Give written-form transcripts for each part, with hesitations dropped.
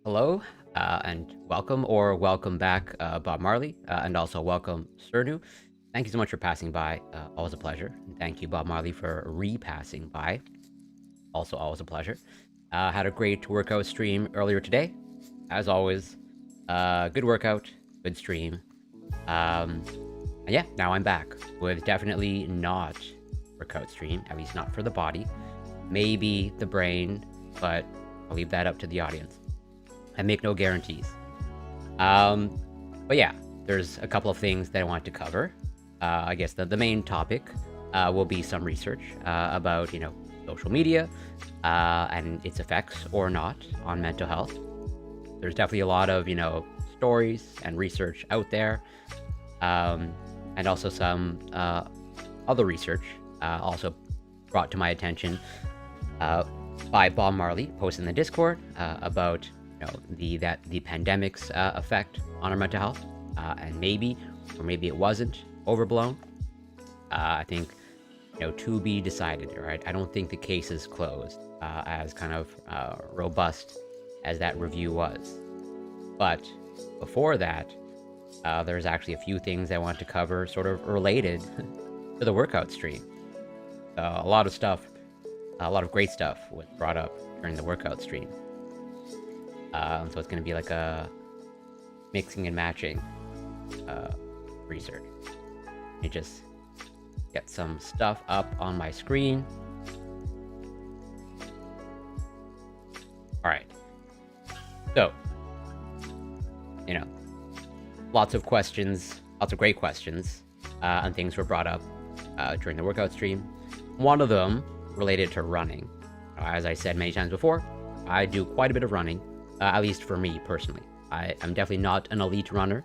Hello, and welcome or welcome back, Bob Marley, and also welcome, Cernu. Thank you so much for passing by. Always a pleasure. And thank you, Bob Marley, for repassing by. Also, always a pleasure. Had a great workout stream earlier today. As always, good workout, good stream. And yeah, now I'm back with definitely not workout stream, at least not for the body. Maybe the brain, but I'll leave that up to the audience. I make no guarantees. But yeah, there's a couple of things that I want to cover. I guess the main topic will be some research about, social media and its effects or not on mental health. There's definitely a lot of, stories and research out there. And also some other research also brought to my attention by Bob Marley, posted in the Discord about the pandemic's effect on our mental health, and maybe it wasn't overblown. I think to be decided, right? I don't think the case is closed, as kind of robust as that review was. But before that, there's actually a few things I want to cover sort of related to the workout stream. A lot of great stuff was brought up during the workout stream. So it's going to be like a mixing and matching research. It just get some stuff up on my screen. All right. So, you know, lots of questions, lots of great questions, and things were brought up during the workout stream. One of them related to running. As I said many times before, I do quite a bit of running, at least for me personally. I'm definitely not an elite runner.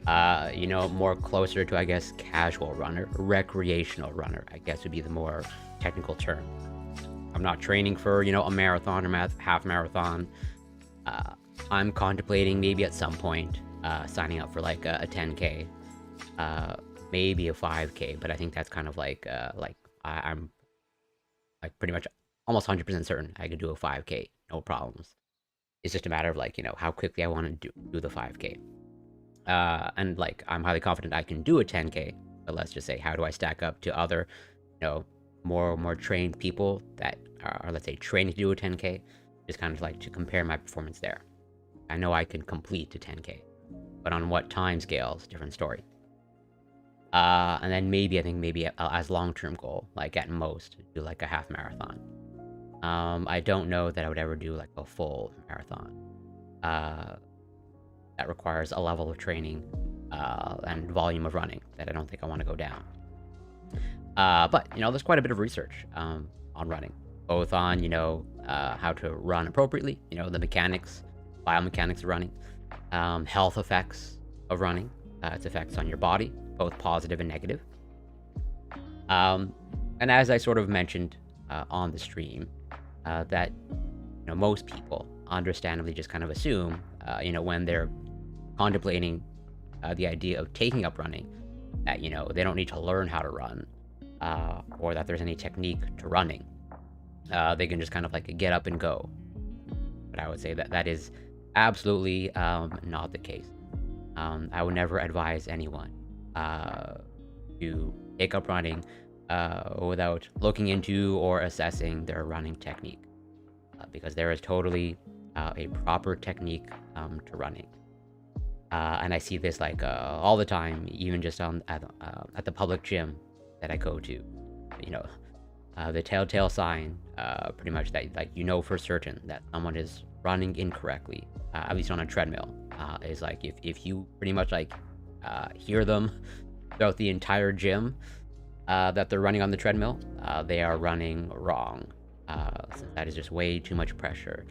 More closer to, I guess, casual runner, recreational runner, I guess would be the more technical term. I'm not training for, a marathon or half marathon. I'm contemplating maybe at some point signing up for like a 10K, maybe a 5K, but I think that's kind of I'm like pretty much almost 100% certain I could do a 5K, no problems. It's just a matter of how quickly I want to do the 5K. And I'm highly confident I can do a 10K, but let's just say, how do I stack up to other, more trained people that are, let's say, training to do a 10K? Just kind of like to compare my performance there. I know I can complete a 10K, but on what time scales, different story. And then maybe as long-term goal, like at most, do like a half marathon. I don't know that I would ever do like a full marathon. That requires a level of training and volume of running that I don't think I want to go down. But there's quite a bit of research on running, both on how to run appropriately, the mechanics, biomechanics of running, health effects of running, its effects on your body, both positive and negative. And as I sort of mentioned on the stream, that most people understandably just kind of assume, when they're contemplating the idea of taking up running, that they don't need to learn how to run, or that there's any technique to running. They can just kind of like get up and go. But I would say that is absolutely not the case. I would never advise anyone to take up running without looking into or assessing their running technique, because there is totally a proper technique to running. And I see this all the time, even just at the public gym that I go to. The telltale sign, pretty much that for certain that someone is running incorrectly, at least on a treadmill, is if you pretty much hear them throughout the entire gym that they're running on the treadmill, they are running wrong. Since that is just way too much pressure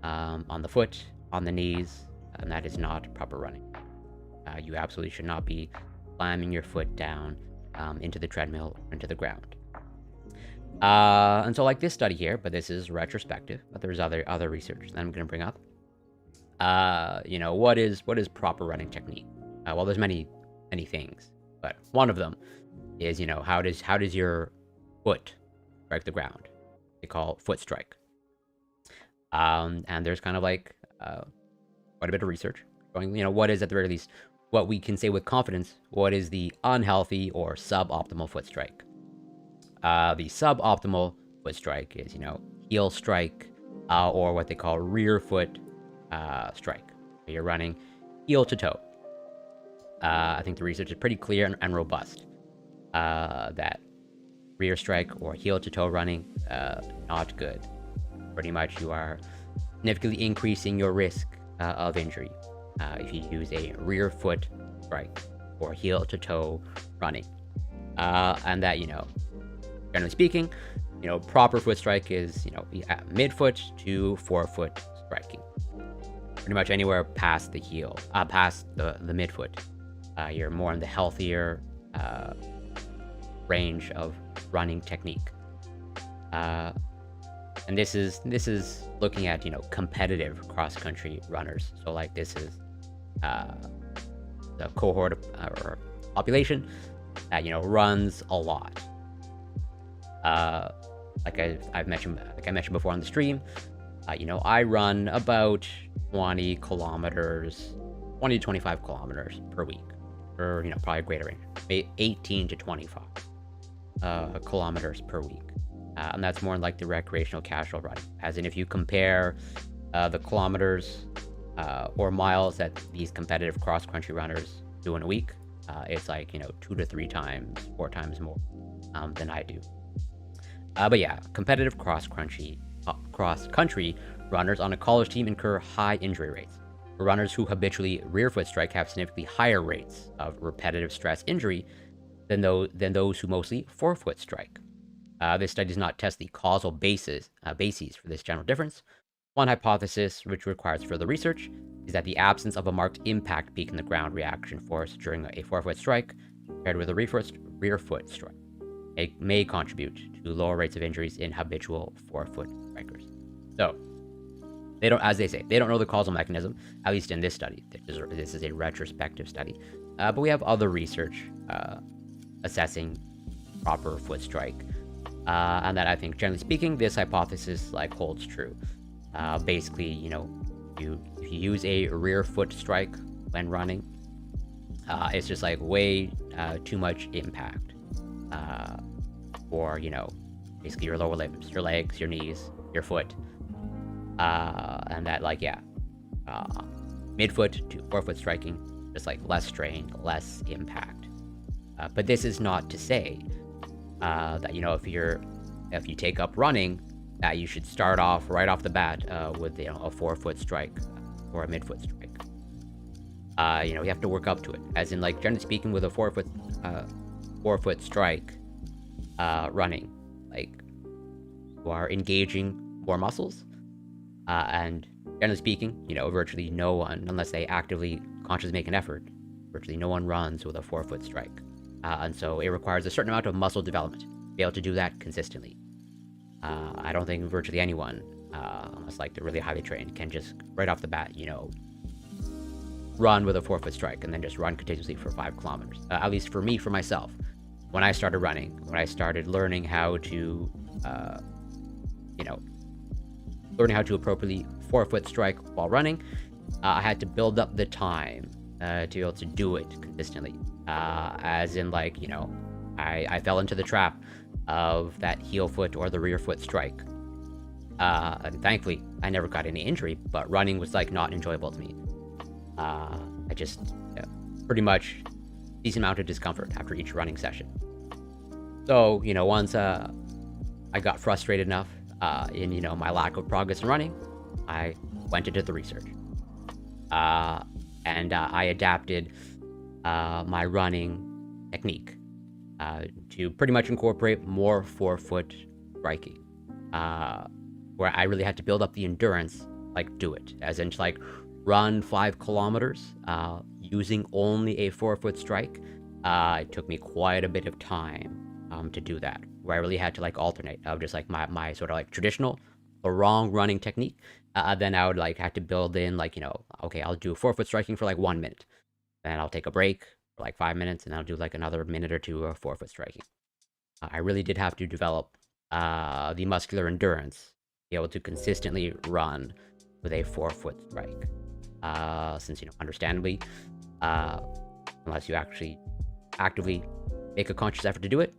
on the foot, on the knees, and that is not proper running. You absolutely should not be slamming your foot down into the treadmill or into the ground. And so this study here, but this is retrospective, but there's other research that I'm going to bring up. What is proper running technique? Well, there's many things, but one of them is, how does your foot strike the ground? They call it foot strike. And there's kind of quite a bit of research showing, what is at the very least, what we can say with confidence, what is the unhealthy or suboptimal foot strike. The suboptimal foot strike is, heel strike, or what they call rear foot strike. You're running heel to toe. I think the research is pretty clear and robust that rear strike or heel to toe running, not good. Pretty much you are significantly increasing your risk of injury if you use a rear foot strike or heel to toe running. And that, generally speaking, proper foot strike is, mid-foot to forefoot striking. Pretty much anywhere past the heel, past the midfoot. You're more in the healthier range of running technique. And this is looking at, competitive cross-country runners. So this is the cohort or population that, runs a lot. Like I mentioned before on the stream, I run about 20 to 25 kilometers per week, or probably a greater range, 18 to 25 kilometers per week, and that's more like the recreational casual running. As in, if you compare the kilometers or miles that these competitive cross-country runners do in a week, it's like, 2 to 3 times, 4 times more than I do. But yeah, competitive cross-country runners on a college team incur high injury rates. Runners who habitually rear foot strike have significantly higher rates of repetitive stress injury than those who mostly forefoot strike. This study does not test the causal bases for this general difference. One hypothesis, which requires further research, is that the absence of a marked impact peak in the ground reaction force during a forefoot strike compared with a rear foot strike may contribute to lower rates of injuries in habitual forefoot strikers. So, they don't, as they say, they don't know the causal mechanism, at least in this study. This is a retrospective study. But we have other research assessing proper foot strike. And that, I think, generally speaking, this hypothesis holds true. Basically, if you use a rear foot strike when running, it's just way too much impact for, basically your lower limbs, your legs, your knees, your foot. And that, midfoot to forefoot striking, just less strain, less impact. But this is not to say that, if you take up running, that you should start off right off the bat with a forefoot strike or a midfoot strike. You have to work up to it. As in, generally speaking, with a forefoot strike running, you are engaging more muscles. And generally speaking, virtually no one, unless they actively, consciously make an effort, virtually no one runs with a forefoot strike. And so it requires a certain amount of muscle development to be able to do that consistently. I don't think virtually anyone, unless they're really highly trained, can just right off the bat, run with a forefoot strike and then just run continuously for 5 kilometers. At least for me, for myself, when I started running, when I started learning how to, appropriately forefoot strike while running, I had to build up the time to be able to do it consistently. As in, I fell into the trap of that heel foot or the rear foot strike. And thankfully, I never got any injury, but running was not enjoyable to me. I just pretty much decent amount of discomfort after each running session. So, once I got frustrated enough in my lack of progress in running, I went into the research. And I adapted my running technique to pretty much incorporate more forefoot striking, where I really had to build up the endurance, do it, as in run 5 kilometers using only a forefoot strike. It took me quite a bit of time to do that, where I really had to alternate of just my sort of traditional, the wrong running technique. Then I would have to build in okay, I'll do forefoot striking for 1 minute, then I'll take a break for 5 minutes, and I'll do another minute or two of forefoot striking. I really did have to develop the muscular endurance to be able to consistently run with a forefoot strike. Since understandably, unless you actually actively make a conscious effort to do it,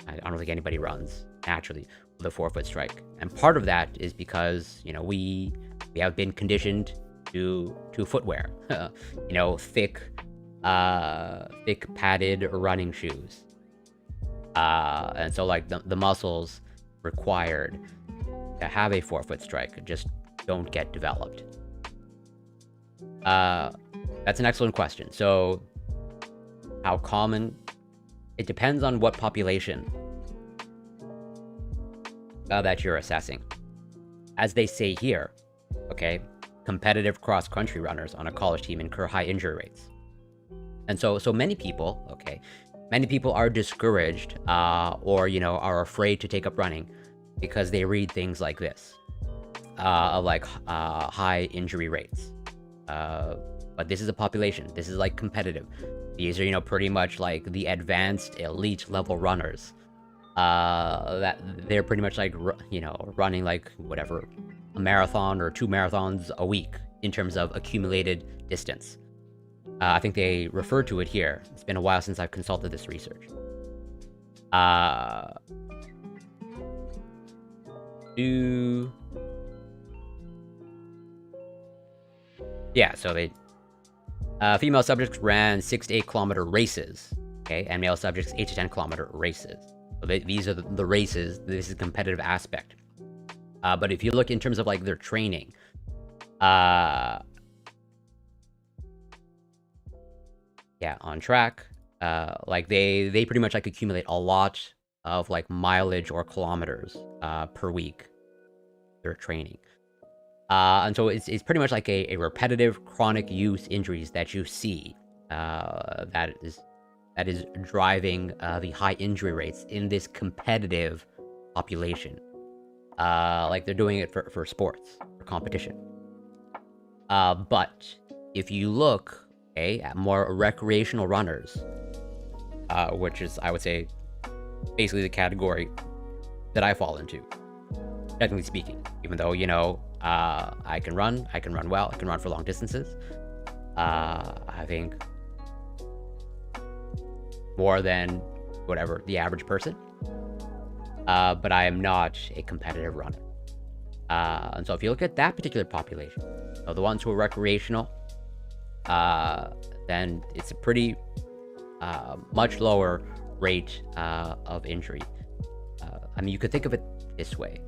I don't think anybody runs naturally with a forefoot strike. And part of that is because we have been conditioned to footwear, thick padded running shoes, and so the muscles required to have a forefoot strike just don't get developed. That's an excellent question. So, how common? It depends on what population that you're assessing. As they say here, okay, competitive cross-country runners on a college team incur high injury rates. And so many people, many people are discouraged or, are afraid to take up running because they read things like this, high injury rates. But this is a population. This is competitive. These are, pretty much the advanced elite level runners. That they're pretty much running whatever, a marathon or 2 marathons a week in terms of accumulated distance. I think they refer to it here. It's been a while since I've consulted this research. Yeah, so they Female subjects ran 6 to 8 kilometer races, okay, and male subjects 8 to 10 kilometer races. So these are the races. This is a competitive aspect. But if you look in terms of like their training, yeah, on track, like they pretty much like accumulate a lot of like mileage or kilometers per week. Their training. And so it's pretty much like a repetitive chronic use injuries that you see that is driving the high injury rates in this competitive population. Like they're doing it for sports, for competition. But if you look, okay, at more recreational runners, which is, I would say, basically the category that I fall into, technically speaking, even though, you know, I can run well, I can run for long distances. I think more than whatever the average person. But I am not a competitive runner. And so if you look at that particular population, so the ones who are recreational, then it's a pretty much lower rate of injury. I mean, you could think of it this way.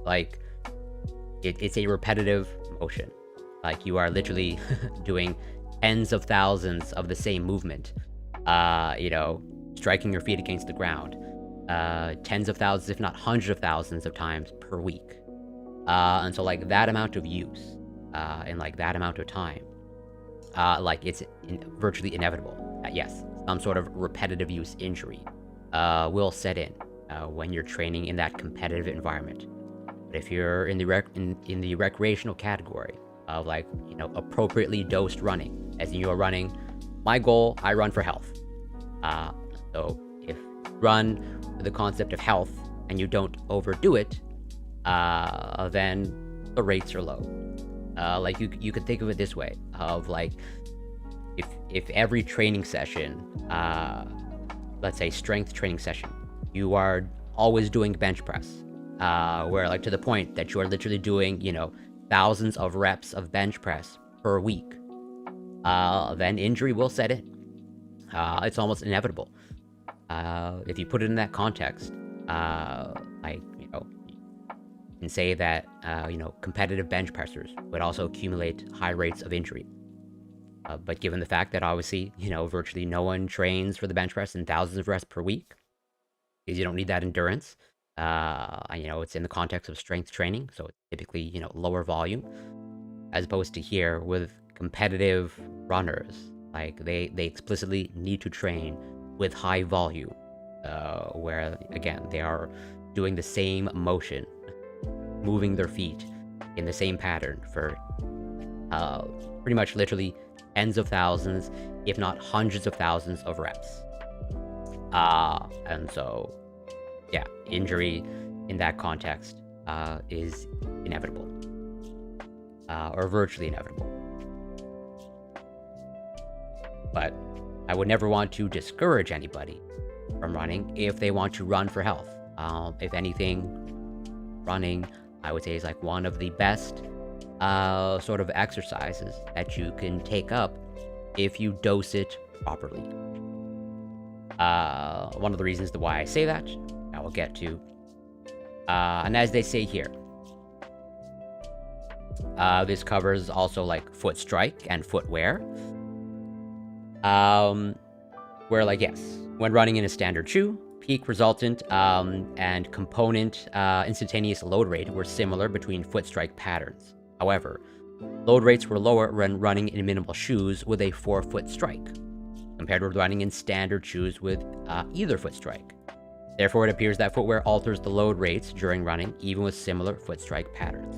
Like, it's a repetitive motion. Like, you are literally doing tens of thousands of the same movement. You know, striking your feet against the ground. Tens of thousands, if not hundreds of thousands of times per week. And so, like, that amount of use, in, like, that amount of time, like, it's virtually inevitable that, yes, some sort of repetitive use injury will set in when you're training in that competitive environment. But if you're in the recreational category of, like, you know, appropriately dosed running, as in you're running, my goal, I run for health. So if you run with the concept of health and you don't overdo it, then the rates are low. Like, you could think of it this way, of like, if every training session, let's say strength training session, you are always doing bench press, where, like, to the point that you are literally doing, you know, thousands of reps of bench press per week, then injury will set in. It's almost inevitable. If you put it in that context, like, you know, you can say that, you know, competitive bench pressers would also accumulate high rates of injury. But given the fact that, obviously, you know, virtually no one trains for the bench press in thousands of reps per week, because you don't need that endurance. You know, it's in the context of strength training, so it's typically, you know, lower volume, as opposed to here with competitive runners. Like, they explicitly need to train with high volume, where, again, they are doing the same motion, moving their feet in the same pattern for pretty much literally tens of thousands, if not hundreds of thousands of reps. And so, yeah, injury in that context is inevitable, or virtually inevitable. But I would never want to discourage anybody from running if they want to run for health. If anything, running, I would say, is like one of the best sort of exercises that you can take up if you dose it properly. One of the reasons why I say that, I will get to. And as they say here, this covers also, like, foot strike and footwear. Where, like, yes, when running in a standard shoe, peak resultant and component instantaneous load rate were similar between foot strike patterns. However, load rates were lower when running in minimal shoes with a forefoot strike, compared with running in standard shoes with either foot strike. Therefore, it appears that footwear alters the load rates during running, even with similar foot strike patterns.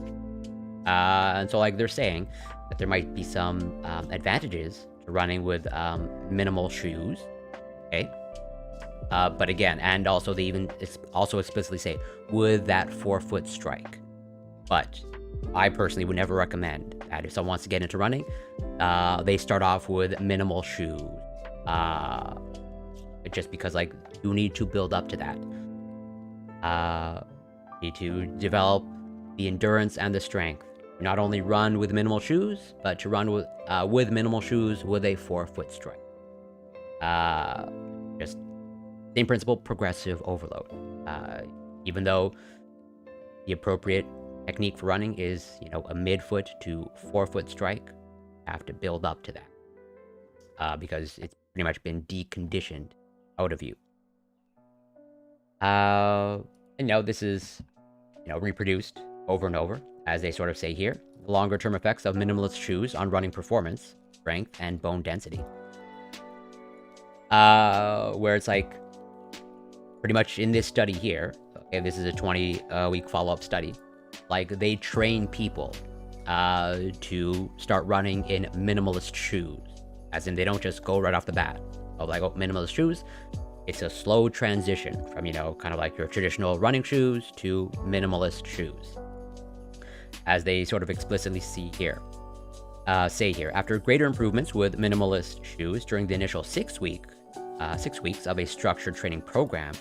And so, like, they're saying that there might be some advantages to running with minimal shoes, okay? But again, and also they even also explicitly say with that forefoot strike. But I personally would never recommend that if someone wants to get into running, they start off with minimal shoes. Just because, like, you need to build up to that. You need to develop the endurance and the strength not only run with minimal shoes, but to run with minimal shoes with a forefoot strike. Just same principle, progressive overload. Even though the appropriate technique for running is, a midfoot to forefoot strike, you have to build up to that because it's pretty much been deconditioned out of you. And this is, reproduced over and over, as they sort of say here. The longer term effects of minimalist shoes on running performance, strength, and bone density. Where it's like, pretty much in this study here, okay, this is a 20-week follow-up study, like they train people to start running in minimalist shoes. As in, they don't just go right off the bat of like, minimalist shoes. It's a slow transition from, kind of like your traditional running shoes to minimalist shoes. As they sort of explicitly say here, after greater improvements with minimalist shoes during the initial 6 weeks of a structured training program,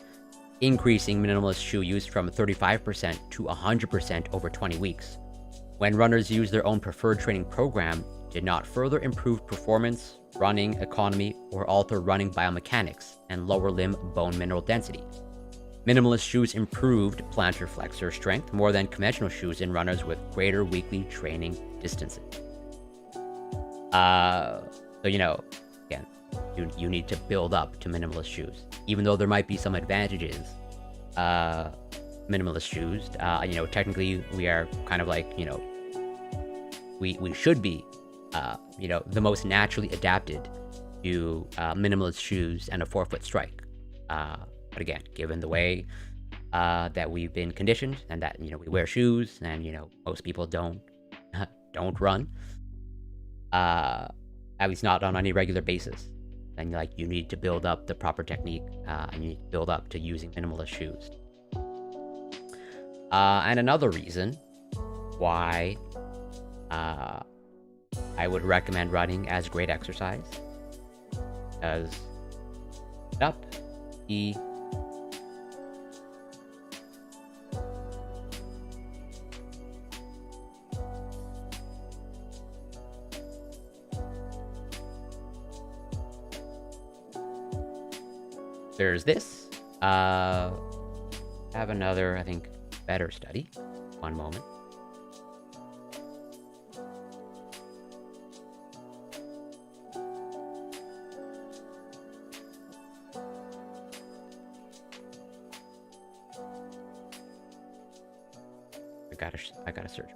increasing minimalist shoe use from 35% to 100% over 20 weeks. When runners use their own preferred training program, did not further improve performance, running economy, or alter running biomechanics and lower limb bone mineral density. Minimalist shoes improved plantar flexor strength more than conventional shoes in runners with greater weekly training distances. So, again, you need to build up to minimalist shoes. Even though there might be some advantages, minimalist shoes, technically we are kind of like, we should be, the most naturally adapted to minimalist shoes and a forefoot strike. But again, given the way that we've been conditioned and that, we wear shoes and, most people don't run, at least not on any regular basis, then you need to build up the proper technique and you need to build up to using minimalist shoes. And another reason why I would recommend running as great exercise, because there's this. I have another, I think, better study. One moment. I gotta search.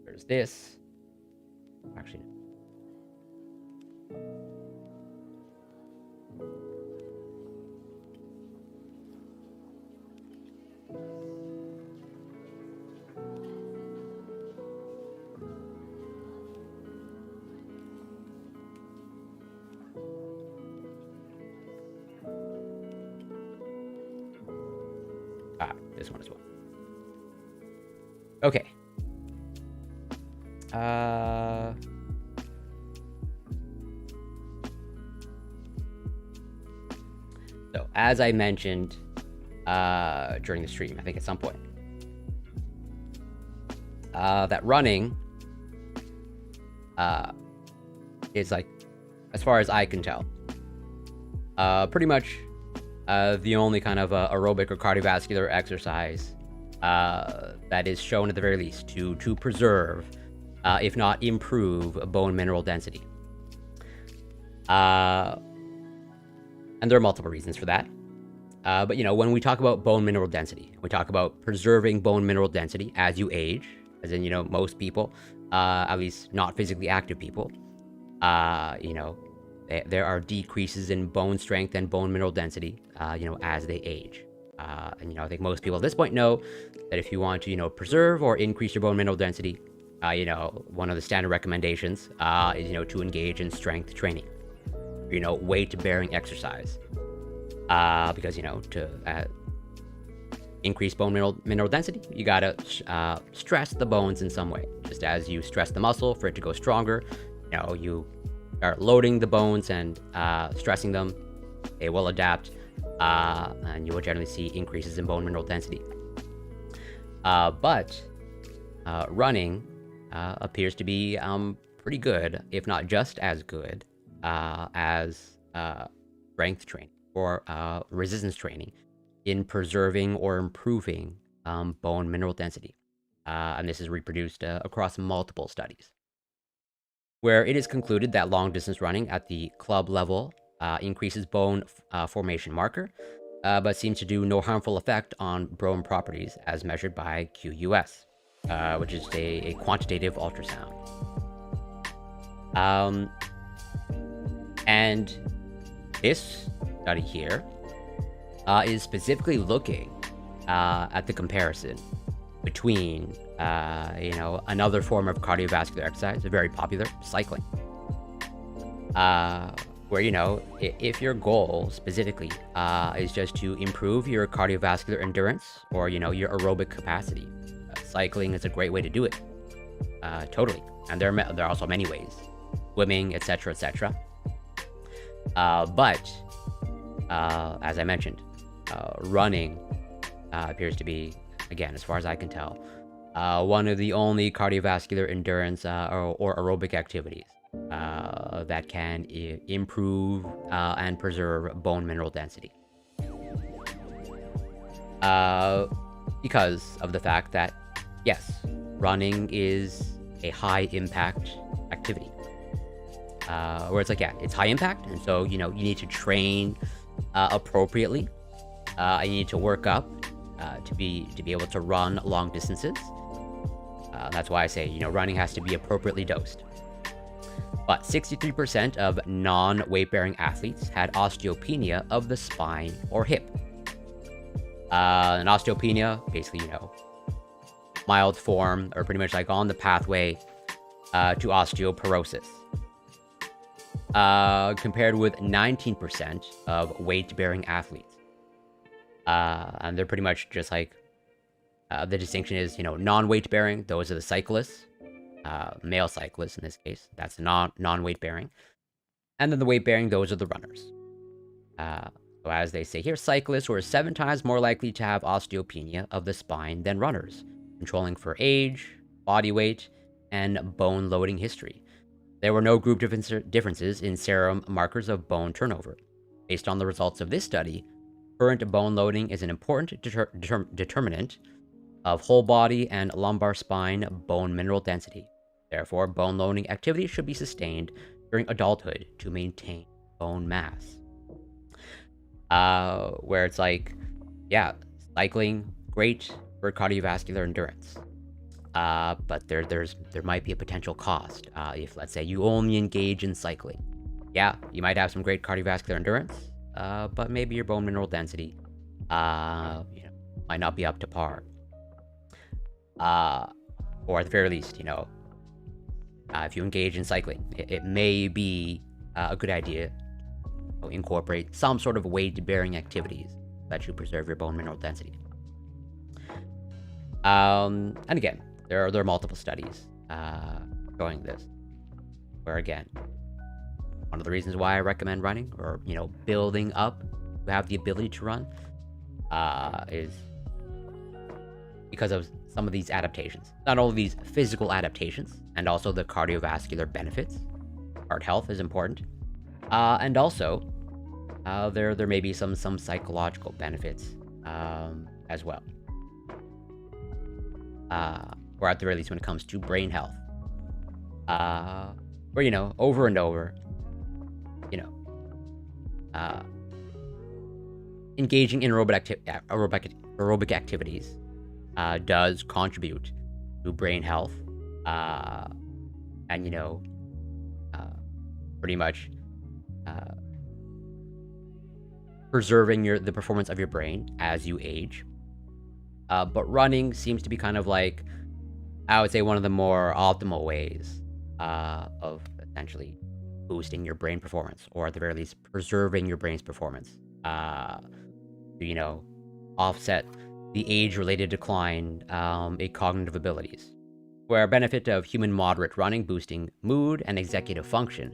There's this. Actually, this one as well. Okay. So as I mentioned during the stream, I think at some point, that running is, like, as far as I can tell, pretty much the only kind of aerobic or cardiovascular exercise that is shown at the very least to preserve, if not improve, bone mineral density. And there are multiple reasons for that. But, when we talk about bone mineral density, we talk about preserving bone mineral density as you age, as in, most people, at least not physically active people, there are decreases in bone strength and bone mineral density, as they age. And, I think most people at this point know that if you want to, preserve or increase your bone mineral density, one of the standard recommendations is, to engage in strength training, weight-bearing exercise. Because, increase bone mineral density, you gotta stress the bones in some way. Just as you stress the muscle for it to go stronger, you are loading the bones and stressing them, they will adapt, and you will generally see increases in bone mineral density. But running appears to be pretty good, if not just as good, as strength training or resistance training in preserving or improving bone mineral density. And this is reproduced across multiple studies, where it is concluded that long-distance running at the club level increases bone formation marker, but seems to do no harmful effect on bone properties as measured by QUS, which is a quantitative ultrasound. And this study here is specifically looking at the comparison between, another form of cardiovascular exercise, very popular, cycling. Where, if your goal specifically is just to improve your cardiovascular endurance or, your aerobic capacity, cycling is a great way to do it. Totally. And there are also many ways, swimming, etc., etc. But as I mentioned, running appears to be, again, as far as I can tell, one of the only cardiovascular endurance or aerobic activities that can improve and preserve bone mineral density. Because of the fact that, yes, running is a high impact activity. Where it's like, yeah, it's high impact, and so, you need to train appropriately. You need to work up to be able to run long distances. That's why I say, running has to be appropriately dosed. But 63% of non-weight-bearing athletes had osteopenia of the spine or hip. And osteopenia, basically, mild form, or pretty much like on the pathway to osteoporosis. Compared with 19% of weight-bearing athletes. And they're pretty much just like, the distinction is, non-weight bearing, those are the cyclists, male cyclists in this case, that's non-weight bearing. And then the weight bearing, those are the runners. So as they say here, cyclists were 7 times more likely to have osteopenia of the spine than runners, controlling for age, body weight, and bone loading history. There were no group differences in serum markers of bone turnover. Based on the results of this study, current bone loading is an important determinant of whole body and lumbar spine bone mineral density. Therefore, bone loading activity should be sustained during adulthood to maintain bone mass. Where it's like, yeah, cycling, great for cardiovascular endurance. But there might be a potential cost if, let's say, you only engage in cycling. Yeah, you might have some great cardiovascular endurance, but maybe your bone mineral density, might not be up to par. Or at the very least, if you engage in cycling, it may be a good idea to incorporate some sort of weight-bearing activities that should preserve your bone mineral density. And again, there are multiple studies showing this, where again, one of the reasons why I recommend running, or building up to have the ability to run, is because of some of these adaptations. Not only these physical adaptations, and also the cardiovascular benefits. Heart health is important, and also there may be some psychological benefits as well. Or at the very least when it comes to brain health. Where, over and over, engaging in aerobic activities does contribute to brain health, and, pretty much preserving the performance of your brain as you age. But running seems to be kind of like, I would say, one of the more optimal ways of essentially boosting your brain performance, or at the very least preserving your brain's performance, to, offset the age-related decline in cognitive abilities, where a benefit of human moderate running boosting mood and executive function,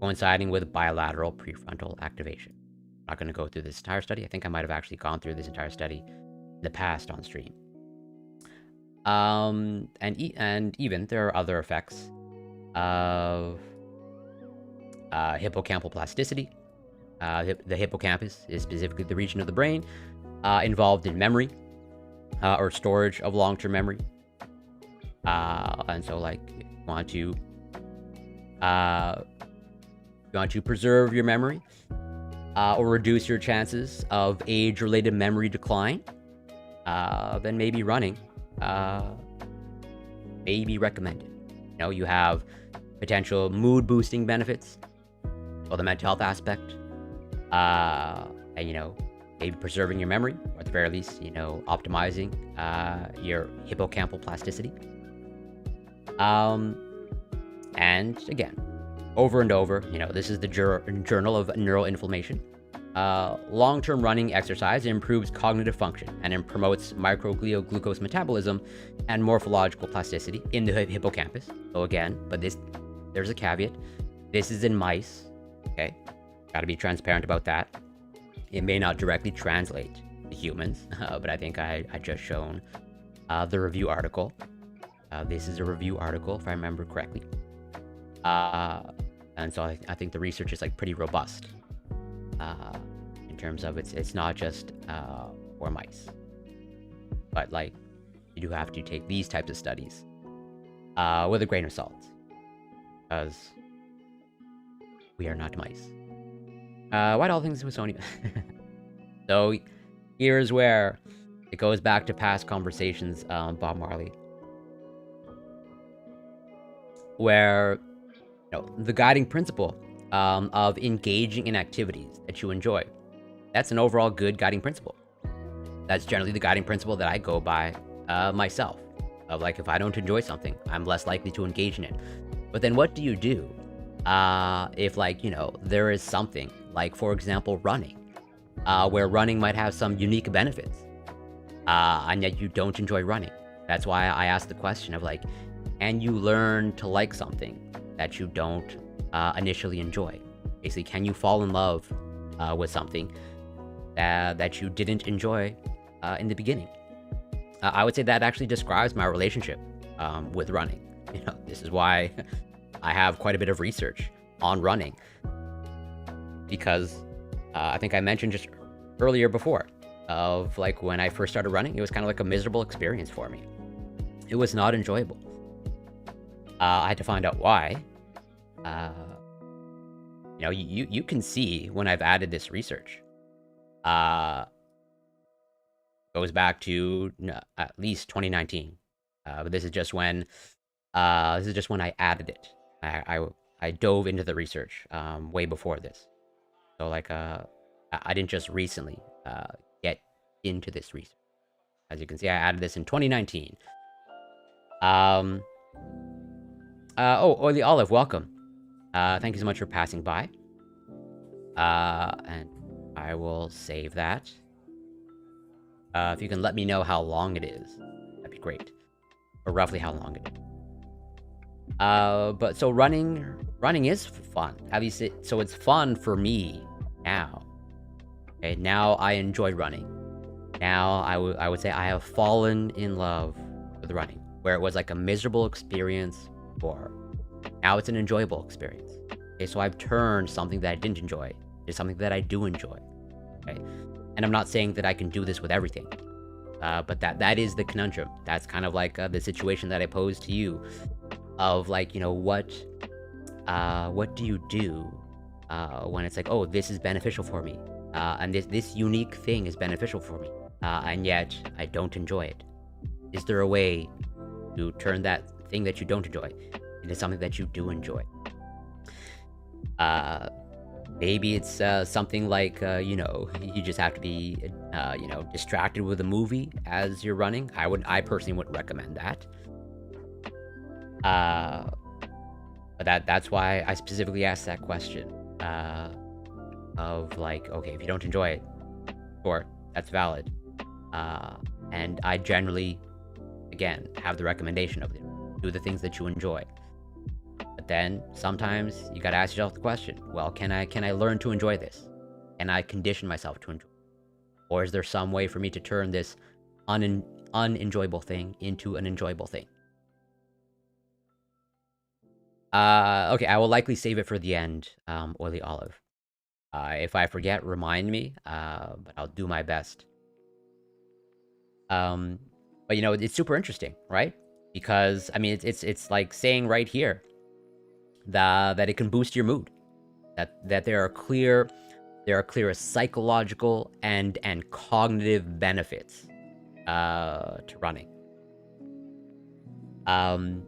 coinciding with bilateral prefrontal activation. I'm not going to go through this entire study. I think I might have actually gone through this entire study in the past on stream. And even there are other effects of hippocampal plasticity. The hippocampus is specifically the region of the brain involved in memory or storage of long-term memory. And so, like, if you want to preserve your memory or reduce your chances of age-related memory decline, then maybe running may be recommended. You know, you have potential mood-boosting benefits or the mental health aspect, and, you know, maybe preserving your memory, or at the very least, you know, optimizing your hippocampal plasticity. And again, over and over, you know, this is the Journal of Neural Inflammation. Long-term running exercise improves cognitive function and it promotes microglial glucose metabolism and morphological plasticity in the hippocampus. So again, but there's a caveat. This is in mice, okay? Got to be transparent about that. It may not directly translate to humans, but I think I just shown the review article. This is a review article, if I remember correctly. And so I think the research is like pretty robust in terms of it's not just for mice, but like you do have to take these types of studies with a grain of salt, because we are not mice. Why do all things Smithsonian? So here's where it goes back to past conversations, Bob Marley, where, you know, the guiding principle of engaging in activities that you enjoy. That's an overall good guiding principle. That's generally the guiding principle that I go by myself. Of like, if I don't enjoy something, I'm less likely to engage in it. But then what do you do if, like, you know, there is something like, for example, running, where running might have some unique benefits, and yet you don't enjoy running? That's why I asked the question of like, can you learn to like something that you don't initially enjoy? Basically, can you fall in love with something that you didn't enjoy in the beginning? I would say that actually describes my relationship with running. You know, this is why I have quite a bit of research on running, because I think I mentioned just earlier before of like when I first started running, it was kind of like a miserable experience for me. It was not enjoyable. I had to find out why. You know, you can see when I've added this research. Goes back to at least 2019. But this is just when I added it. I dove into the research way before this. So like I didn't just recently get into this research. As you can see, I added this in 2019. Oily Olive, welcome. Thank you so much for passing by. And I will save that. If you can let me know how long it is, that'd be great. Or roughly how long it is. But so running is fun. So it's fun for me now. Okay, now I enjoy running. Now I would say I have fallen in love with running, where it was like a miserable experience before. Now it's an enjoyable experience. Okay, so I've turned something that I didn't enjoy to something that I do enjoy. Okay, and I'm not saying that I can do this with everything, but that is the conundrum. That's kind of like the situation that I posed to you, of like, you know, what do you do when it's like, oh, this is beneficial for me, and this unique thing is beneficial for me, and yet I don't enjoy it. Is there a way to turn that thing that you don't enjoy into something that you do enjoy? Maybe it's something like, you know, you just have to be, you know, distracted with a movie as you're running. I personally wouldn't recommend that. But that's why I specifically asked that question, of like, okay, if you don't enjoy it, sure, that's valid. And I generally, again, have the recommendation of do the things that you enjoy. But then sometimes you got to ask yourself the question, well, can I learn to enjoy this? Can I condition myself to enjoy it? Or is there some way for me to turn this unenjoyable thing into an enjoyable thing? Okay, I will likely save it for the end, Oily Olive. If I forget, remind me, but I'll do my best. But you know, it's super interesting, right? Because I mean, it's like saying right here that it can boost your mood. That there are clear psychological and cognitive benefits to running. And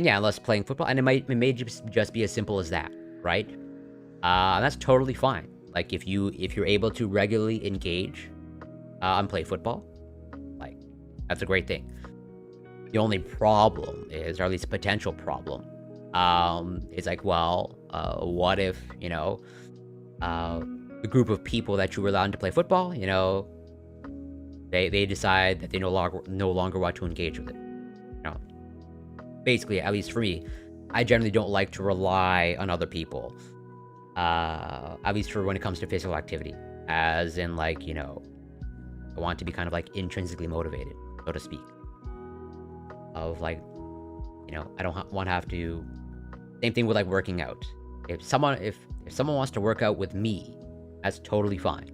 yeah, unless playing football, and it may just be as simple as that, right? That's totally fine. Like if you're able to regularly engage and play football, like that's a great thing. The only problem is, or at least a potential problem, is like, well, what if, you know, the group of people that you were allowed to play football, you know, they decide that they no longer want to engage with it. You know, basically, at least for me, I generally don't like to rely on other people, at least for when it comes to physical activity, as in like, you know, I want to be kind of like intrinsically motivated, so to speak. Of like, you know, I don't want to have to. Same thing with like working out. If someone wants to work out with me, that's totally fine.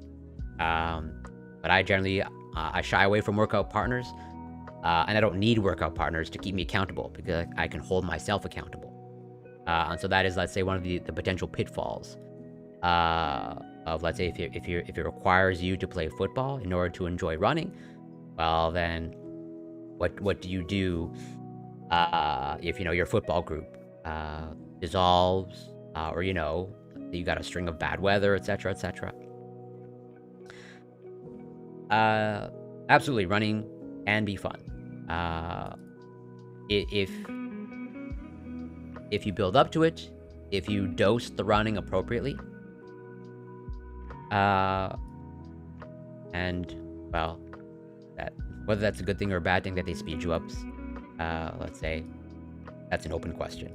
But I generally I shy away from workout partners, and I don't need workout partners to keep me accountable because I can hold myself accountable. And so that is, let's say, one of the potential pitfalls of, let's say, if it requires you to play football in order to enjoy running, well then, what do you do if, you know, your football group dissolves, or, you know, you got a string of bad weather, etc., etc. Absolutely, running can be fun. If you build up to it, if you dose the running appropriately, and well, that whether that's a good thing or a bad thing that they speed you up, let's say, that's an open question.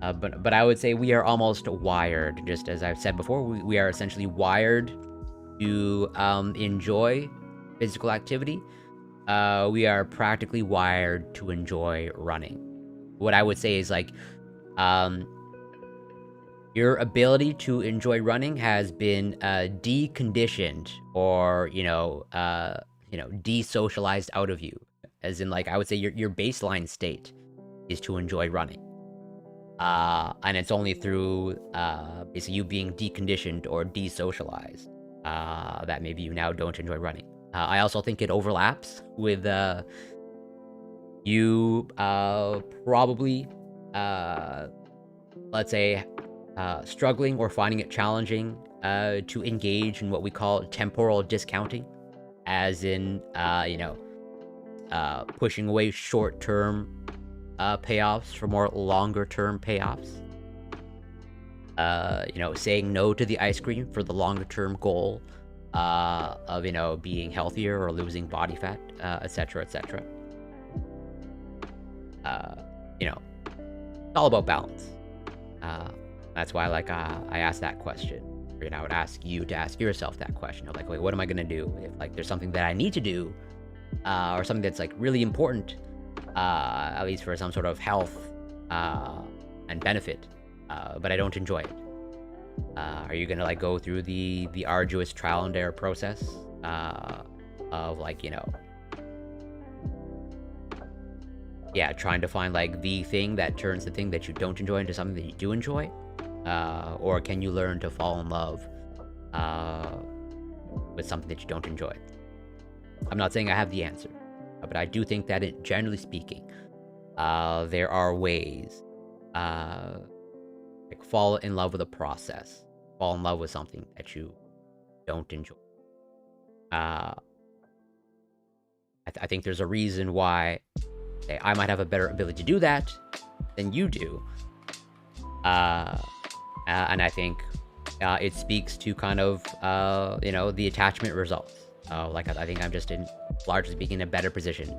But I would say we are almost wired, just as I've said before, we are essentially wired to enjoy physical activity. We are practically wired to enjoy running. What I would say is like, your ability to enjoy running has been deconditioned, or desocialized out of you. As in, like, I would say your baseline state is to enjoy running. And it's only through basically you being deconditioned or desocialized that maybe you now don't enjoy running. I also think it overlaps with you probably, let's say, struggling or finding it challenging to engage in what we call temporal discounting, as in, pushing away short-term payoffs for more longer-term payoffs. Saying no to the ice cream for the longer-term goal of, being healthier or losing body fat, etc., etc. It's all about balance. That's why, like, I asked that question. I would ask you to ask yourself that question of, like, wait, what am I gonna do if, like, there's something that I need to do, or something that's, like, really important, at least for some sort of health and benefit, but I don't enjoy it. Are you gonna, like, go through the arduous trial and error process of, like, trying to find, like, the thing that turns the thing that you don't enjoy into something that you do enjoy? Or can you learn to fall in love with something that you don't enjoy? I'm not saying I have the answer, but I do think that, generally speaking, there are ways, like, fall in love with a process, fall in love with something that you don't enjoy. I think there's a reason why I might have a better ability to do that than you do. And I think it speaks to kind of, the attachment results. Like I think I'm just in, largely speaking, a better position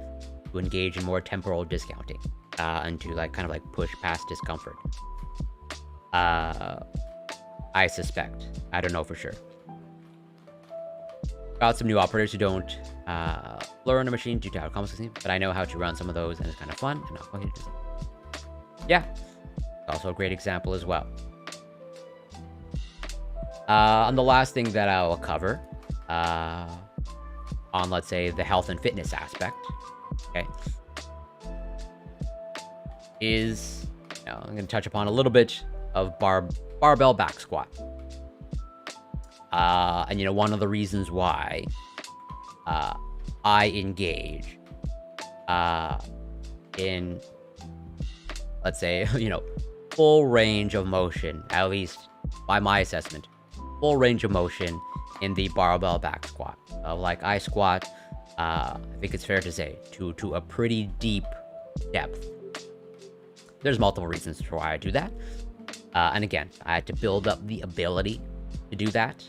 to engage in more temporal discounting and to like kind of like push past discomfort. I suspect. I don't know for sure. Got some new operators who don't learn a machine due to how complex it seems, but I know how to run some of those and it's kind of fun. And not fucking yeah, also a great example as well. And the last thing that I will cover on, let's say, the health and fitness aspect, okay, is, you know, I'm going to touch upon a little bit of barbell back squat. And, you know, one of the reasons why I engage in, let's say, you know, full range of motion, at least by my assessment, full range of motion in the barbell back squat. Like I squat, I think it's fair to say, to a pretty deep depth. There's multiple reasons for why I do that. And again, I had to build up the ability to do that.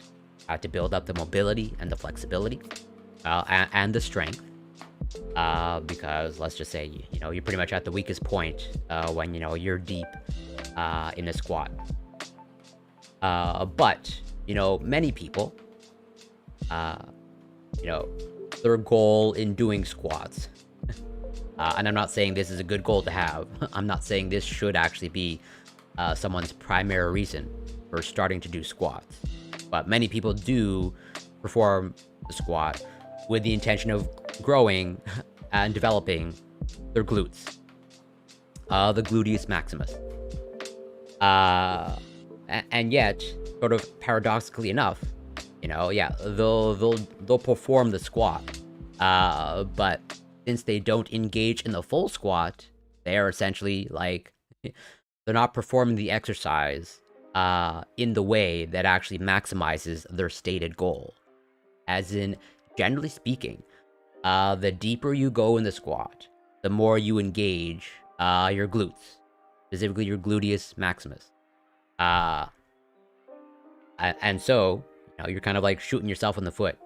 I had to build up the mobility and the flexibility and the strength. Because let's just say, you know, you're pretty much at the weakest point when, you know, you're deep in a squat. But, you know, many people, you know, their goal in doing squats, and I'm not saying this is a good goal to have. I'm not saying this should actually be someone's primary reason for starting to do squats. But many people do perform the squat with the intention of growing and developing their glutes, the gluteus maximus. And yet, sort of paradoxically enough, you know, yeah, they'll perform the squat, but since they don't engage in the full squat, they are essentially like, they're not performing the exercise in the way that actually maximizes their stated goal. As in, generally speaking, the deeper you go in the squat, the more you engage your glutes, specifically your gluteus maximus. And so, you know, you're kind of like shooting yourself in the foot.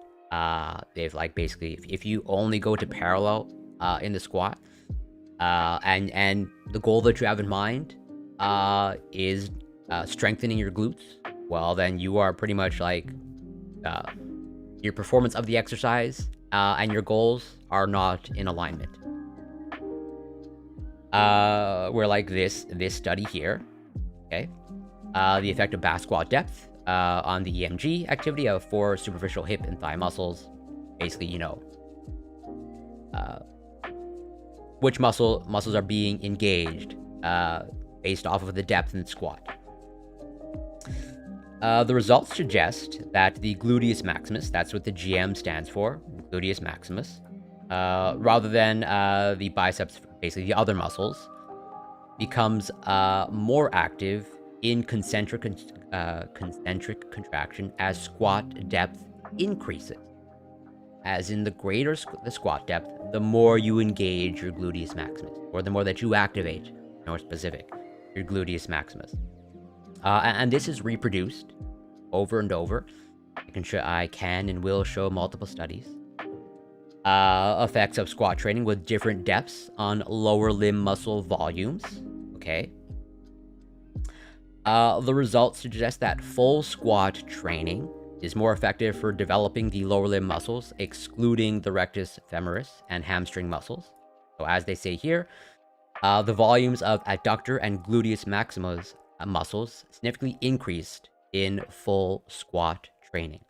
They've like basically, if you only go to parallel in the squat, and the goal that you have in mind is strengthening your glutes, well, then you are pretty much like your performance of the exercise and your goals are not in alignment. Where like this study here, okay, the effect of back squat depth on the EMG activity of 4 superficial hip and thigh muscles. Basically, you know, which muscles are being engaged based off of the depth in the squat. The results suggest that the gluteus maximus, that's what the GM stands for, gluteus maximus, rather than the biceps, basically the other muscles, becomes more active in concentric contraction as squat depth increases. As in, the greater the squat depth, the more you engage your gluteus maximus, or the more that you activate, more specific, your gluteus maximus. And this is reproduced over and over. I can and will show multiple studies. Effects of squat training with different depths on lower limb muscle volumes. Okay. The results suggest that full squat training is more effective for developing the lower limb muscles, excluding the rectus femoris and hamstring muscles. So as they say here, the volumes of adductor and gluteus maximus muscles significantly increased in full squat training.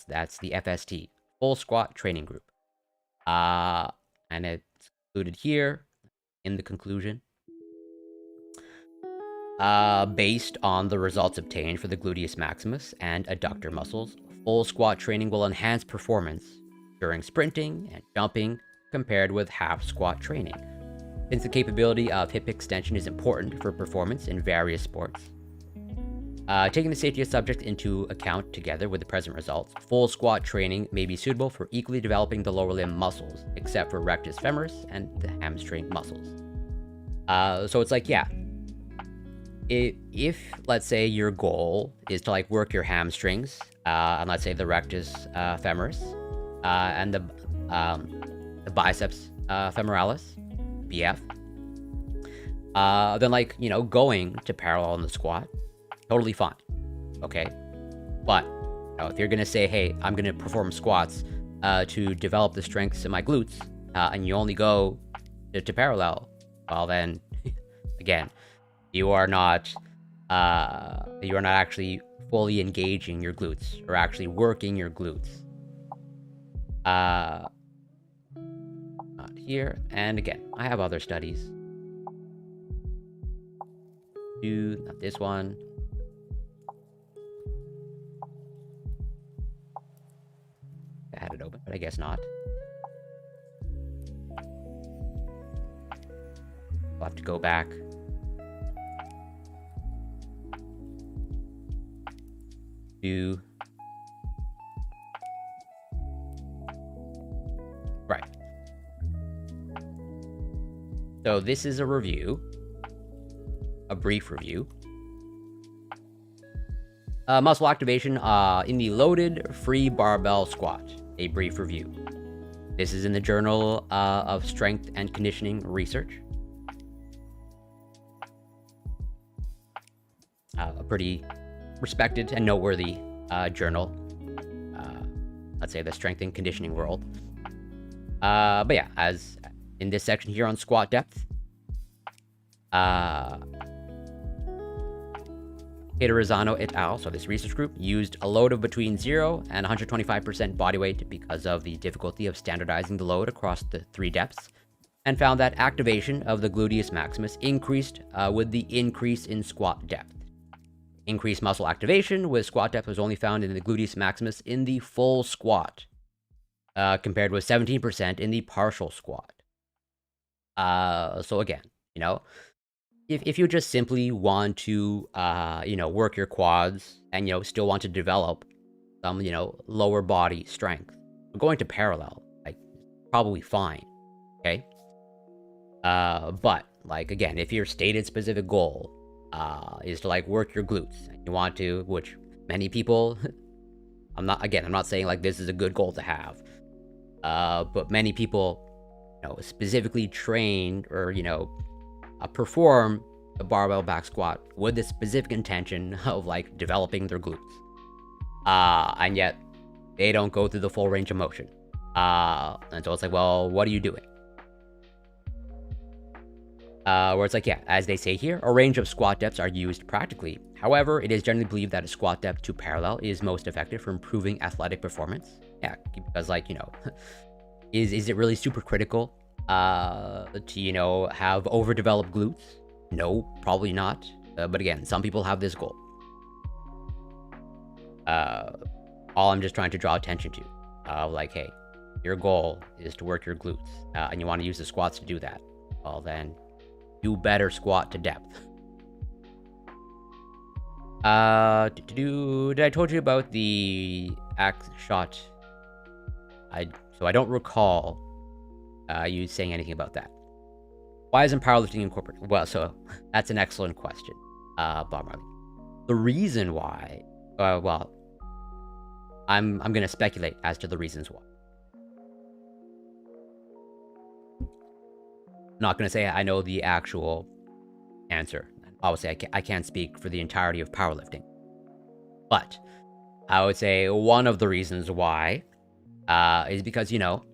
That's the FST, full squat training group. And it's included here in the conclusion. Based on the results obtained for the gluteus maximus and adductor muscles, full squat training will enhance performance during sprinting and jumping compared with half squat training, since the capability of hip extension is important for performance in various sports. Taking the safety of subjects into account together with the present results, full squat training may be suitable for equally developing the lower limb muscles, except for rectus femoris and the hamstring muscles. So it's like, yeah, if let's say your goal is to like work your hamstrings, and let's say the rectus femoris, and the biceps femoralis, BF, then like, you know, going to parallel in the squat, totally fine. Okay. But you know, if you're going to say, hey, I'm going to perform squats to develop the strengths in my glutes, and you only go to parallel, well then, again, you are not actually fully engaging your glutes or actually working your glutes. Not here. And again, I have other studies. Not this one. I had it open, but I guess not. I'll have to go back. Right. So this is a review. A brief review. Muscle activation in the loaded free barbell squat. A brief review. This is in the Journal of Strength and Conditioning Research. A pretty respected and noteworthy journal. Let's say the strength and conditioning world. But yeah, as in this section here on squat depth, Pietrozzano et al., so this research group, used a load of between 0 and 125% body weight because of the difficulty of standardizing the load across the 3 depths, and found that activation of the gluteus maximus increased with the increase in squat depth. Increased muscle activation with squat depth was only found in the gluteus maximus in the full squat, compared with 17% in the partial squat. So again, you know, if you just simply want to, you know, work your quads and, you know, still want to develop some, you know, lower body strength, going to parallel, like, probably fine, okay? But, like, again, if your stated specific goal is to, like, work your glutes, and you want to, which many people, I'm not saying, like, this is a good goal to have, but many people, you know, specifically trained or, you know, perform a barbell back squat with the specific intention of like developing their glutes, and yet they don't go through the full range of motion, and so it's like, well, what are you doing? Where it's like, yeah, as they say here, a range of squat depths are used practically. However, it is generally believed that a squat depth to parallel is most effective for improving athletic performance. Yeah, because, like, you know, is it really super critical to, you know, have overdeveloped glutes? No, probably not. But again, some people have this goal. All I'm just trying to draw attention to, like, hey, your goal is to work your glutes, and you want to use the squats to do that. Well, then do better squat to depth. Did I told you about the axe shot? So I don't recall you saying anything about that. Why isn't powerlifting incorporated? Well, so that's an excellent question, Bob Marley. The reason why, well, I'm gonna speculate as to the reasons why. I'm not gonna say I know the actual answer. Obviously, I can't speak for the entirety of powerlifting, but I would say one of the reasons why is because, you know,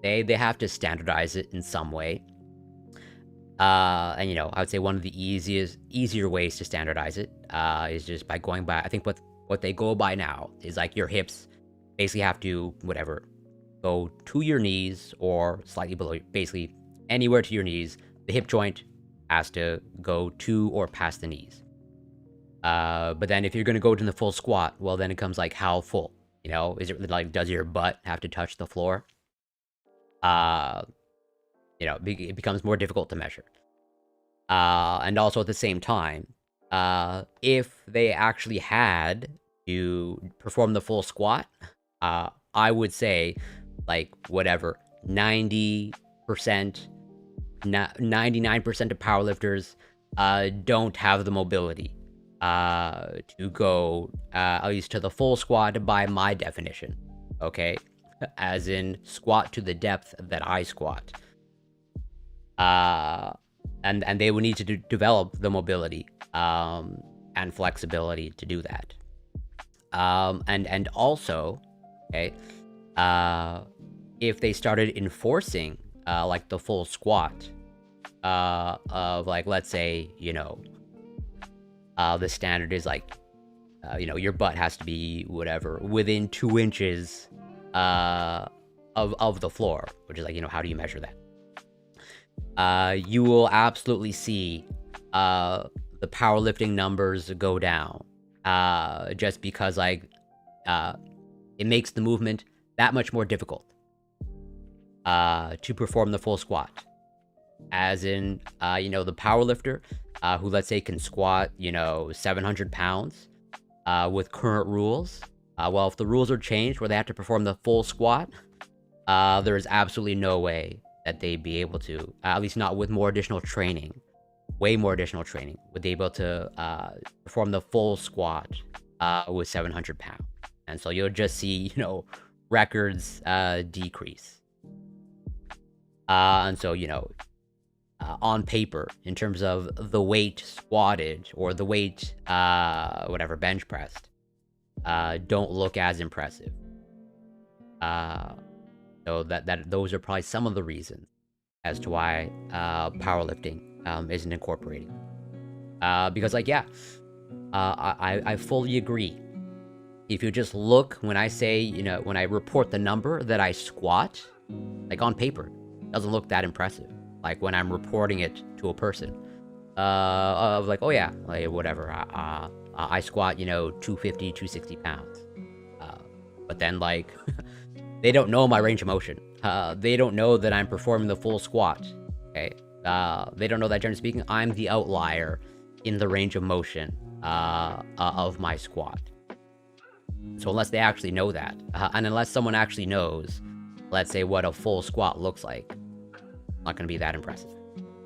they have to standardize it in some way. And, you know, I would say one of the easier ways to standardize it is just by going by, I think what they go by now is like your hips basically have to, whatever, go to your knees or slightly below, basically anywhere to your knees. The hip joint has to go to or past the knees. But then if you're going to go to the full squat, well, then it comes like how full, you know, is it like, does your butt have to touch the floor? You know, it becomes more difficult to measure. And also at the same time, if they actually had to perform the full squat, I would say, like, whatever, 90%, 99% of powerlifters don't have the mobility to go at least to the full squat by my definition, okay? as in squat to the depth that I squat. And they would need to develop the mobility and flexibility to do that. And also, okay, if they started enforcing like the full squat of like, let's say, the standard is like, your butt has to be whatever within 2 inches of the floor, which is like, how do you measure that? You will absolutely see the powerlifting numbers go down, just because like it makes the movement that much more difficult to perform the full squat. As in, the powerlifter who, let's say, can squat 700 pounds with current rules. Well, if the rules are changed where they have to perform the full squat, there is absolutely no way that they'd be able to, at least not with more additional training, way more additional training, would they be able to perform the full squat with 700 pounds. And so you'll just see, records decrease. And so, on paper, in terms of the weight squatted or the weight, whatever, bench pressed, don't look as impressive. So those are probably some of the reasons as to why powerlifting isn't incorporating. Because like, yeah, I fully agree. If you just look, when I say, when I report the number that I squat, like on paper, it doesn't look that impressive. Like when I'm reporting it to a person, of like, oh yeah, like whatever, I squat, 250, 260 pounds. But then like, they don't know my range of motion. They don't know that I'm performing the full squat. Okay. They don't know that, generally speaking, I'm the outlier in the range of motion of my squat. So unless they actually know that, and unless someone actually knows, let's say, what a full squat looks like, not going to be that impressive.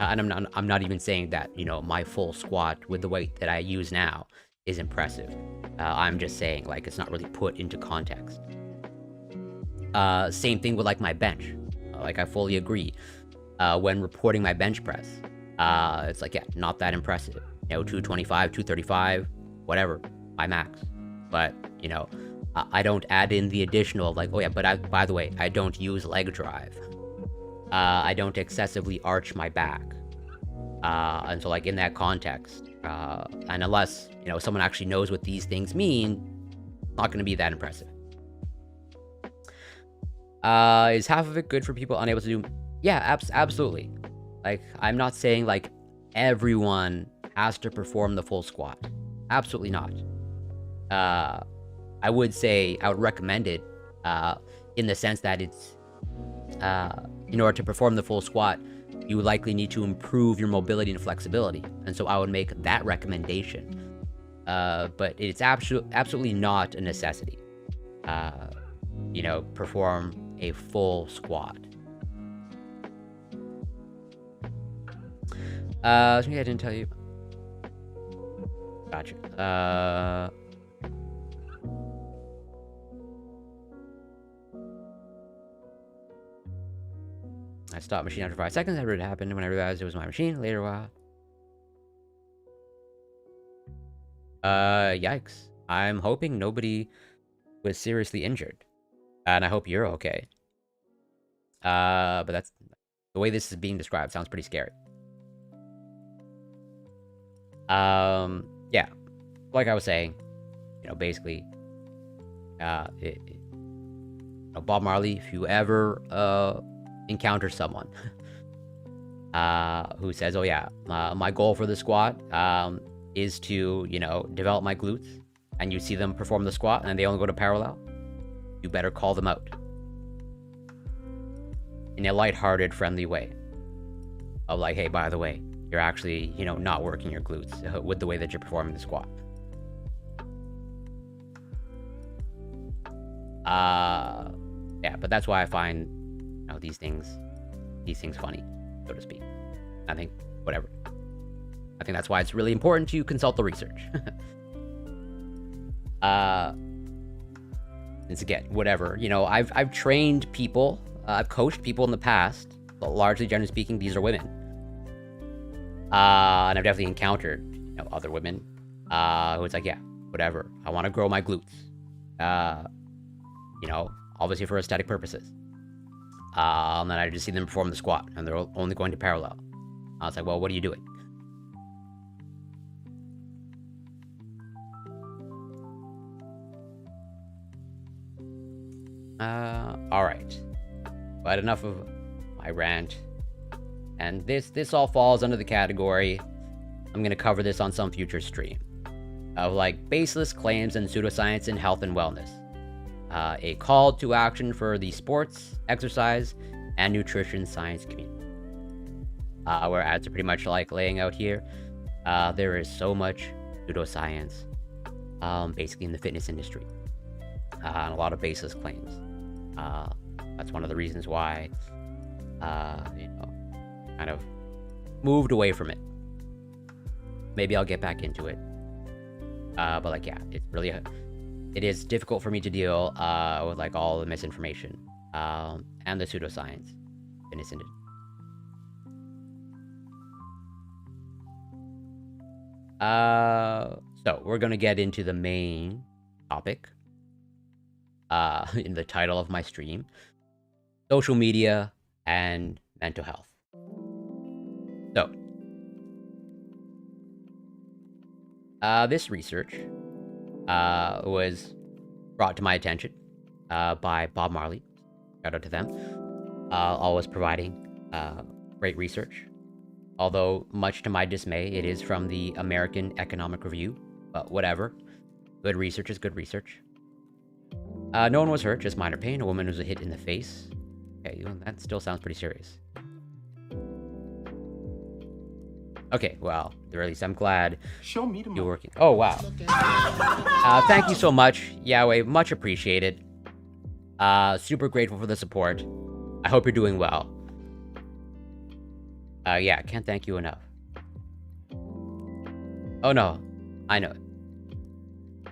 And I'm not even saying that, my full squat with the weight that I use now is impressive. I'm just saying, like, it's not really put into context. Same thing with like my bench. Like I fully agree. When reporting my bench press, it's like, yeah, not that impressive. 225, 235, whatever, my max. But I don't add in the additional like, oh yeah, but by the way, I don't use leg drive. I don't excessively arch my back. And so like in that context, and unless someone actually knows what these things mean, not going to be that impressive. Is half of it good for people unable to do? Yeah, absolutely. Like, I'm not saying like everyone has to perform the full squat. Absolutely not. I would say I would recommend it in the sense that it's in order to perform the full squat, you would likely need to improve your mobility and flexibility. And so I would make that recommendation. But it's absolutely not a necessity. Perform a full squat. Something I didn't tell you. Gotcha. I stopped machine after 5 seconds. After it happened, when I realized it was my machine. Later, while. Yikes. I'm hoping nobody was seriously injured. And I hope you're okay. But that's the way this is being described. Sounds pretty scary. Yeah. Like I was saying, basically, Bob Marley, if you ever encounter someone who says, oh yeah, my goal for the squat is to, develop my glutes, and you see them perform the squat and they only go to parallel, you better call them out in a lighthearted, friendly way of like, hey, by the way, you're actually, not working your glutes with the way that you're performing the squat. Yeah, but that's why I find, these things funny, so to speak. I think, whatever. I think that's why it's really important to consult the research. It's again, whatever. I've trained people, I've coached people in the past, but largely, generally speaking, these are women. And I've definitely encountered, other women, who it's like, yeah, whatever. I want to grow my glutes. Obviously for aesthetic purposes. And then I just see them perform the squat, and they're only going to parallel. I was like, well, what are you doing? All right. But enough of my rant. And this all falls under the category, I'm gonna cover this on some future stream, of like baseless claims and pseudoscience in health and wellness. A call to action for the sports, exercise, and nutrition science community. Where ads are pretty much like laying out here. There is so much pseudoscience, basically in the fitness industry, and a lot of baseless claims. That's one of the reasons why, kind of moved away from it. Maybe I'll get back into it. But like, yeah, it's really it is difficult for me to deal with like all the misinformation and the pseudoscience in this industry. So we're gonna get into the main topic in the title of my stream: social media and mental health. So, this research was brought to my attention by Bob Marley. Shout out to them. Always providing great research. Although, much to my dismay, it is from the American Economic Review. But whatever. Good research is good research. No one was hurt, just minor pain. A woman was hit in the face. Okay, that still sounds pretty serious. Okay, well, or at least I'm glad you're working. Oh, wow. Thank you so much, Yahweh. Much appreciated. Super grateful for the support. I hope you're doing well. Yeah, can't thank you enough. Oh, no. I know it.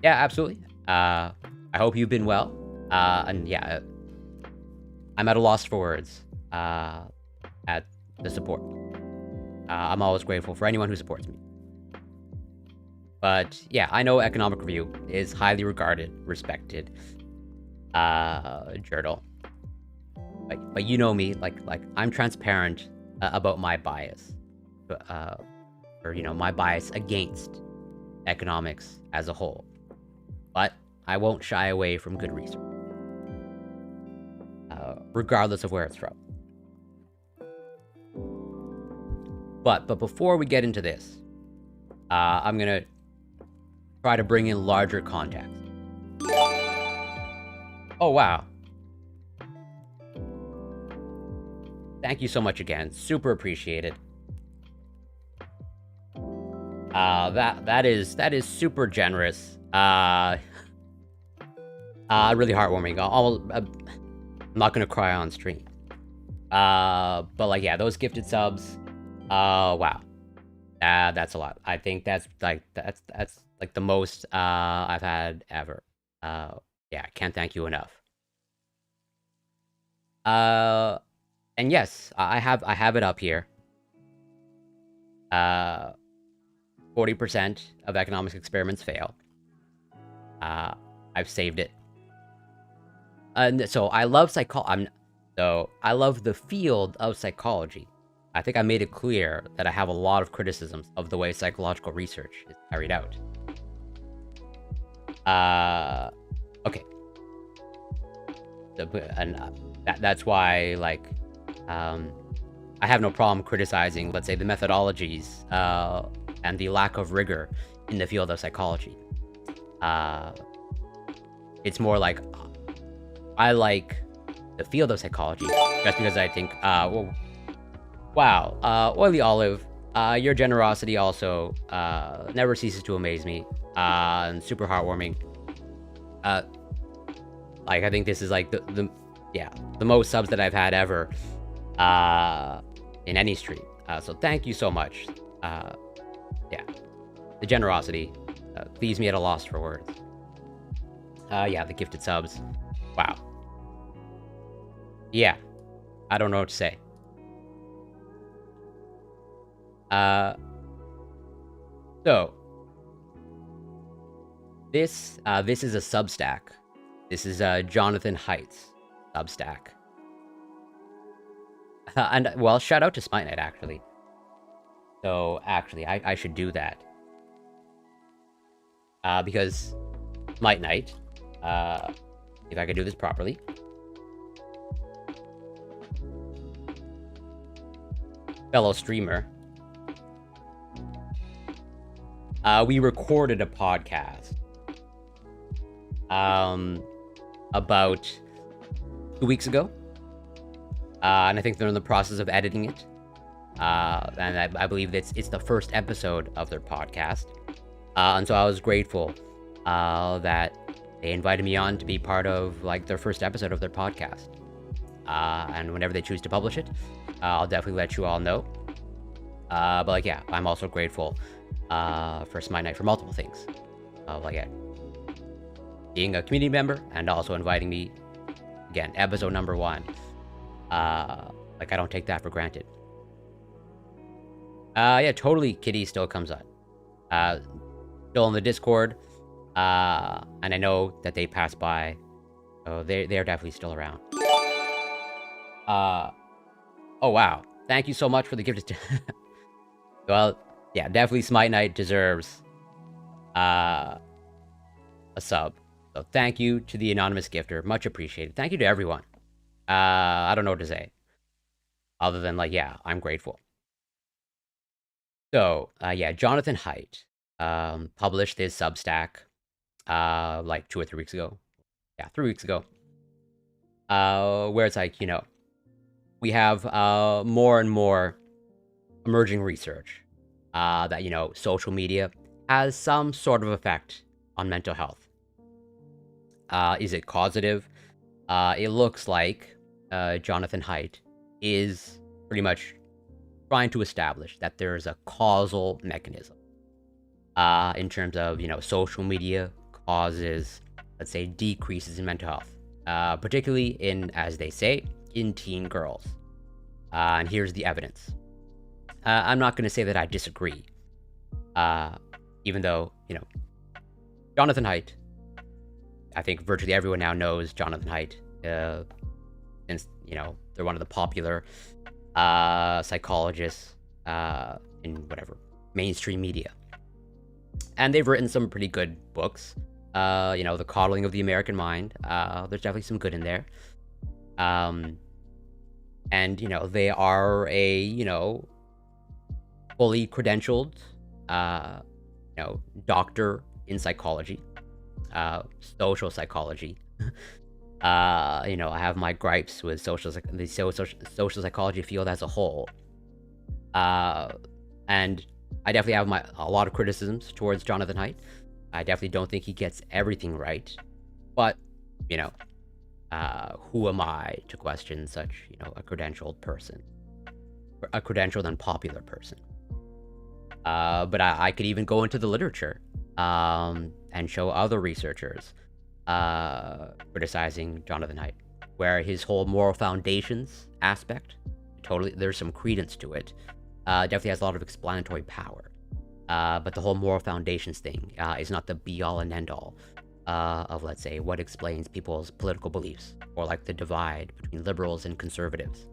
Yeah, absolutely. I hope you've been well. And yeah, I'm at a loss for words at the support. I'm always grateful for anyone who supports me. But yeah, I know Economic Review is highly regarded, respected journal. But you know me, like I'm transparent about my bias, or my bias against economics as a whole. But I won't shy away from good research, regardless of where it's from. But before we get into this, I'm gonna try to bring in larger context. Oh, wow. Thank you so much again. Super appreciated. That is super generous. Really heartwarming. I'm not gonna cry on stream. But like, yeah, those gifted subs. Wow. That's a lot. I think that's like the most I've had ever. Yeah, can't thank you enough. And yes, I have it up here. 40% of economics experiments fail. I've saved it. And so I love I love the field of psychology. I think I made it clear that I have a lot of criticisms of the way psychological research is carried out. Okay. And that's why, like, I have no problem criticizing, let's say, the methodologies and the lack of rigor in the field of psychology. It's more like I like the field of psychology just because I think, well, wow, Oily Olive, your generosity also never ceases to amaze me, and super heartwarming. Like, I think this is like the most subs that I've had ever in any stream. So thank you so much. Yeah, the generosity leaves me at a loss for words. Yeah, the gifted subs. Wow. Yeah. I don't know what to say. So this is a Substack. This is Jonathan Haidt's Substack. And well, shout out to Smite Knight actually. So actually, I should do that. Because Smite Knight, if I could do this properly. Fellow streamer. We recorded a podcast about 2 weeks ago. And I think they're in the process of editing it. And I believe it's the first episode of their podcast. And so I was grateful that they invited me on to be part of like their first episode of their podcast. And whenever they choose to publish it, I'll definitely let you all know. But like, yeah, I'm also grateful for Smite Knight for multiple things. Like, yeah, being a community member and also inviting me, again, episode number 1. Like, I don't take that for granted. Yeah, totally, Kitty still comes up. Still in the Discord. And I know that they passed by. So they're definitely still around. Oh, wow. Thank you so much for the gift. Well, yeah, definitely Smite Knight deserves a sub. So thank you to the anonymous gifter. Much appreciated. Thank you to everyone. I don't know what to say. Other than, like, yeah, I'm grateful. So, yeah, Jonathan Haidt published this Substack like 2 or 3 weeks ago. Yeah, 3 weeks ago. Where it's like, you know, we have more and more emerging research that, you know, social media has some sort of effect on mental health. Is it causative? It looks like Jonathan Haidt is pretty much trying to establish that there's a causal mechanism in terms of, you know, social media causes, let's say, decreases in mental health, particularly in, as they say, in teen girls. And here's the evidence. I'm not going to say that I disagree, even though, you know, Jonathan Haidt, I think virtually everyone now knows Jonathan Haidt, since, you know, they're one of the popular psychologists in whatever mainstream media. And they've written some pretty good books. You know, The Coddling of the American Mind. There's definitely some good in there. And, you know, they are a, you know, fully credentialed, you know, doctor in psychology, social psychology. You know, I have my gripes with the social psychology field as a whole. And I definitely have a lot of criticisms towards Jonathan Haidt. I definitely don't think he gets everything right. But, you know, who am I to question such, you know, a credentialed person? A credentialed and popular person. But I could even go into the literature and show other researchers criticizing Jonathan Haidt, where his whole moral foundations aspect, totally, there's some credence to it. Definitely has a lot of explanatory power. But the whole moral foundations thing is not the be-all and end-all of, let's say, what explains people's political beliefs, or like the divide between liberals and conservatives.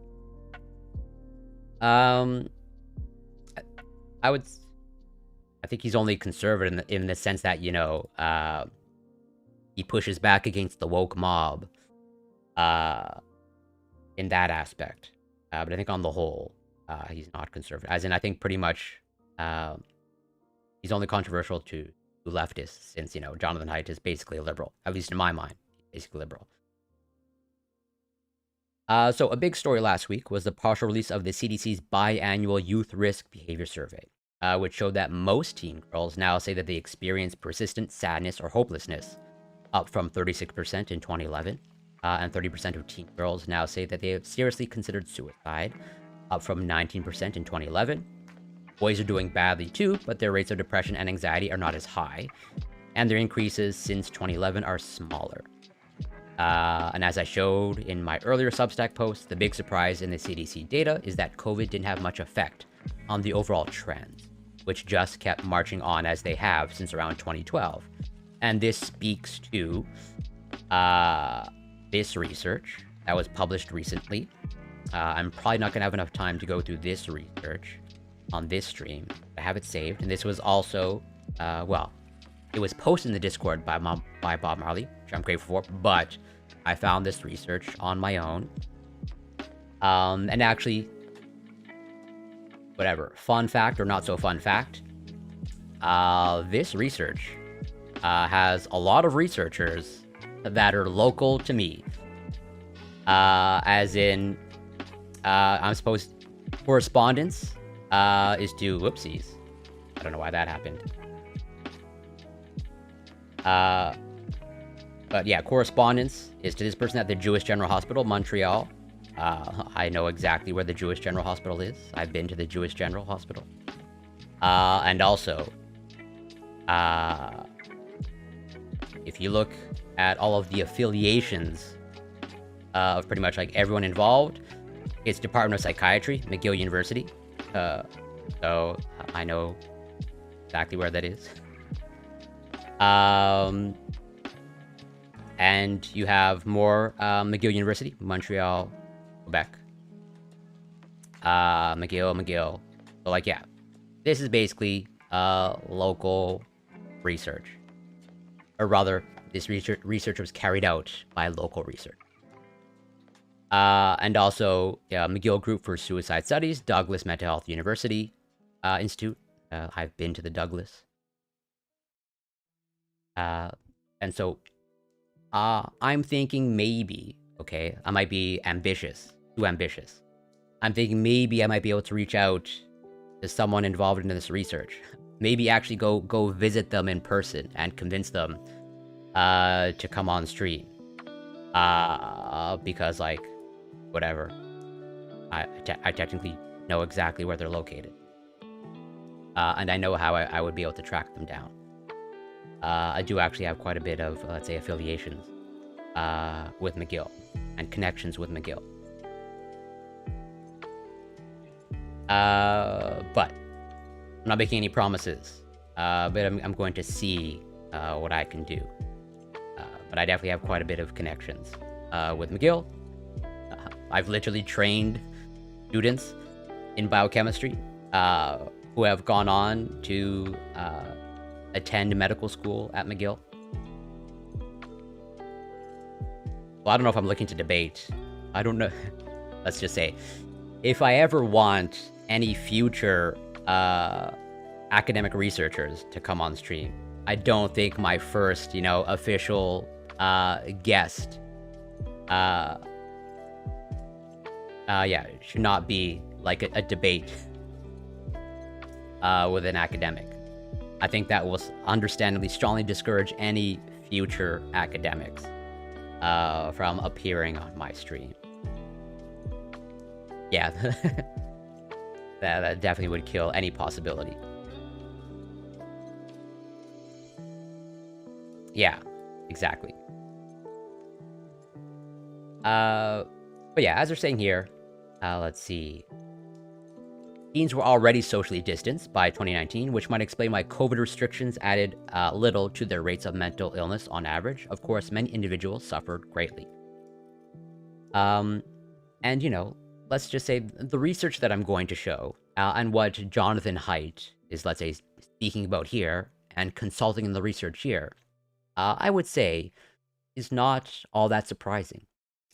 I think he's only conservative in the sense that, you know, he pushes back against the woke mob in that aspect. But I think on the whole, he's not conservative. As in, I think pretty much he's only controversial to leftists, since, you know, Jonathan Haidt is basically a liberal, at least in my mind, basically liberal. So a big story last week was the partial release of the CDC's biannual Youth Risk Behavior Survey, which showed that most teen girls now say that they experience persistent sadness or hopelessness, up from 36% in 2011. And 30% of teen girls now say that they have seriously considered suicide, up from 19% in 2011. Boys are doing badly too, but their rates of depression and anxiety are not as high, and their increases since 2011 are smaller. And as I showed in my earlier Substack post, the big surprise in the CDC data is that COVID didn't have much effect on the overall trends, which just kept marching on as they have since around 2012. And this speaks to this research that was published recently. I'm probably not going to have enough time to go through this research on this stream. I have it saved, and this was also, it was posted in the Discord by Bob Marley, which I'm grateful for, but I found this research on my own. And actually, whatever, fun fact or not so fun fact, this research has a lot of researchers that are local to me. As in, I'm supposed correspondence is to whoopsies. I don't know why that happened. But yeah, correspondence is to this person at the Jewish General Hospital, Montreal. I know exactly where the Jewish General Hospital is. I've been to the Jewish General Hospital. And also, if you look at all of the affiliations of pretty much like everyone involved, it's Department of Psychiatry, McGill University. So I know exactly where that is. And you have more McGill University, Montreal, Quebec. McGill. So like, yeah, this is basically local research. Or rather, this research was carried out by local research. And also, McGill Group for Suicide Studies, Douglas Mental Health University Institute. I've been to the Douglas. And so, I'm thinking maybe, okay, I might be too ambitious. I'm thinking maybe I might be able to reach out to someone involved in this research. Maybe actually go visit them in person and convince them to come on stream. Because like, whatever, I technically know exactly where they're located. And I know how I would be able to track them down. I do actually have quite a bit of, let's say, affiliations with McGill and connections with McGill. But I'm not making any promises. But I'm going to see what I can do. But I definitely have quite a bit of connections with McGill. I've literally trained students in biochemistry who have gone on to attend medical school at McGill. Well, I don't know if I'm looking to debate. I don't know. Let's just say, if I ever want any future academic researchers to come on stream, I don't think my first, official guest, it should not be like a debate with an academic. I think that will understandably strongly discourage any future academics from appearing on my stream. Yeah, that definitely would kill any possibility. Yeah, exactly. But yeah, as they're saying here, let's see. Teens were already socially distanced by 2019, which might explain why COVID restrictions added little to their rates of mental illness on average. Of course, many individuals suffered greatly. And, let's just say the research that I'm going to show, and what Jonathan Haidt is, let's say, speaking about here, and consulting in the research here, I would say is not all that surprising.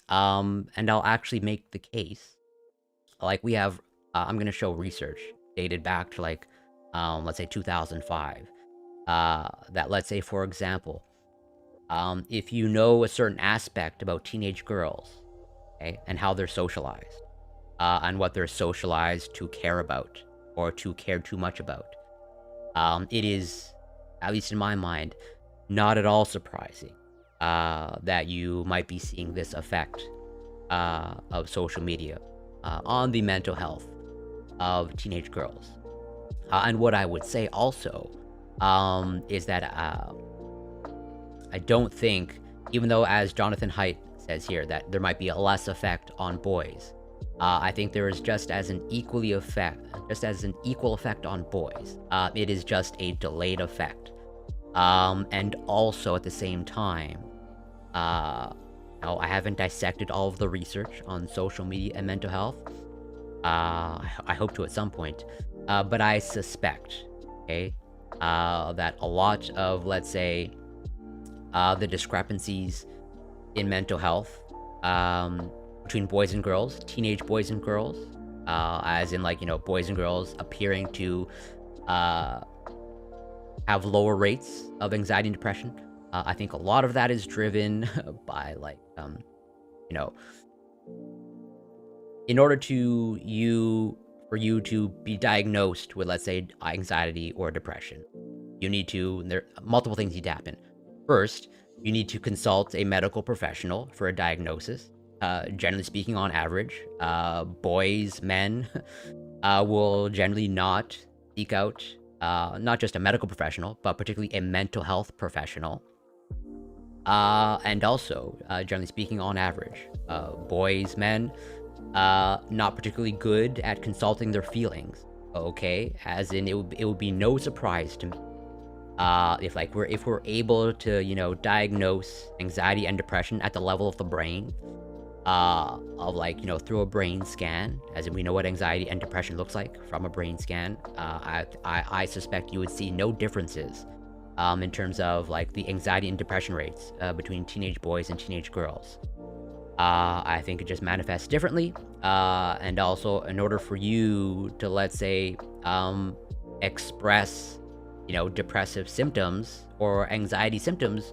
And I'll actually make the case. Like, we have, I'm going to show research dated back to, like, let's say 2005. That, let's say, for example, if you know a certain aspect about teenage girls, okay, and how they're socialized, and what they're socialized to care about, or to care too much about, it is, at least in my mind, not at all surprising that you might be seeing this effect of social media on the mental health of teenage girls. And what I would say also is that I don't think even though, as Jonathan Haidt says here, that there might be a less effect on boys, I think there is just as an equal effect on boys. It is just a delayed effect. And also at the same time, I haven't dissected all of the research on social media and mental health. I hope to at some point, but I suspect, okay, that a lot of, let's say, the discrepancies in mental health between boys and girls, teenage boys and girls, as in, like, boys and girls appearing to have lower rates of anxiety and depression. I think a lot of that is driven by, like, in order for you to be diagnosed with, let's say, anxiety or depression, there are multiple things need to happen. First, you need to consult a medical professional for a diagnosis. Generally speaking, on average, men will generally not seek out not just a medical professional, but particularly a mental health professional. And also, generally speaking, on average, men, not particularly good at consulting their feelings. Okay, as in, it would be no surprise to me if we're able to diagnose anxiety and depression at the level of the brain, through a brain scan, as in we know what anxiety and depression looks like from a brain scan. I suspect you would see no differences in terms of, like, the anxiety and depression rates between teenage boys and teenage girls. I think it just manifests differently, and also, in order for you to, let's say, express depressive symptoms or anxiety symptoms,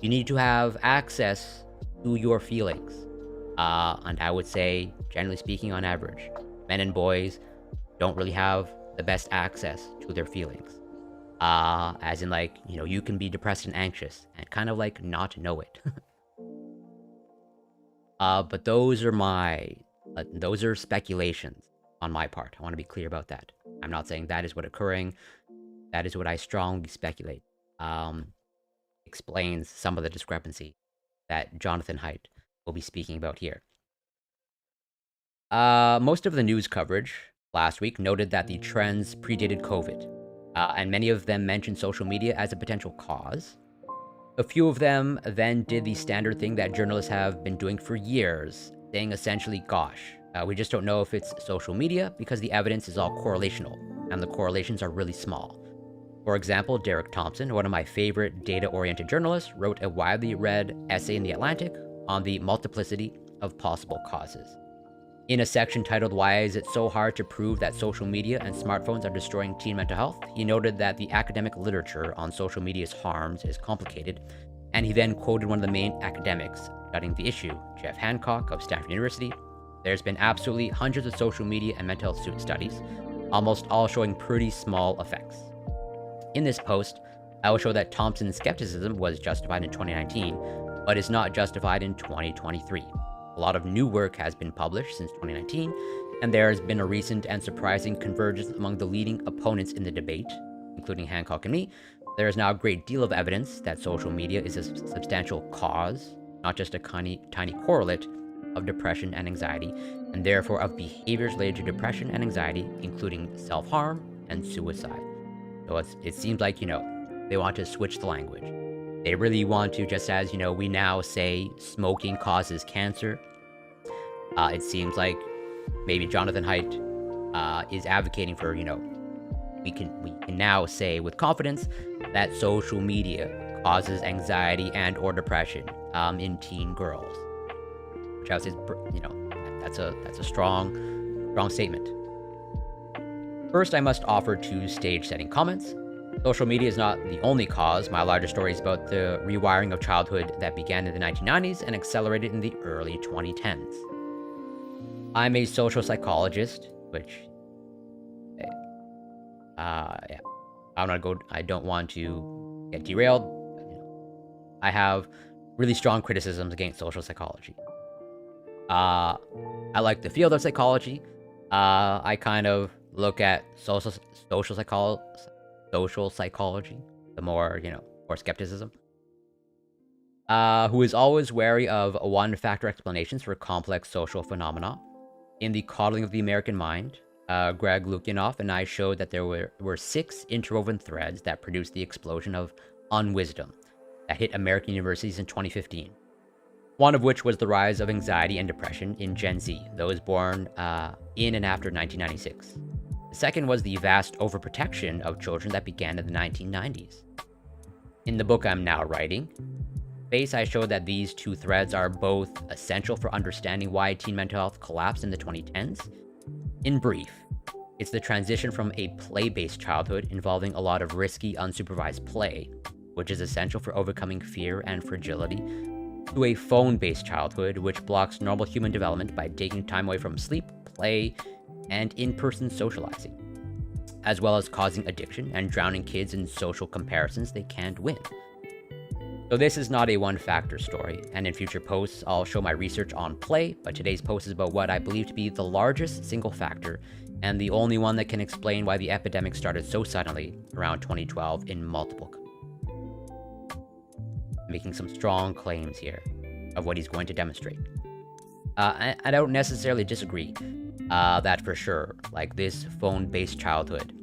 you need to have access to your feelings. And I would say, generally speaking, on average, men and boys don't really have the best access to their feelings. As in, like, you can be depressed and anxious and kind of, like, not know it. But those are speculations on my part. I want to be clear about that. I'm not saying that is what's occurring. That is what I strongly speculate. Explains some of the discrepancy that Jonathan Haidt will be speaking about here. Most of the news coverage last week noted that the trends predated COVID, and many of them mentioned social media as a potential cause. A few of them then did the standard thing that journalists have been doing for years, saying essentially, gosh, we just don't know if it's social media because the evidence is all correlational, and the correlations are really small. For example, Derek Thompson, one of my favorite data-oriented journalists, wrote a widely read essay in The Atlantic on the multiplicity of possible causes. In a section titled, "Why is it so hard to prove that social media and smartphones are destroying teen mental health?" he noted that the academic literature on social media's harms is complicated, and he then quoted one of the main academics studying the issue, Jeff Hancock of Stanford University. There's been absolutely hundreds of social media and mental health studies, almost all showing pretty small effects. In this post, I will show that Thompson's skepticism was justified in 2019, but is not justified in 2023. A lot of new work has been published since 2019, and there has been a recent and surprising convergence among the leading opponents in the debate, including Hancock and me. There is now a great deal of evidence that social media is a substantial cause, not just a tiny correlate, of depression and anxiety, and therefore of behaviors related to depression and anxiety, including self-harm and suicide. So it seems like, they want to switch the language. They really want to, just as, we now say smoking causes cancer. It seems like maybe Jonathan Haidt is advocating for, we can now say with confidence that social media causes anxiety and or depression in teen girls. Which I would say, that's a strong statement. First, I must offer two stage-setting comments. Social media is not the only cause. My larger story is about the rewiring of childhood that began in the 1990s and accelerated in the early 2010s. I'm a social psychologist, which, yeah, I don't want to get derailed. I have really strong criticisms against social psychology. I like the field of psychology. I kind of look at social psychology, the more, more skepticism. who is always wary of one-factor explanations for complex social phenomena. In The Coddling of the American Mind, Greg Lukianoff and I showed that there were 6 interwoven threads that produced the explosion of unwisdom that hit American universities in 2015. One of which was the rise of anxiety and depression in Gen Z, those born in and after 1996. The second was the vast overprotection of children that began in the 1990s. In the book I'm now writing, Face, I showed that these 2 threads are both essential for understanding why teen mental health collapsed in the 2010s. In brief, it's the transition from a play-based childhood involving a lot of risky, unsupervised play, which is essential for overcoming fear and fragility, to a phone-based childhood, which blocks normal human development by taking time away from sleep, play, and in-person socializing, as well as causing addiction and drowning kids in social comparisons they can't win. So this is not a one-factor story, and in future posts, I'll show my research on play, but today's post is about what I believe to be the largest single factor, and the only one that can explain why the epidemic started so suddenly around 2012 in multiple countries. Making some strong claims here of what he's going to demonstrate. I don't necessarily disagree that for sure, like this phone-based childhood,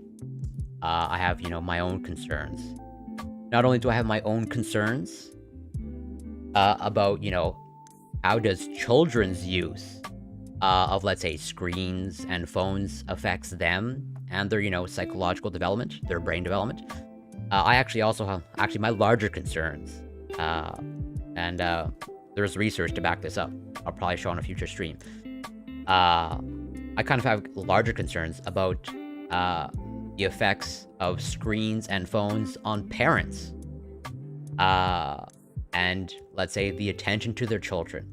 I have, my own concerns. Not only do I have my own concerns about, how does children's use of, let's say, screens and phones affects them and their, psychological development, their brain development. I actually also have, my larger concerns, and there's research to back this up. I'll probably show on a future stream. I kind of have larger concerns about the effects of screens and phones on parents, and let's say the attention to their children.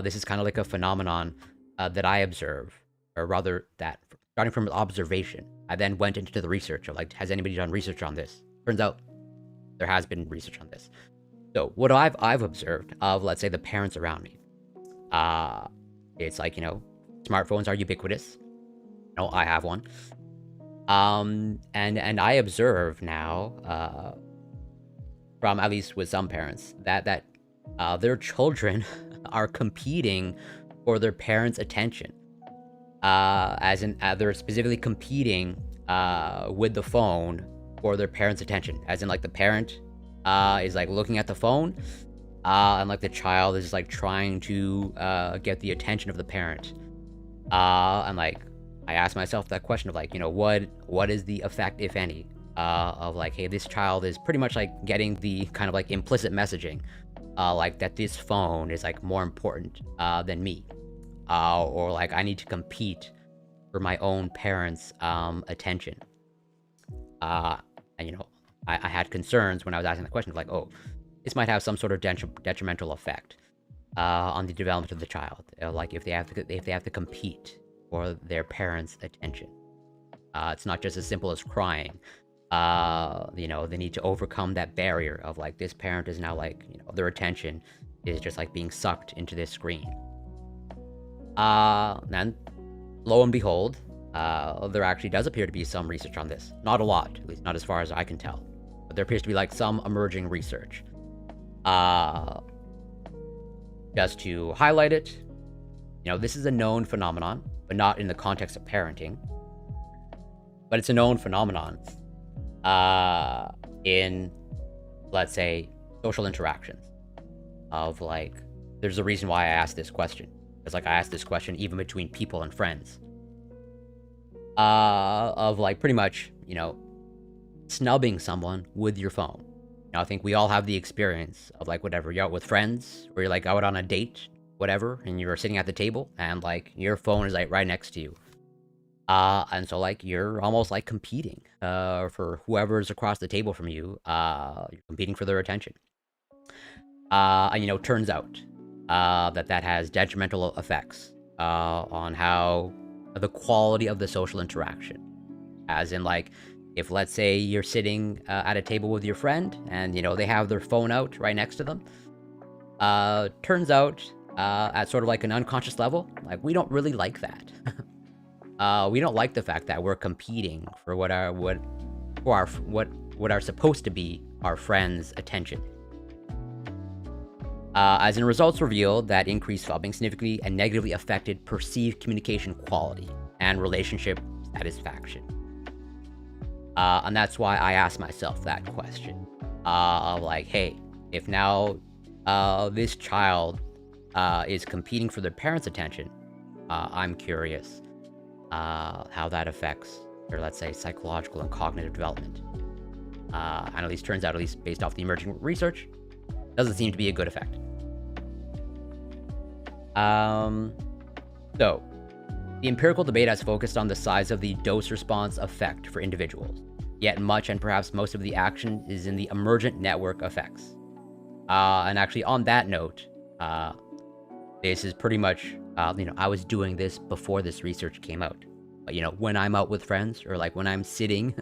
This is kind of like a phenomenon that I observe, or rather that starting from observation, I then went into the research of like, has anybody done research on this? Turns out there has been research on this. So what I've observed of, let's say, the parents around me, it's like, smartphones are ubiquitous. I have one. And I observe now, from at least with some parents, that their children are competing for their parents' attention. As in, they're specifically competing with the phone for their parents' attention. As in, like, the parent is like looking at the phone, and like the child is like trying to get the attention of the parent. And like, I ask myself that question of like, what is the effect, if any, of like, hey, this child is pretty much like getting the kind of like implicit messaging, like that this phone is like more important than me, or like I need to compete for my own parents' attention. And I had concerns when I was asking the question of like, oh, this might have some sort of detrimental effect on the development of the child, like if they have to compete for their parents' attention. It's not just as simple as crying. They need to overcome that barrier of like, this parent is now like, their attention is just like being sucked into this screen. And lo and behold, there actually does appear to be some research on this. Not a lot, at least not as far as I can tell. But there appears to be like some emerging research. Just to highlight it, this is a known phenomenon, but not in the context of parenting. But it's a known phenomenon in, let's say, social interactions. Of like, there's a reason why I asked this question. Because like I asked this question even between people and friends. Of like pretty much, snubbing someone with your phone. I think we all have the experience of like whatever, you're out with friends, or you're like out on a date, whatever, and you're sitting at the table and like your phone is like right next to you. And so like you're almost like competing for whoever's across the table from you. You're competing for their attention. And turns out that has detrimental effects on how the quality of the social interaction. As in like, if let's say you're sitting at a table with your friend and they have their phone out right next to them, turns out at sort of like an unconscious level, like we don't really like that. We don't like the fact that we're competing for what are supposed to be our friends' attention. As in results revealed that increased phubbing significantly and negatively affected perceived communication quality and relationship satisfaction. And that's why I asked myself that question. Like, hey, if now this child is competing for their parents' attention, I'm curious how that affects their, let's say, psychological and cognitive development. And at least turns out, at least based off the emerging research, doesn't seem to be a good effect. So, the empirical debate has focused on the size of the dose-response effect for individuals, yet much and perhaps most of the action is in the emergent network effects. And actually, on that note, this is pretty much, I was doing this before this research came out. But, when I'm out with friends, or like when I'm sitting,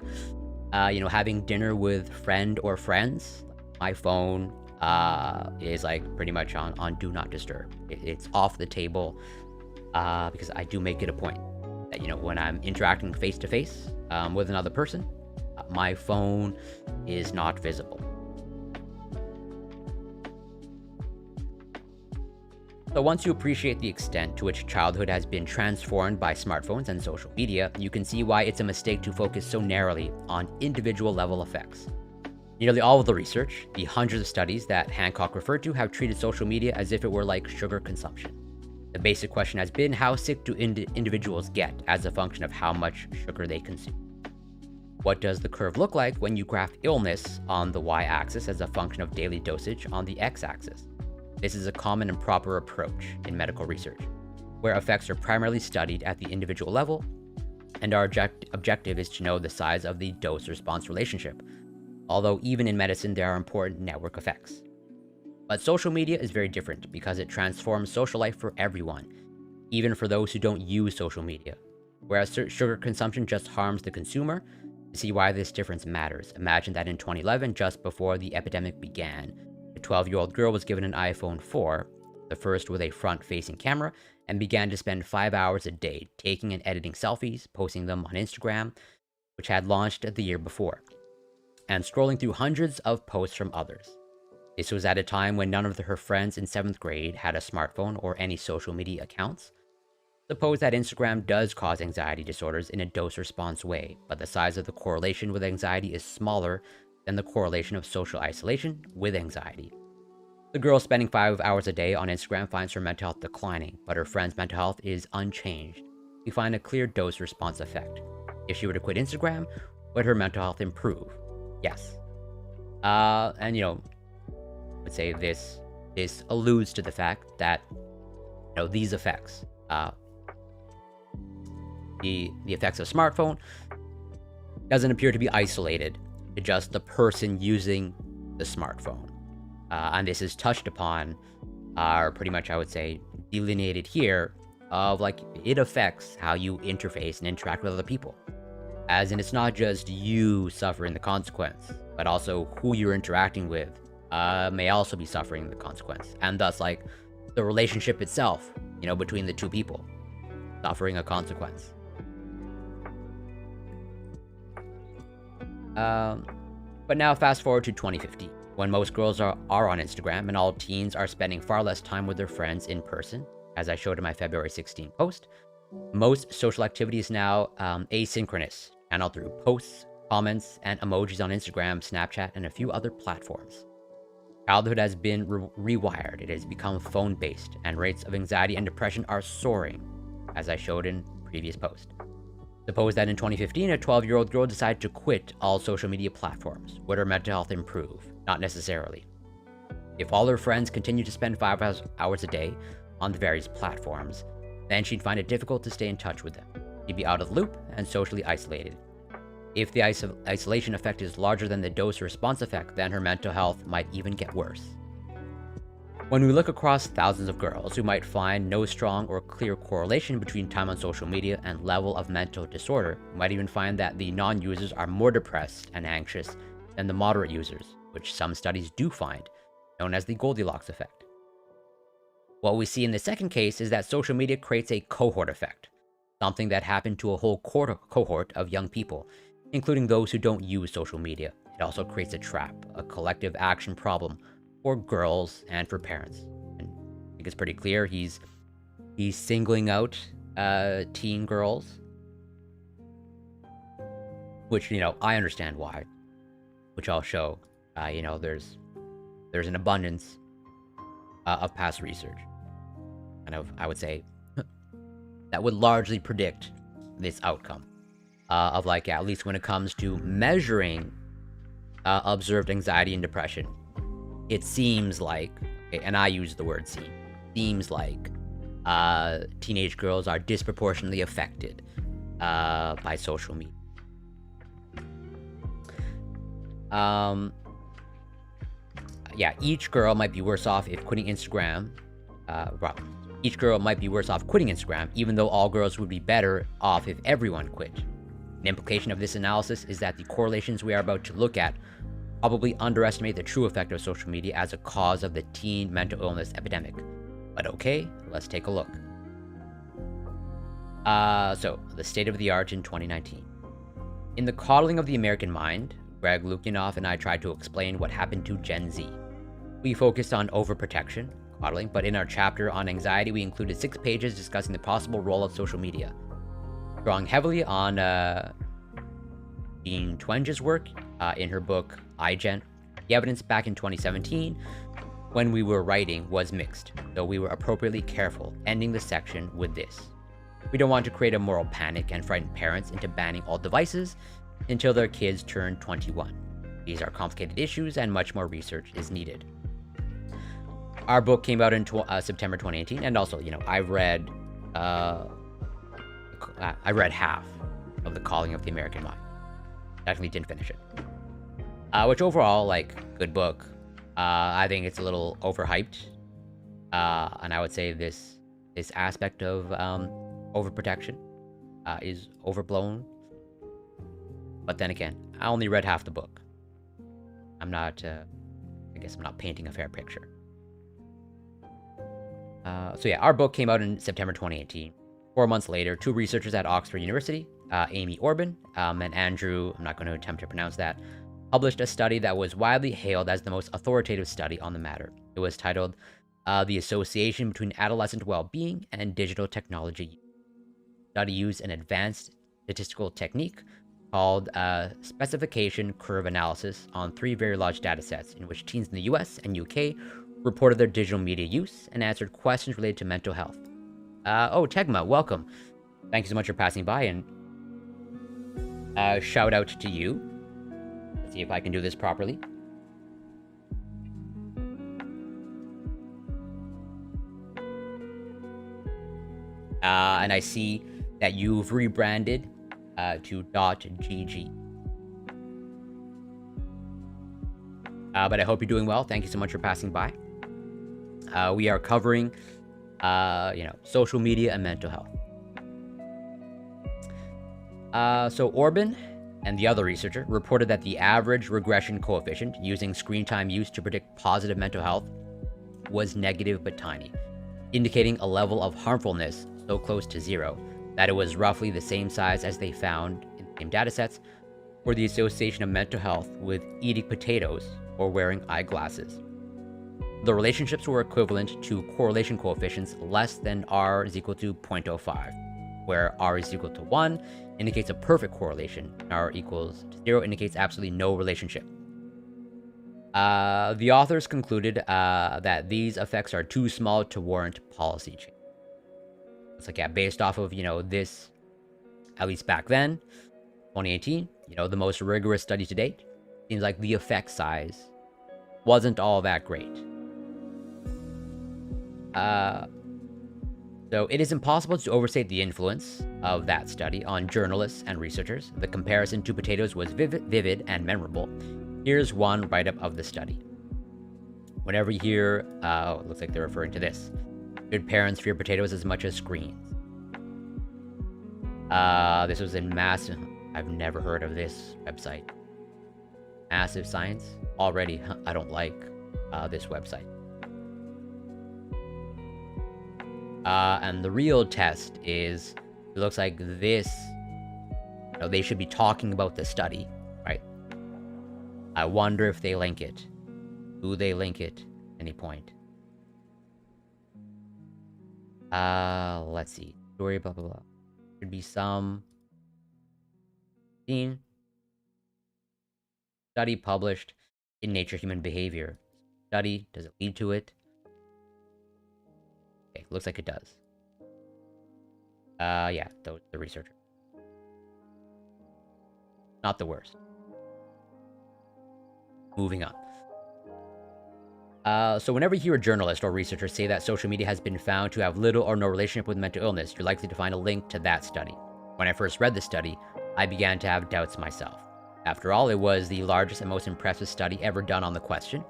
having dinner with friend or friends, my phone is like pretty much on do not disturb. It's off the table because I do make it a point that, when I'm interacting face to face with another person, my phone is not visible. So once you appreciate the extent to which childhood has been transformed by smartphones and social media, you can see why it's a mistake to focus so narrowly on individual level effects. Nearly all of the research, the hundreds of studies that Hancock referred to, have treated social media as if it were like sugar consumption. The basic question has been, how sick do individuals get as a function of how much sugar they consume? What does the curve look like when you graph illness on the y-axis as a function of daily dosage on the x-axis? This is a common and proper approach in medical research, where effects are primarily studied at the individual level, and our objective is to know the size of the dose-response relationship, although even in medicine there are important network effects. But social media is very different because it transforms social life for everyone, even for those who don't use social media. Whereas sugar consumption just harms the consumer, to see why this difference matters, imagine that in 2011, just before the epidemic began, a 12-year-old girl was given an iPhone 4, the first with a front-facing camera, and began to spend 5 hours a day taking and editing selfies, posting them on Instagram, which had launched the year before, and scrolling through hundreds of posts from others. This was at a time when none of her friends in 7th grade had a smartphone or any social media accounts. Suppose that Instagram does cause anxiety disorders in a dose-response way, but the size of the correlation with anxiety is smaller than the correlation of social isolation with anxiety. The girl spending 5 hours a day on Instagram finds her mental health declining, but her friend's mental health is unchanged. We find a clear dose-response effect. If she were to quit Instagram, would her mental health improve? Yes. And let's say this alludes to the fact that these effects, the effects of smartphone, doesn't appear to be isolated to just the person using the smartphone. And this is touched upon, or pretty much I would say delineated here, of like it affects how you interface and interact with other people. As in, it's not just you suffering the consequence, but also who you're interacting with may also be suffering the consequence. And thus, like, the relationship itself, between the two people, suffering a consequence. But now fast forward to 2015, when most girls are on Instagram and all teens are spending far less time with their friends in person, as I showed in my February 16 post. Most social activity is now asynchronous, channeled through posts, comments, and emojis on Instagram, Snapchat, and a few other platforms. Childhood has been rewired. It has become phone-based, and rates of anxiety and depression are soaring, as I showed in previous post. Suppose that in 2015, a 12-year-old girl decided to quit all social media platforms. Would her mental health improve? Not necessarily. If all her friends continue to spend 5 hours a day on the various platforms, then she'd find it difficult to stay in touch with them. She'd be out of the loop and socially isolated. If the isolation effect is larger than the dose-response effect, then her mental health might even get worse. When we look across thousands of girls who might find no strong or clear correlation between time on social media and level of mental disorder, we might even find that the non-users are more depressed and anxious than the moderate users, which some studies do find, known as the Goldilocks effect. What we see in the second case is that social media creates a cohort effect, something that happened to a whole cohort of young people, including those who don't use social media. It also creates a trap, a collective action problem, for girls and for parents. And I think it's pretty clear he's singling out teen girls, which, I understand why, which I'll show. There's an abundance of past research, kind of, I would say, that would largely predict this outcome of, like, at least when it comes to measuring observed anxiety and depression. It seems like, okay, and I use the word seems like teenage girls are disproportionately affected by social media. Yeah, each girl might be worse off if quitting Instagram. Each girl might be worse off quitting Instagram, even though all girls would be better off if everyone quit. An implication of this analysis is that the correlations we are about to look at probably underestimate the true effect of social media as a cause of the teen mental illness epidemic. But okay, let's take a look. So, the state of the art in 2019. In The Coddling of the American Mind, Greg Lukianoff and I tried to explain what happened to Gen Z. We focused on overprotection, coddling, but in our chapter on anxiety, we included 6 pages discussing the possible role of social media. Drawing heavily on Jean Twenge's work in her book, iGen, the evidence back in 2017, when we were writing, was mixed, though we were appropriately careful, ending the section with this. We don't want to create a moral panic and frighten parents into banning all devices until their kids turn 21. These are complicated issues and much more research is needed. Our book came out in September 2018, and also, I read half of The Coddling of the American Mind. Definitely didn't finish it. Which overall, good book. I think it's a little overhyped. And I would say this aspect of overprotection is overblown. But then again, I only read half the book. I guess I'm not painting a fair picture. So yeah, our book came out in September 2018. 4 months later, 2 researchers at Oxford University, Amy Orban and Andrew, I'm not going to attempt to pronounce that, published a study that was widely hailed as the most authoritative study on the matter. It was titled, The Association Between Adolescent Well-Being and Digital Technology. The study used an advanced statistical technique called specification curve analysis on 3 very large datasets in which teens in the US and UK reported their digital media use and answered questions related to mental health. Tegma, welcome. Thank you so much for passing by, and shout out to you. Let's see if I can do this properly. And I see that you've rebranded to .gg. But I hope you're doing well. Thank you so much for passing by. We are covering, social media and mental health. So Orban and the other researcher reported that the average regression coefficient using screen time use to predict positive mental health was negative but tiny, indicating a level of harmfulness so close to 0 that it was roughly the same size as they found in the same datasets for the association of mental health with eating potatoes or wearing eyeglasses. The relationships were equivalent to correlation coefficients less than r is equal to 0.05, where r is equal to 1 indicates a perfect correlation, and r equals to 0 indicates absolutely no relationship. The authors concluded that these effects are too small to warrant policy change. It's like, yeah, based off of, this, at least back then, 2018, the most rigorous study to date, seems like the effect size wasn't all that great. So it is impossible to overstate the influence of that study on journalists and researchers. The comparison to potatoes was vivid and memorable. Here's one write-up of the study. Whenever you hear, it looks like they're referring to this. Should parents fear potatoes as much as screens? This was in Massive. I've never heard of this website. Massive Science. Already, I don't like this website. And the real test is, it looks like this, they should be talking about the study, right? I wonder if they link it. Do they link it at any point? Let's see. Story, blah, blah, blah. Should be some study published in Nature Human Behavior. Study, does it lead to it? Okay, looks like it does. Yeah, the researcher. Not the worst. Moving on. So whenever you hear a journalist or researcher say that social media has been found to have little or no relationship with mental illness, you're likely to find a link to that study. When I first read the study, I began to have doubts myself. After all, it was the largest and most impressive study ever done on the question,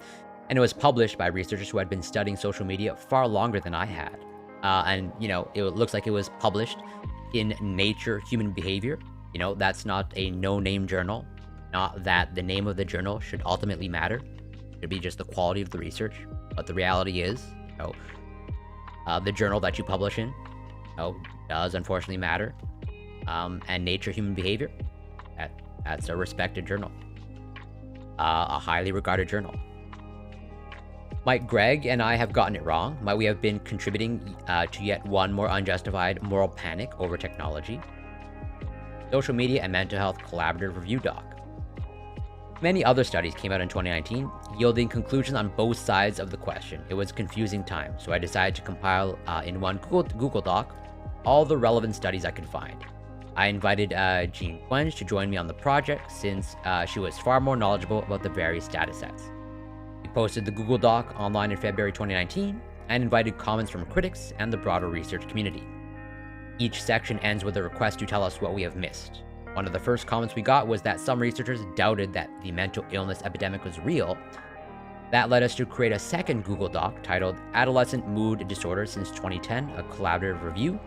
and it was published by researchers who had been studying social media far longer than I had. And, you know, it looks like it was published in Nature Human Behavior. You know, that's not a no-name journal. Not that the name of the journal should ultimately matter. It should be just the quality of the research. But the reality is, you know, the journal that you publish in, you know, does unfortunately matter. And Nature Human Behavior, that's a respected journal. A highly regarded journal. Might Greg and I have gotten it wrong? Might we have been contributing to yet one more unjustified moral panic over technology? Social Media and Mental Health Collaborative Review Doc. Many other studies came out in 2019, yielding conclusions on both sides of the question. It was a confusing time, so I decided to compile in one Google Doc all the relevant studies I could find. I invited Jean Quench to join me on the project since she was far more knowledgeable about the various datasets. We posted the Google Doc online in February 2019 and invited comments from critics and the broader research community. Each section ends with a request to tell us what we have missed. One of the first comments we got was that some researchers doubted that the mental illness epidemic was real. That led us to create a second Google Doc titled Adolescent Mood Disorders Since 2010, a Collaborative Review.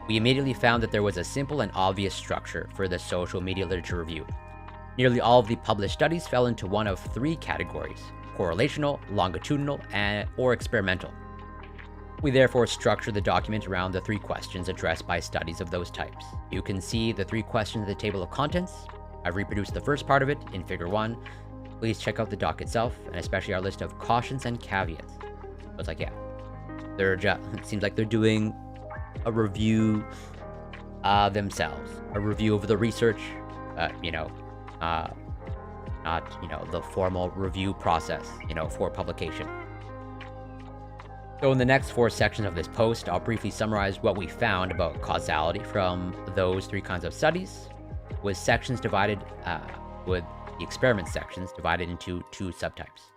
We immediately found that there was a simple and obvious structure for the social media literature review. Nearly all of the published studies fell into one of three categories: correlational, longitudinal, or experimental. We therefore structured the document around the three questions addressed by studies of those types. You can see the three questions in the table of contents. I've reproduced the first part of it in Figure 1. Please check out the doc itself, and especially our list of cautions and caveats. So it's like, yeah, it seems like they're doing a review themselves. A review of the research, not, the formal review process, for publication. So in the next 4 sections of this post, I'll briefly summarize what we found about causality from those 3 kinds of studies, with sections divided, with the experiment sections divided into 2 subtypes.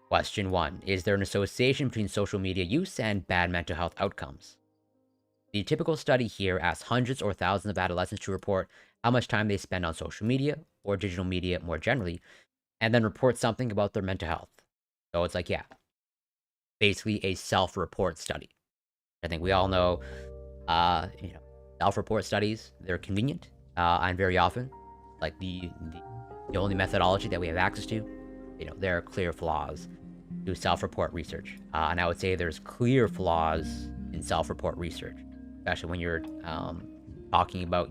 Question 1. Is there an association between social media use and bad mental health outcomes? The typical study here asks hundreds or thousands of adolescents to report how much time they spend on social media, or digital media more generally, and then report something about their mental health. So it's like, yeah, basically a self-report study. I think we all know, self-report studies, they're convenient, and very often, like the only methodology that we have access to, there are clear flaws to self-report research. And I would say there's clear flaws in self-report research, especially when you're talking about,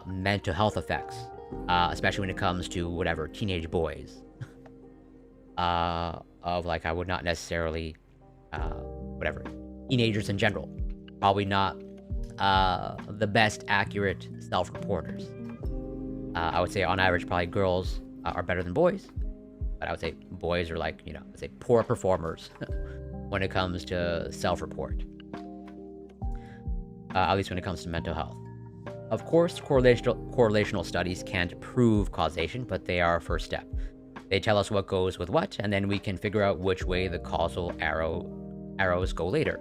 mental health effects, especially when it comes to whatever, teenage boys. I would not necessarily, teenagers in general. Probably not the best accurate self-reporters. I would say on average, probably girls are better than boys. But I would say boys are poor performers when it comes to self-report. At least when it comes to mental health. Of course, correlational studies can't prove causation, but they are a first step. They tell us what goes with what, and then we can figure out which way the causal arrows go later.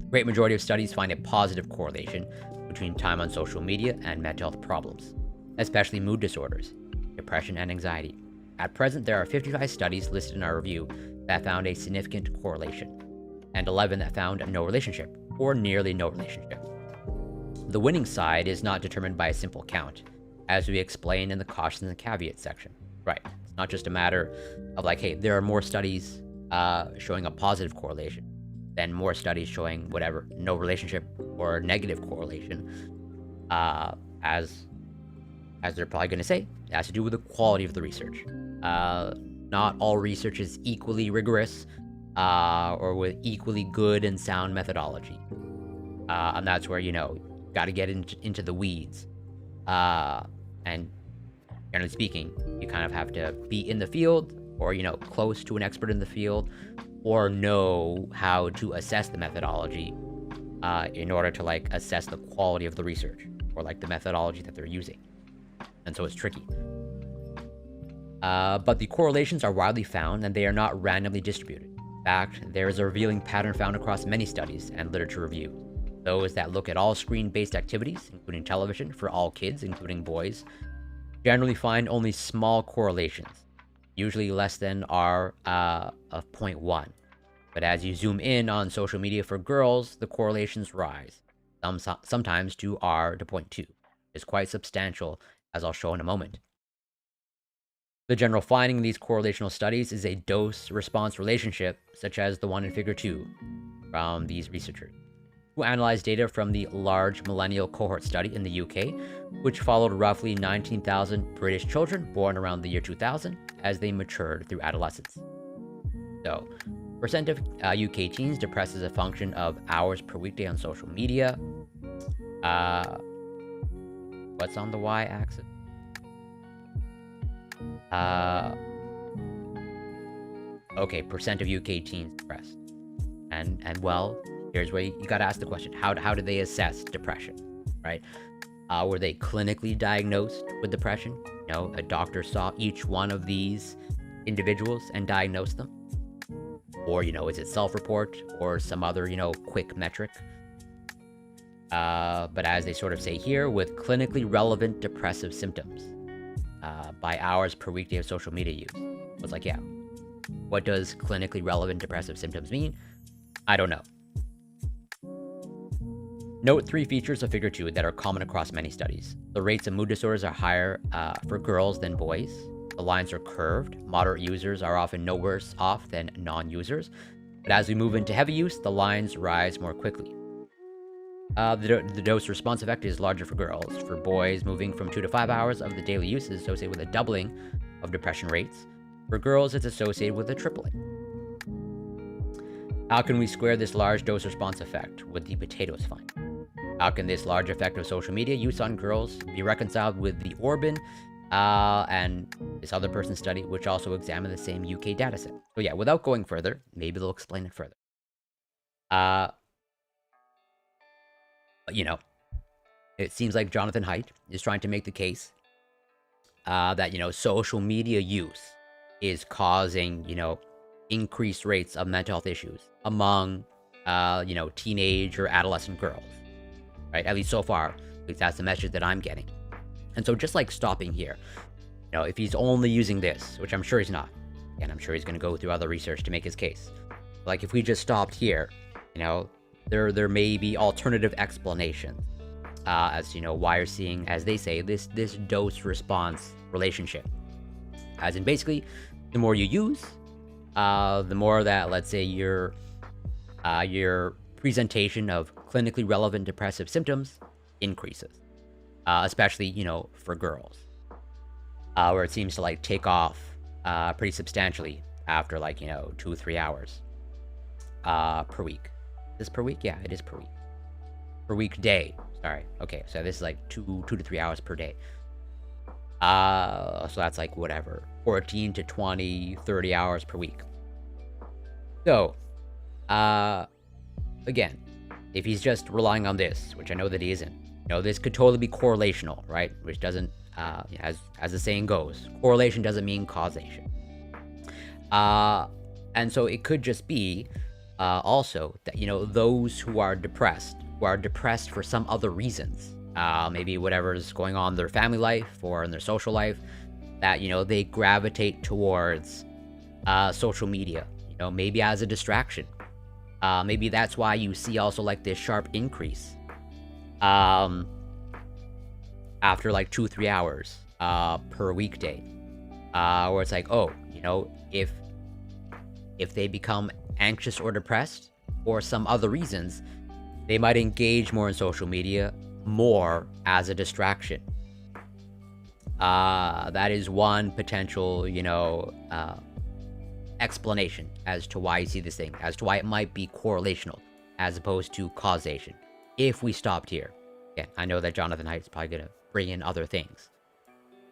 The great majority of studies find a positive correlation between time on social media and mental health problems, especially mood disorders, depression, and anxiety. At present, there are 55 studies listed in our review that found a significant correlation, and 11 that found no relationship, or nearly no relationship. The winning side is not determined by a simple count, as we explained in the cautions and caveats section. Right. It's not just a matter of hey, there are more studies showing a positive correlation than more studies showing whatever, no relationship or negative correlation. As they're probably going to say, it has to do with the quality of the research. Not all research is equally rigorous or with equally good and sound methodology. And that's where, got to get into the weeds. And generally speaking, you kind of have to be in the field or, close to an expert in the field or know how to assess the methodology in order to, assess the quality of the research or, the methodology that they're using. And so it's tricky. But the correlations are widely found and they are not randomly distributed. In fact, there is a revealing pattern found across many studies and literature reviews. Those that look at all screen-based activities, including television, for all kids, including boys, generally find only small correlations, usually less than R of 0.1. But as you zoom in on social media for girls, the correlations rise, sometimes to R to 0.2. It's quite substantial, as I'll show in a moment. The general finding in these correlational studies is a dose-response relationship, such as the one in Figure 2 from these researchers, who analyzed data from the large millennial cohort study in the UK, which followed roughly 19,000 British children born around the year 2000 as they matured through adolescence. So, percent of UK teens depressed as a function of hours per weekday on social media. What's on the y-axis? Okay, percent of UK teens depressed. And well, here's where you gotta ask the question, how do they assess depression, right? Were they clinically diagnosed with depression? A doctor saw each one of these individuals and diagnosed them? Or, is it self-report or some other, quick metric? But as they sort of say here, with clinically relevant depressive symptoms by hours per weekday of social media use. It's like, yeah, what does clinically relevant depressive symptoms mean? I don't know. Note 3 features of Figure 2 that are common across many studies. The rates of mood disorders are higher for girls than boys. The lines are curved. Moderate users are often no worse off than non-users. But as we move into heavy use, the lines rise more quickly. The dose-response effect is larger for girls. For boys, moving from 2 to 5 hours of the daily use is associated with a doubling of depression rates. For girls, it's associated with a tripling. How can we square this large dose-response effect with the potatoes find? How can this large effect of social media use on girls be reconciled with the Orban and this other person's study, which also examined the same UK dataset? So yeah, without going further, maybe they'll explain it further. It seems like Jonathan Haidt is trying to make the case that, social media use is causing, increased rates of mental health issues among, teenage or adolescent girls, right? At least so far, at least that's the message that I'm getting. And so just stopping here, if he's only using this, which I'm sure he's not, and I'm sure he's going to go through other research to make his case. If we just stopped here, there may be alternative explanations as to why you're seeing, as they say, this dose response relationship. As in, basically, the more you use, the more that, let's say, your presentation of clinically relevant depressive symptoms increases, especially for girls, where it seems to take off pretty substantially after 2 or 3 hours per week. Is this per week? Yeah, it is per week. Per weekday. Sorry. Okay, so this is 2 to 3 hours per day. So that's 14 to 20, 30 hours per week. So, again, if he's just relying on this, which I know that he isn't, this could totally be correlational, right? Which doesn't, as the saying goes, correlation doesn't mean causation. And so it could just be also that, those who are depressed for some other reasons, maybe whatever's going on in their family life or in their social life, that, they gravitate towards social media, maybe as a distraction. Maybe that's why you see also this sharp increase after 2 or 3 hours per weekday, where it's if they become anxious or depressed or some other reasons, they might engage more in social media more as a distraction. That is one potential, explanation as to why you see this thing, as to why it might be correlational as opposed to causation. If we stopped here, again, I know that Jonathan Haidt is probably going to bring in other things,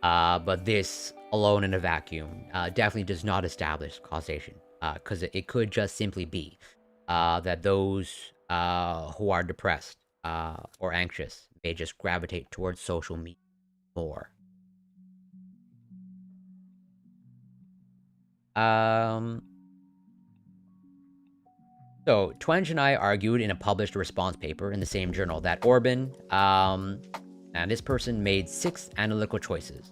but this alone in a vacuum definitely does not establish causation, because it could just simply be that those who are depressed or anxious may just gravitate towards social media more. So Twenge and I argued in a published response paper in the same journal that Orban and this person made 6 analytical choices,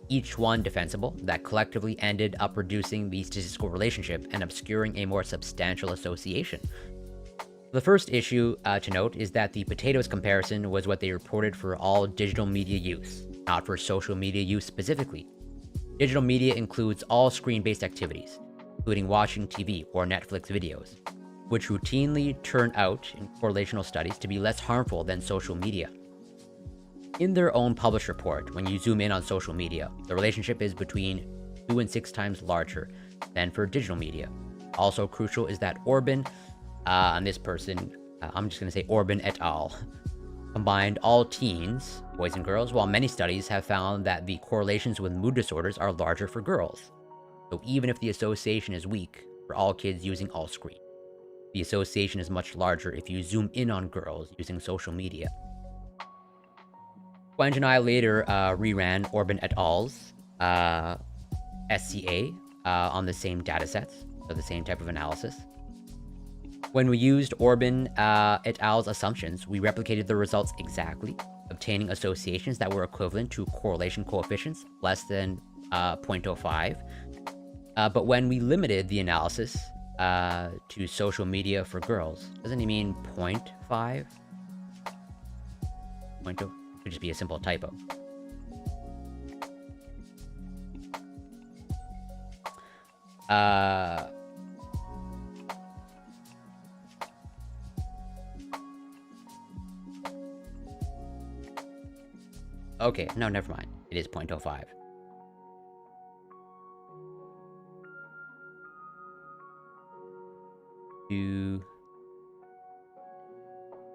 each one defensible, that collectively ended up reducing the statistical relationship and obscuring a more substantial association. The first issue to note is that the potatoes comparison was what they reported for all digital media use, not for social media use specifically. Digital media includes all screen-based activities, including watching TV or Netflix videos, which routinely turn out in correlational studies to be less harmful than social media. In their own published report, when you zoom in on social media, the relationship is between 2 and 6 times larger than for digital media. Also crucial is that Orban and this person, I'm just going to say Orban et al., combined all teens, boys and girls, while many studies have found that the correlations with mood disorders are larger for girls. So even if the association is weak for all kids using all screen, the association is much larger if you zoom in on girls using social media. Twenge and I later reran Orban et al.'s SCA on the same datasets, so the same type of analysis. When we used Orban et al.'s assumptions, we replicated the results exactly, obtaining associations that were equivalent to correlation coefficients less than 0.05. But when we limited the analysis to social media for girls, doesn't he mean 0.5? Could just be a simple typo. Okay, no, never mind. It is 0.05.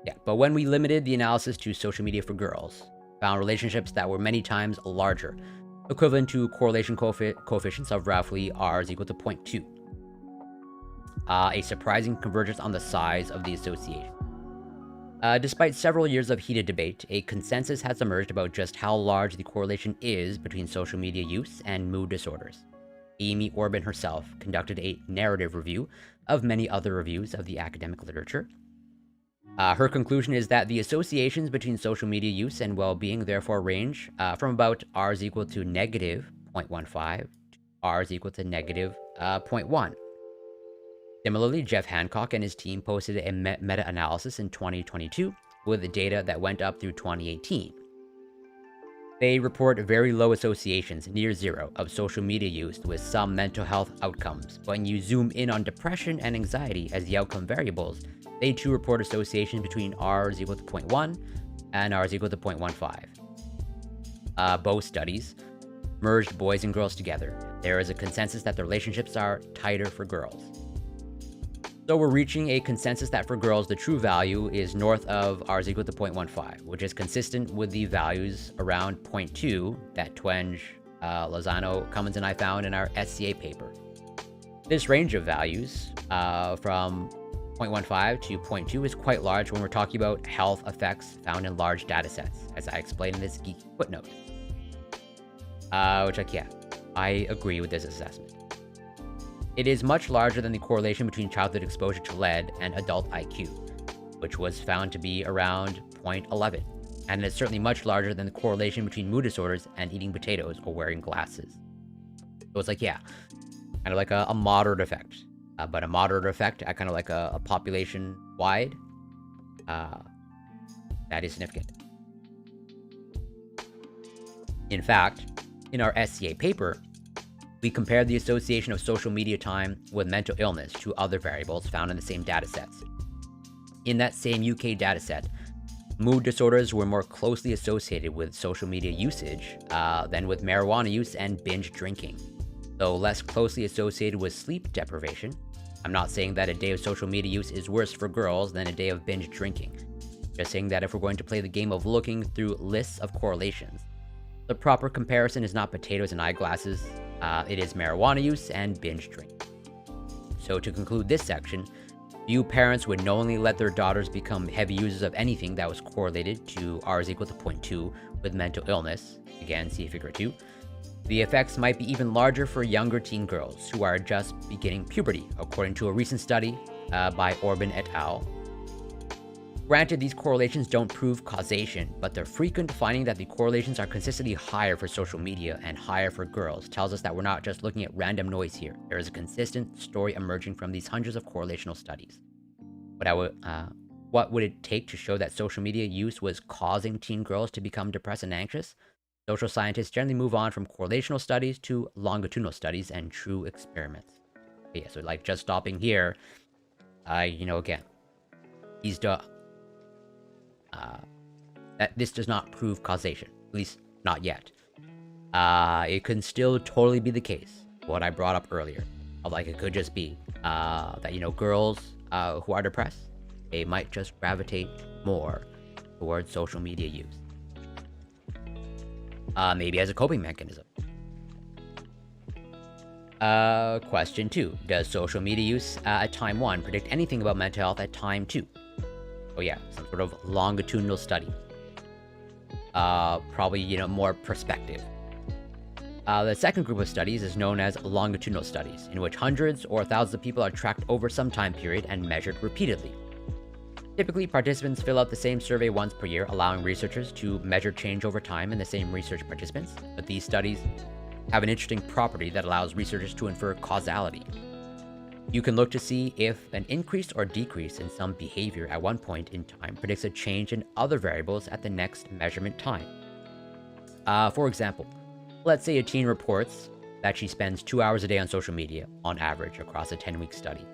Yeah, but when we limited the analysis to social media for girls, found relationships that were many times larger, equivalent to correlation coefficients of roughly R is equal to 0.2. A surprising convergence on the size of the association. Despite several years of heated debate, a consensus has emerged about just how large the correlation is between social media use and mood disorders. Amy Orban herself conducted a narrative review of many other reviews of the academic literature. Her conclusion is that the associations between social media use and well-being therefore range from about R is equal to negative 0.15 to R is equal to negative 0.1. Similarly, Jeff Hancock and his team posted a meta-analysis in 2022 with the data that went up through 2018. They report very low associations, near zero, of social media use with some mental health outcomes. But when you zoom in on depression and anxiety as the outcome variables, they too report associations between R is equal to 0.1 and R is equal to 0.15. Both studies merged boys and girls together. There is a consensus that the relationships are tighter for girls. So we're reaching a consensus that for girls, the true value is north of R is equal to 0.15, which is consistent with the values around 0.2 that Twenge, Lozano, Cummins, and I found in our SCA paper. This range of values from 0.15 to 0.2 is quite large when we're talking about health effects found in large data sets, as I explained in this geeky footnote. I agree with this assessment. It is much larger than the correlation between childhood exposure to lead and adult IQ, which was found to be around 0.11, and it's certainly much larger than the correlation between mood disorders and eating potatoes or wearing glasses. So it's like, yeah, kind of like a moderate effect, but a moderate effect at kind of like a population-wide, that is significant. In fact, in our SCA paper, we compared the association of social media time with mental illness to other variables found in the same datasets. In that same UK dataset, mood disorders were more closely associated with social media usage than with marijuana use and binge drinking, though less closely associated with sleep deprivation. I'm not saying that a day of social media use is worse for girls than a day of binge drinking. Just saying that if we're going to play the game of looking through lists of correlations, the proper comparison is not potatoes and eyeglasses, it is marijuana use and binge drinking. So to conclude this section, few parents would knowingly let their daughters become heavy users of anything that was correlated to R is equal to 0.2 with mental illness. Again, see figure 2. The effects might be even larger for younger teen girls who are just beginning puberty, according to a recent study by Orban et al. Granted, these correlations don't prove causation, but the frequent finding that the correlations are consistently higher for social media and higher for girls tells us that we're not just looking at random noise here. There is a consistent story emerging from these hundreds of correlational studies. What would it take to show that social media use was causing teen girls to become depressed and anxious? Social scientists generally move on from correlational studies to longitudinal studies and true experiments. But yeah, so like just stopping here, again, that this does not prove causation, at least not yet. It can still totally be the case, what I brought up earlier, of like it could just be that girls who are depressed, they might just gravitate more towards social media use. Maybe as a coping mechanism. Question 2. Does social media use at time 1 predict anything about mental health at time 2? Oh yeah, some sort of longitudinal study. Probably, more perspective. The second group of studies is known as longitudinal studies, in which hundreds or thousands of people are tracked over some time period and measured repeatedly. Typically, participants fill out the same survey once per year, allowing researchers to measure change over time in the same research participants, but these studies have an interesting property that allows researchers to infer causality. You can look to see if an increase or decrease in some behavior at one point in time predicts a change in other variables at the next measurement time. For example, let's say a teen reports that she spends 2 hours a day on social media, on average, across a 10-week study.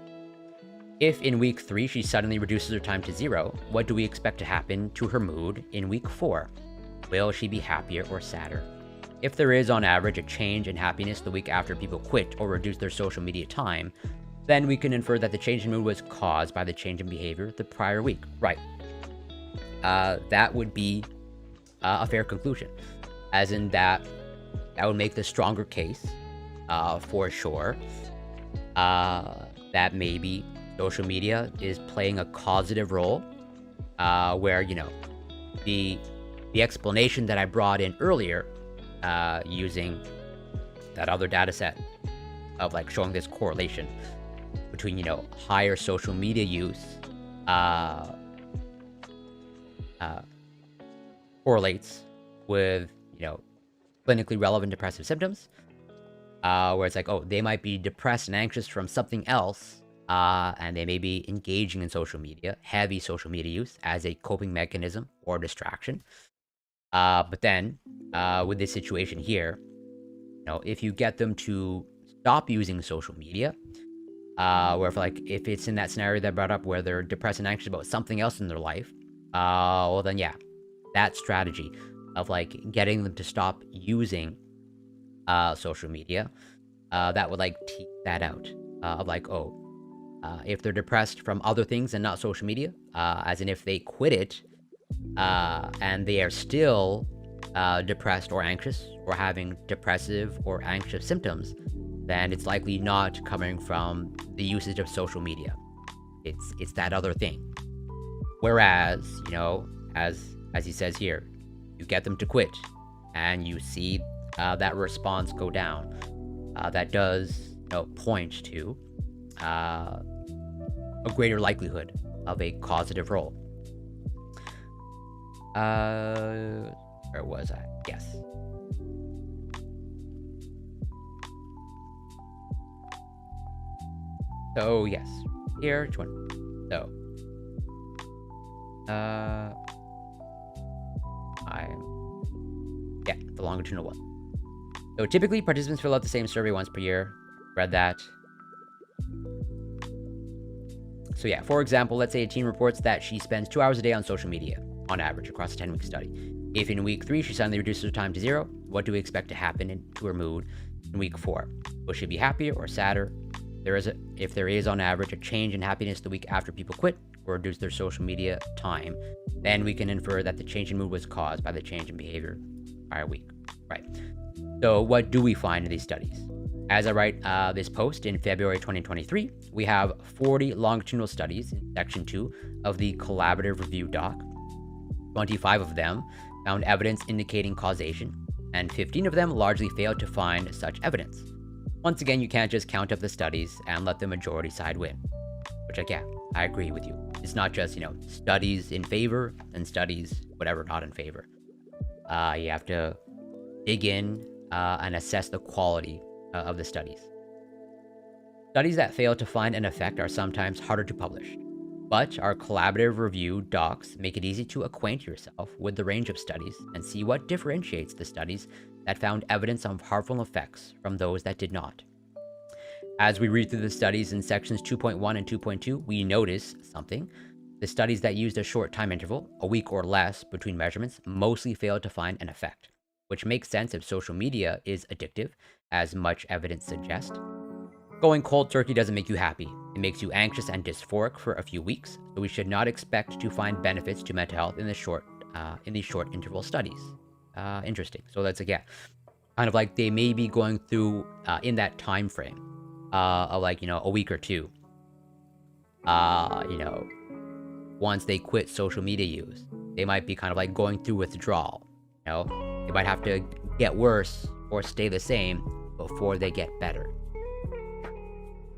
If in week 3 she suddenly reduces her time to 0, what do we expect to happen to her mood in week 4? Will she be happier or sadder? If there is, on average, a change in happiness the week after people quit or reduce their social media time, then we can infer that the change in mood was caused by the change in behavior the prior week. Right. That would be a fair conclusion. As in that would make the stronger case, for sure, that maybe social media is playing a causative role, where, the explanation that I brought in earlier, using that other data set of like showing this correlation between, higher social media use correlates with, clinically relevant depressive symptoms, where it's like, oh, they might be depressed and anxious from something else, and they may be engaging in social media, heavy social media use as a coping mechanism or distraction. But then, with this situation here, if you get them to stop using social media, where if it's in that scenario that I brought up where they're depressed and anxious about something else in their life, well then yeah, that strategy of like getting them to stop using social media, that would like tease that out, of like, if they're depressed from other things and not social media, as in if they quit it, and they are still depressed or anxious or having depressive or anxious symptoms, then it's likely not coming from the usage of social media. It's that other thing. Whereas, as he says here, you get them to quit and you see that response go down. That does, point to a greater likelihood of a causative role. Where was I? Yes. So yes, here, which one? So, the longitudinal one. So typically, participants fill out the same survey once per year. Read that. So yeah, for example, let's say a teen reports that she spends 2 hours a day on social media. on average across a 10-week study. If in week 3 she suddenly reduces her time to 0, what do we expect to happen to her mood in week 4? Will she be happier or sadder? If there is on average a change in happiness the week after people quit or reduce their social media time, then we can infer that the change in mood was caused by the change in behavior prior week. Right. So what do we find in these studies? As I write this post in February 2023, we have 40 longitudinal studies in Section 2 of the Collaborative Review Doc. 25 of them found evidence indicating causation, and 15 of them largely failed to find such evidence. Once again, you can't just count up the studies and let the majority side win. Which, I agree with you. It's not just, studies in favor and studies, whatever, not in favor. You have to dig in and assess the quality of the studies. Studies that fail to find an effect are sometimes harder to publish, but our collaborative review docs make it easy to acquaint yourself with the range of studies and see what differentiates the studies that found evidence of harmful effects from those that did not. As we read through the studies in sections 2.1 and 2.2, we notice something. The studies that used a short time interval, a week or less between measurements, mostly failed to find an effect, which makes sense if social media is addictive, as much evidence suggests. Going cold turkey doesn't make you happy. It makes you anxious and dysphoric for a few weeks, so we should not expect to find benefits to mental health in these short interval studies. Interesting. So that's, kind of like they may be going through in that time frame of a week or two. Once they quit social media use, they might be kind of like going through withdrawal. They might have to get worse or stay the same before they get better.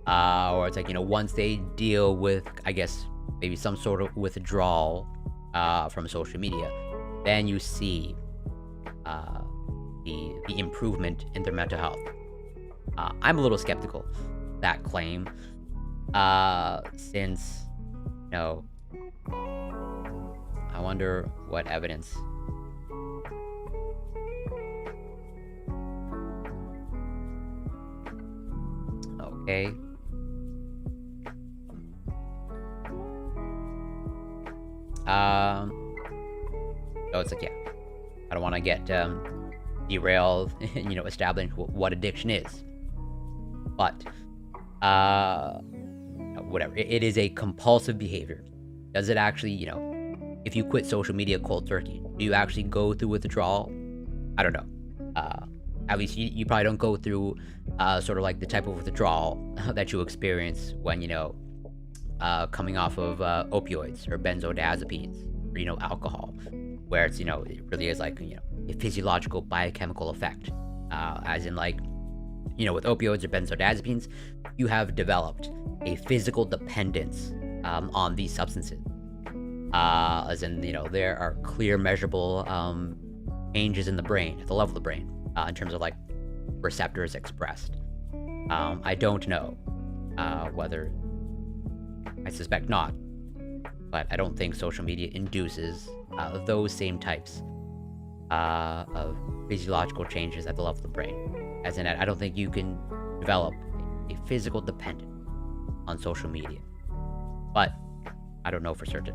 Or it's once they deal with, maybe some sort of withdrawal from social media, then you see the improvement in their mental health. I'm a little skeptical of that claim, since, I wonder what evidence. Okay. So it's I don't want to get derailed, establishing what addiction is. But, whatever. It is a compulsive behavior. Does it actually, if you quit social media cold turkey, do you actually go through withdrawal? I don't know. At least you probably don't go through sort of like the type of withdrawal that you experience when, coming off of opioids or benzodiazepines or, alcohol, where it's, it really is like, a physiological biochemical effect. As in with opioids or benzodiazepines, you have developed a physical dependence on these substances. As in, there are clear measurable changes in the brain, at the level of the brain, in terms of receptors expressed. I don't know whether, I suspect not, but I don't think social media induces those same types of physiological changes at the level of the brain. As in, I don't think you can develop a physical dependence on social media, but I don't know for certain.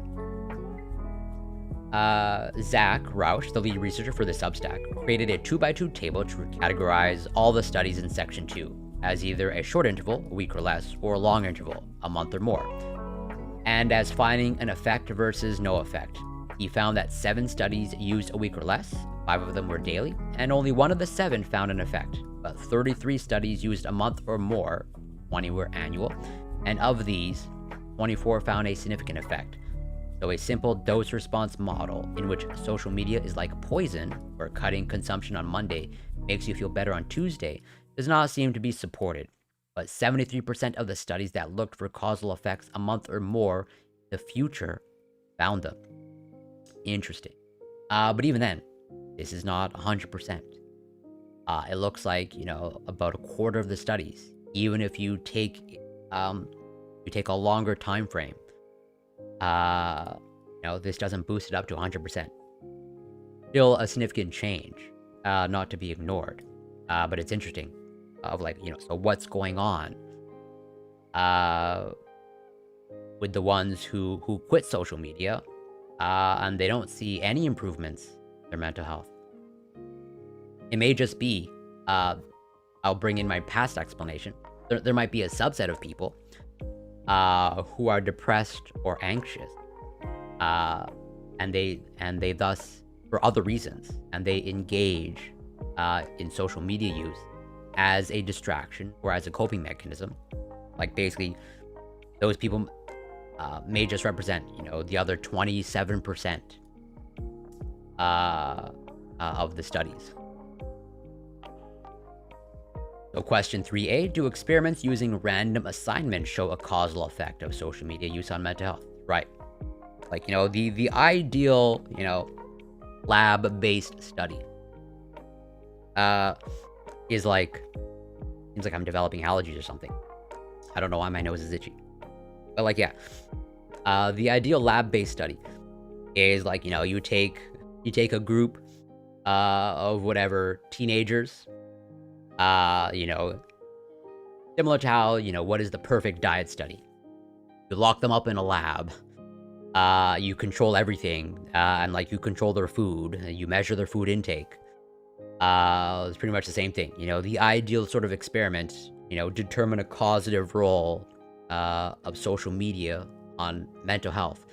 Zach Rausch, the lead researcher for the Substack, created a 2x2 table to categorize all the studies in Section 2 as either a short interval, a week or less, or a long interval, a month or more, and as finding an effect versus no effect. He found that 7 studies used a week or less, 5 of them were daily, and only 1 of the 7 found an effect, but 33 studies used a month or more, 20 were annual, and of these, 24 found a significant effect. So a simple dose-response model in which social media is like poison, where cutting consumption on Monday makes you feel better on Tuesday, does not seem to be supported. But 73% of the studies that looked for causal effects a month or more in the future found them. Interesting. But even then, this is not 100%. It looks like, about a quarter of the studies, even if you take a longer time frame, this doesn't boost it up to 100%. Still a significant change, not to be ignored. But it's interesting, so what's going on with the ones who quit social media and they don't see any improvements in their mental health. It may just be, I'll bring in my past explanation. There might be a subset of people who are depressed or anxious, and they thus, for other reasons, and they engage in social media use as a distraction or as a coping mechanism. Like basically, those people may just represent, the other 27% of the studies. So question 3A, do experiments using random assignments show a causal effect of social media use on mental health? Right. Like, the ideal, lab-based study is like, seems like I'm developing allergies or something. I don't know why my nose is itchy. But like, yeah, the ideal lab-based study is like, you take a group of whatever teenagers, similar to how, what is the perfect diet study? You lock them up in a lab, you control everything, and like you control their food, you measure their food intake. It's pretty much the same thing. The ideal sort of experiment, determine a causative role of social media on mental health.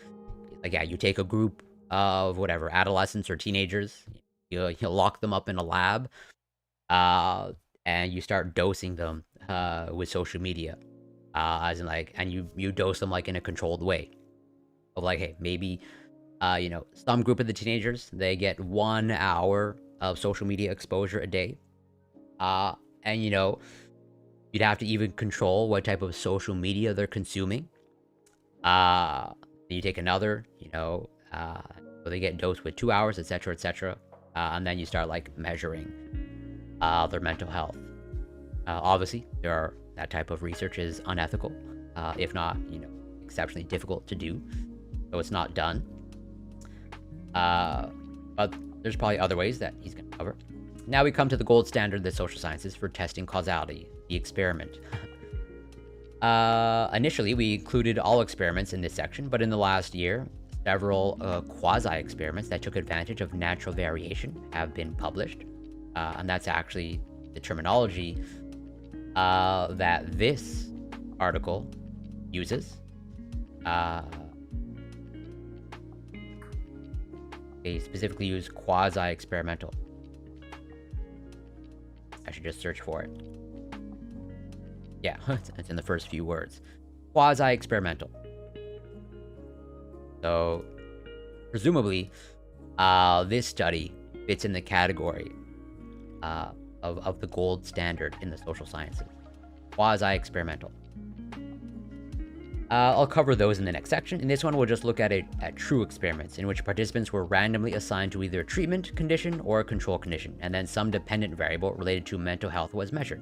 Like, yeah, you take a group of whatever, adolescents or teenagers, you lock them up in a lab, and you start dosing them with social media, as in like, and you dose them like in a controlled way. Of like, hey, maybe, some group of the teenagers, they get 1 hour of social media exposure a day, and you'd have to even control what type of social media they're consuming. Then you take another, so they get dosed with 2 hours, etc., etc., and then you start like measuring their mental health. Obviously, that type of research is unethical, if not, exceptionally difficult to do, so it's not done. But there's probably other ways that he's going to cover. Now we come to the gold standard of the social sciences for testing causality, the experiment. Initially, we included all experiments in this section, but in the last year, several quasi-experiments that took advantage of natural variation have been published. And that's actually the terminology that this article uses. They specifically use quasi-experimental. I should just search for it. Yeah, it's in the first few words. Quasi-experimental. So, presumably, this study fits in the category of the gold standard in the social sciences. Quasi-experimental. I'll cover those in the next section. In this one, we'll just look at true experiments in which participants were randomly assigned to either a treatment condition or a control condition, and then some dependent variable related to mental health was measured.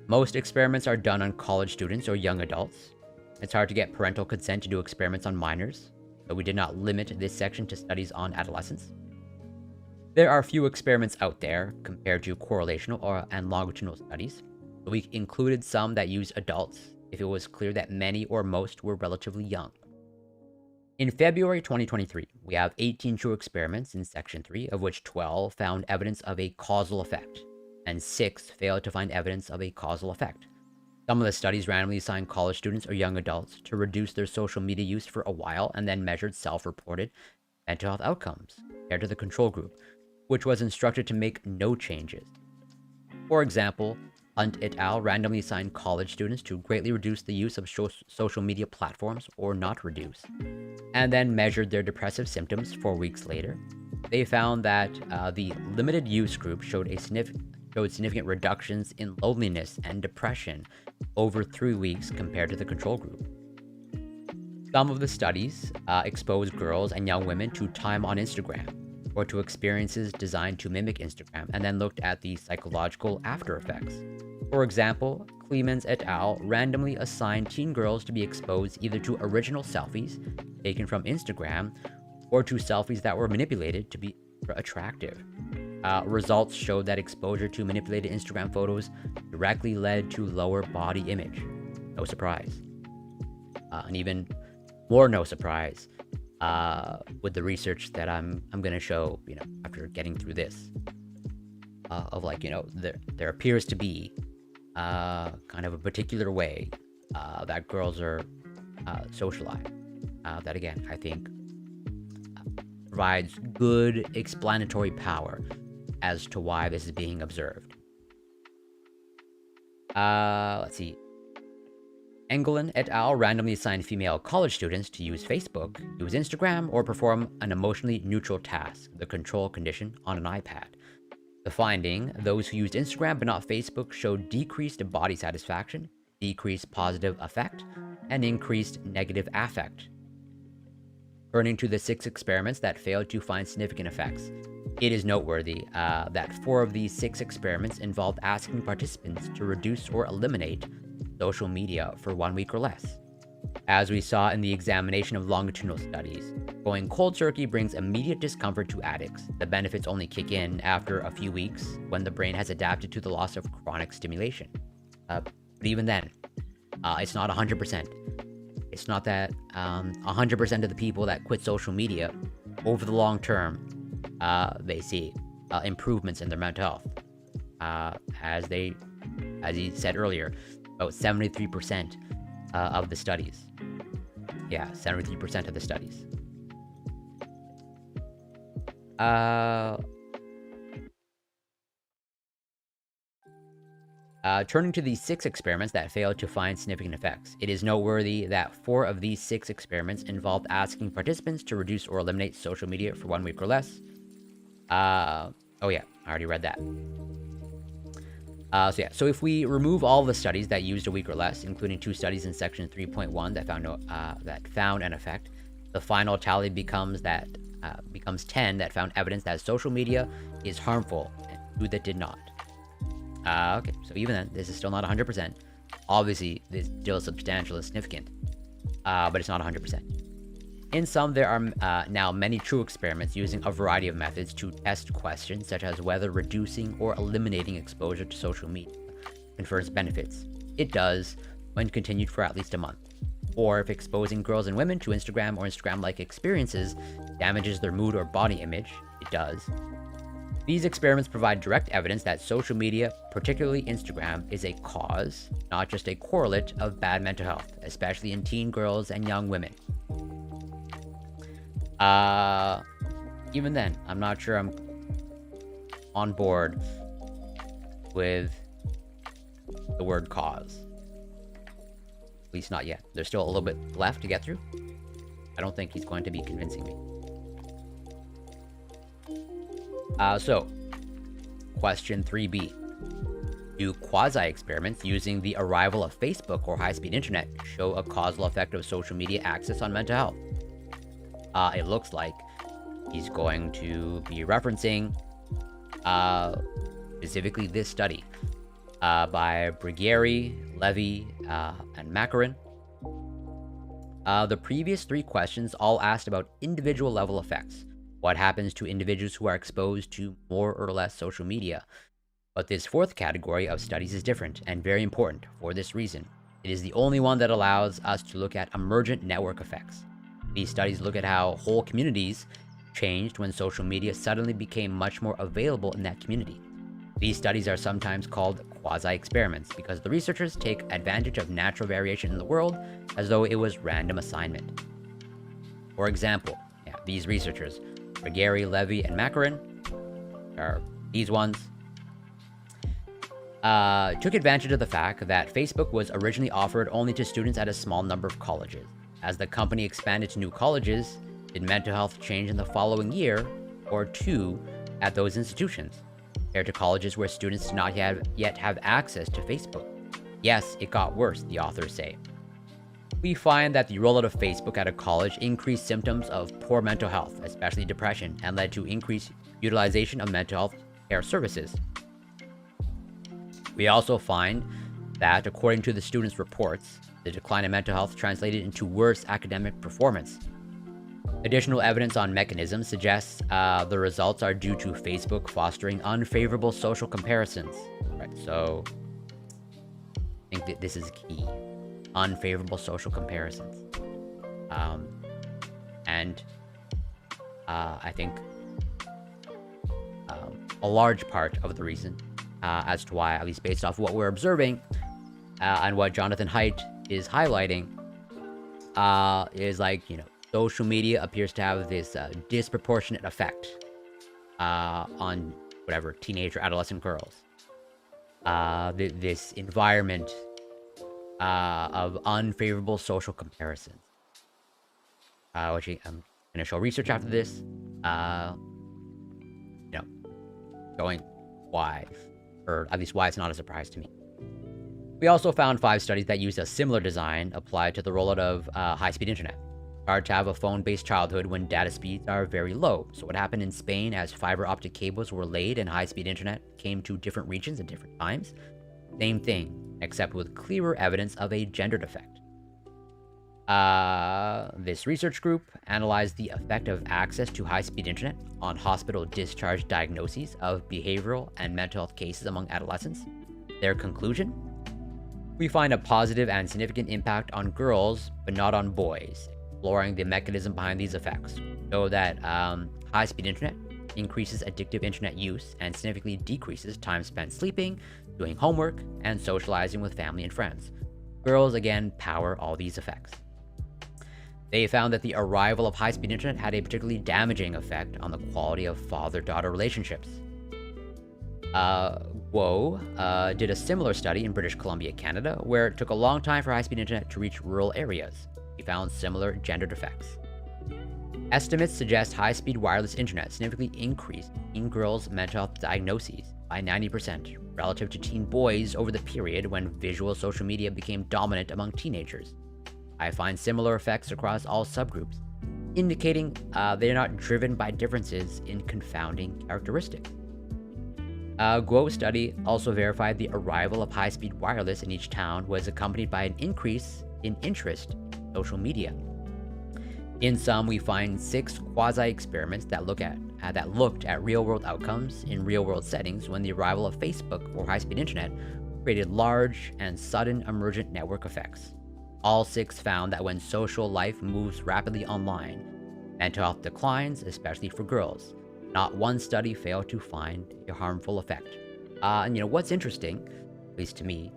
Most experiments are done on college students or young adults. It's hard to get parental consent to do experiments on minors, but we did not limit this section to studies on adolescents. There are few experiments out there compared to correlational and longitudinal studies, but we included some that use adults if it was clear that many or most were relatively young. In February 2023, we have 18 true experiments in Section 3, of which 12 found evidence of a causal effect, and 6 failed to find evidence of a causal effect. Some of the studies randomly assigned college students or young adults to reduce their social media use for a while and then measured self-reported mental health outcomes compared to the control group, which was instructed to make no changes. For example, Hunt et al. Randomly assigned college students to greatly reduce the use of social media platforms or not reduce, and then measured their depressive symptoms 4 weeks later. They found that the limited use group showed significant reductions in loneliness and depression over 3 weeks compared to the control group. Some of the studies exposed girls and young women to time on Instagram or to experiences designed to mimic Instagram, and then looked at the psychological after effects. For example, Clemens et al. Randomly assigned teen girls to be exposed either to original selfies taken from Instagram or to selfies that were manipulated to be attractive. Results showed that exposure to manipulated Instagram photos directly led to lower body image. No surprise. And even more no surprise, with the research that I'm gonna show, after getting through this, of like, there appears to be kind of a particular way that girls are socialized. That again, I think provides good explanatory power as to why this is being observed. Let's see. Engelin et al. Randomly assigned female college students to use Facebook, use Instagram, or perform an emotionally neutral task, the control condition, on an iPad. The finding, those who used Instagram but not Facebook showed decreased body satisfaction, decreased positive affect, and increased negative affect. Turning to the 6 experiments that failed to find significant effects, it is noteworthy that 4 of these 6 experiments involved asking participants to reduce or eliminate social media for 1 week or less. As we saw in the examination of longitudinal studies, going cold turkey brings immediate discomfort to addicts. The benefits only kick in after a few weeks when the brain has adapted to the loss of chronic stimulation. But even then, it's not 100%. It's not that 100% of the people that quit social media over the long term, they see improvements in their mental health. As he said earlier, about 73% of the studies. Yeah, 73% of the studies. Turning to these 6 experiments that failed to find significant effects, it is noteworthy that 4 of these 6 experiments involved asking participants to reduce or eliminate social media for 1 week or less. Oh yeah, I already read that. So if we remove all the studies that used a week or less, including 2 studies in section 3.1 that found an effect, the final tally becomes 10 that found evidence that social media is harmful, and 2 that did not. Okay, so even then, this is still not 100%. Obviously, this is still substantial and significant, but it's not 100%. In sum, there are now many true experiments using a variety of methods to test questions such as whether reducing or eliminating exposure to social media confers benefits. It does when continued for at least a month. Or if exposing girls and women to Instagram or Instagram-like experiences damages their mood or body image, it does. These experiments provide direct evidence that social media, particularly Instagram, is a cause, not just a correlate, of bad mental health, especially in teen girls and young women. Even then, I'm not sure I'm on board with the word cause. At least not yet. There's still a little bit left to get through. I don't think he's going to be convincing me. So, question 3B. Do quasi-experiments using the arrival of Facebook or high-speed internet show a causal effect of social media access on mental health? It looks like he's going to be referencing specifically this study by Brigieri, Levy, and Makarin. The previous 3 questions all asked about individual level effects. What happens to individuals who are exposed to more or less social media? But this 4th category of studies is different and very important for this reason. It is the only one that allows us to look at emergent network effects. These studies look at how whole communities changed when social media suddenly became much more available in that community. These studies are sometimes called quasi-experiments because the researchers take advantage of natural variation in the world as though it was random assignment. For example, these researchers, Brigieri, Levy, and Makarin, are these ones, took advantage of the fact that Facebook was originally offered only to students at a small number of colleges. As the company expanded to new colleges, did mental health change in the following year or 2 at those institutions, compared to colleges where students did not yet have access to Facebook? Yes, it got worse, the authors say. We find that the rollout of Facebook at a college increased symptoms of poor mental health, especially depression, and led to increased utilization of mental health care services. We also find that, according to the students' reports, the decline in mental health translated into worse academic performance. Additional evidence on mechanisms suggests the results are due to Facebook fostering unfavorable social comparisons. Right, so I think that this is key. Unfavorable social comparisons. And I think a large part of the reason as to why, at least based off what we're observing and what Jonathan Haidt is highlighting, is like, social media appears to have this disproportionate effect on whatever teenage or adolescent girls. This environment of unfavorable social comparisons, which I'm gonna show research after this, showing why, or at least why it's not a surprise to me. We also found 5 studies that used a similar design applied to the rollout of high-speed internet. It's hard to have a phone-based childhood when data speeds are very low. So what happened in Spain as fiber optic cables were laid and high-speed internet came to different regions at different times? Same thing, except with clearer evidence of a gendered effect. This research group analyzed the effect of access to high-speed internet on hospital discharge diagnoses of behavioral and mental health cases among adolescents. Their conclusion? We find a positive and significant impact on girls, but not on boys. Exploring the mechanism behind these effects show that high-speed internet increases addictive internet use and significantly decreases time spent sleeping, doing homework, and socializing with family and friends. Girls, again, power all these effects. They found that the arrival of high-speed internet had a particularly damaging effect on the quality of father-daughter relationships. Guo did a similar study in British Columbia, Canada, where it took a long time for high-speed internet to reach rural areas. He found similar gendered effects. Estimates suggest high-speed wireless internet significantly increased teen girls' mental health diagnoses by 90% relative to teen boys over the period when visual social media became dominant among teenagers. I find similar effects across all subgroups, indicating they are not driven by differences in confounding characteristics. Guo's study also verified the arrival of high-speed wireless in each town was accompanied by an increase in interest in social media. In sum, we find 6 quasi-experiments that looked at real-world outcomes in real-world settings when the arrival of Facebook or high-speed internet created large and sudden emergent network effects. All 6 found that when social life moves rapidly online, mental health declines, especially for girls. Not one study failed to find a harmful effect. And what's interesting, at least to me,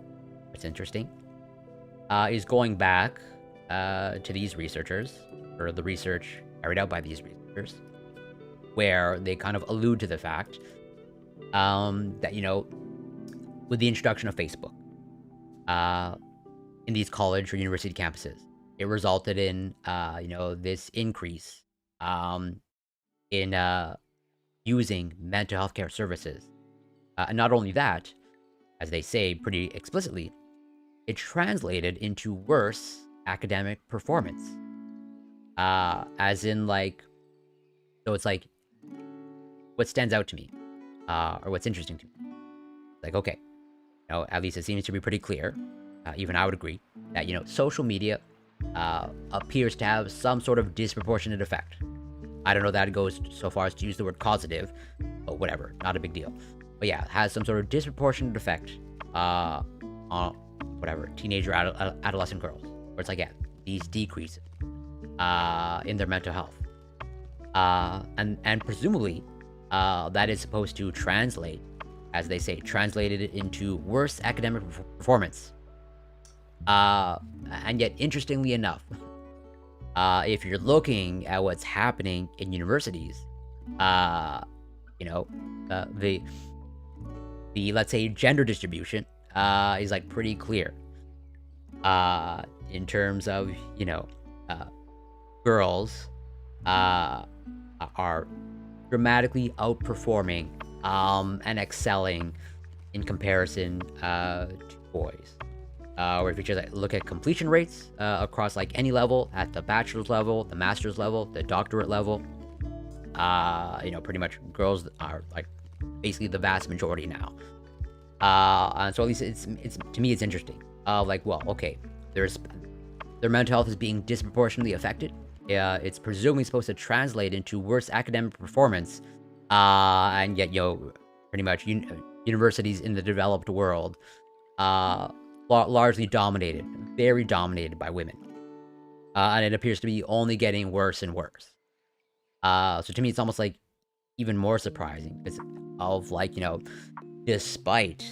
what's interesting, is going back to these researchers, or the research carried out by these researchers, where they kind of allude to the fact that, with the introduction of Facebook in these college or university campuses, it resulted in, this increase in using mental health care services. And not only that, as they say pretty explicitly, it translated into worse academic performance. As in, so it's like, what stands out to me, or what's interesting to me, like, okay, at least it seems to be pretty clear, even I would agree, that, social media appears to have some sort of disproportionate effect. I don't know that it goes so far as to use the word causative, but whatever, not a big deal. But yeah, it has some sort of disproportionate effect on, whatever, teenager adolescent girls, where it's like, yeah, these decreases in their mental health. And presumably, that is supposed to translate, as they say, translated it into worse academic performance. And yet, interestingly enough, if you're looking at what's happening in universities, the let's say gender distribution is like pretty clear in terms of girls are dramatically outperforming and excelling in comparison to boys. Or if you just look at completion rates across like any level, at the bachelor's level, the master's level, the doctorate level, pretty much girls are like basically the vast majority now. And so at least it's to me it's interesting. Well, okay, their mental health is being disproportionately affected. It's presumably supposed to translate into worse academic performance, and yet pretty much universities in the developed world largely very dominated by women. and it appears to be only getting worse and worse. So to me, it's almost like even more surprising because of like, despite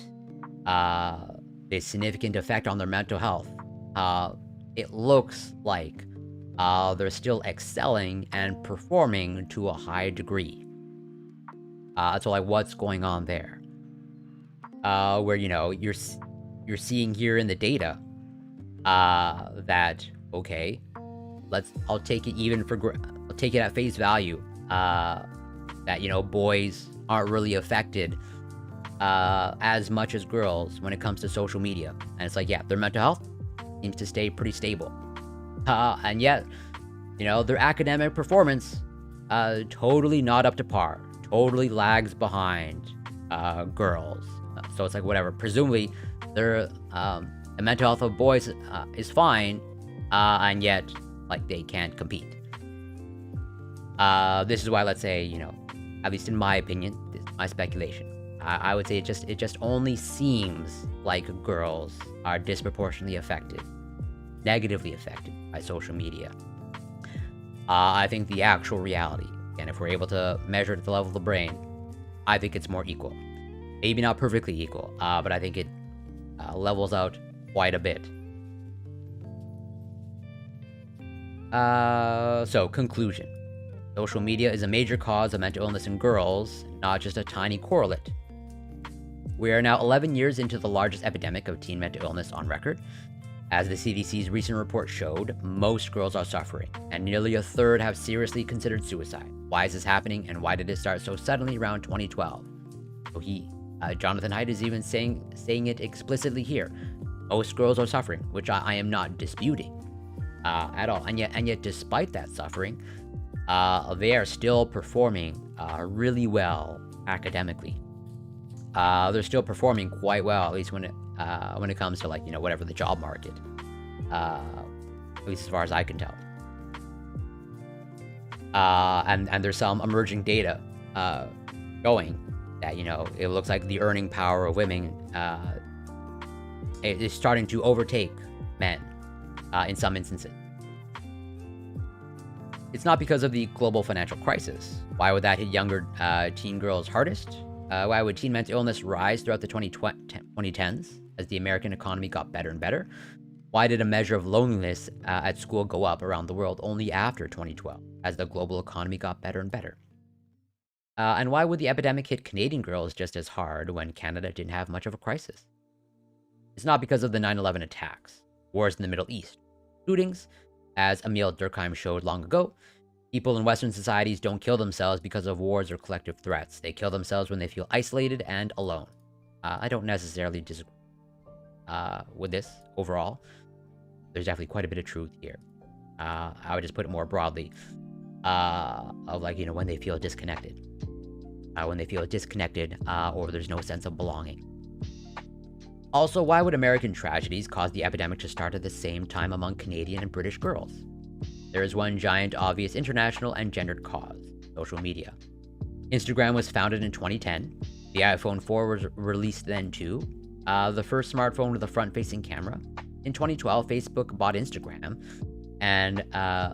uh, the significant effect on their mental health, uh, it looks like they're still excelling and performing to a high degree. So like, what's going on there? Where you're seeing here in the data that okay, I'll take it I'll take it at face value that boys aren't really affected as much as girls when it comes to social media, and it's like, yeah, their mental health seems to stay pretty stable, and yet their academic performance totally not up to par, totally lags behind girls. So it's like, whatever, presumably their the mental health of boys is fine, and yet like they can't compete. This is why, let's say, at least in my opinion, this is my speculation, I would say it just only seems like girls are disproportionately affected, negatively affected by social media. I think the actual reality, and if we're able to measure it at the level of the brain, I think it's more equal. Maybe not perfectly equal, but I think it levels out quite a bit. So, conclusion. Social media is a major cause of mental illness in girls, not just a tiny correlate. We are now 11 years into the largest epidemic of teen mental illness on record. As the CDC's recent report showed, most girls are suffering, and nearly a third have seriously considered suicide. Why is this happening, and why did it start so suddenly around 2012? So Jonathan Haidt is even saying it explicitly here. Most girls are suffering, which I am not disputing at all. And yet, despite that suffering, they are still performing really well academically. They're still performing quite well, at least when it comes to, like, whatever, the job market. At least as far as I can tell. And there's some emerging data showing that, it looks like the earning power of women is starting to overtake men in some instances. It's not because of the global financial crisis. Why would that hit younger teen girls hardest? Why would teen mental illness rise throughout the 2010s as the American economy got better and better? Why did a measure of loneliness at school go up around the world only after 2012 as the global economy got better and better? And why would the epidemic hit Canadian girls just as hard when Canada didn't have much of a crisis? It's not because of the 9/11 attacks, wars in the Middle East, shootings. As Emil Durkheim showed long ago, people in Western societies don't kill themselves because of wars or collective threats. They kill themselves when they feel isolated and alone. I don't necessarily disagree with this overall. There's definitely quite a bit of truth here. I would just put it more broadly of, like, when they feel disconnected. When they feel disconnected or there's no sense of belonging. Also, why would American tragedies cause the epidemic to start at the same time among Canadian and British girls? There is one giant, obvious international and gendered cause: social media. Instagram was founded in 2010. The iPhone 4 was released then too. The first smartphone with a front-facing camera. In 2012, Facebook bought Instagram, and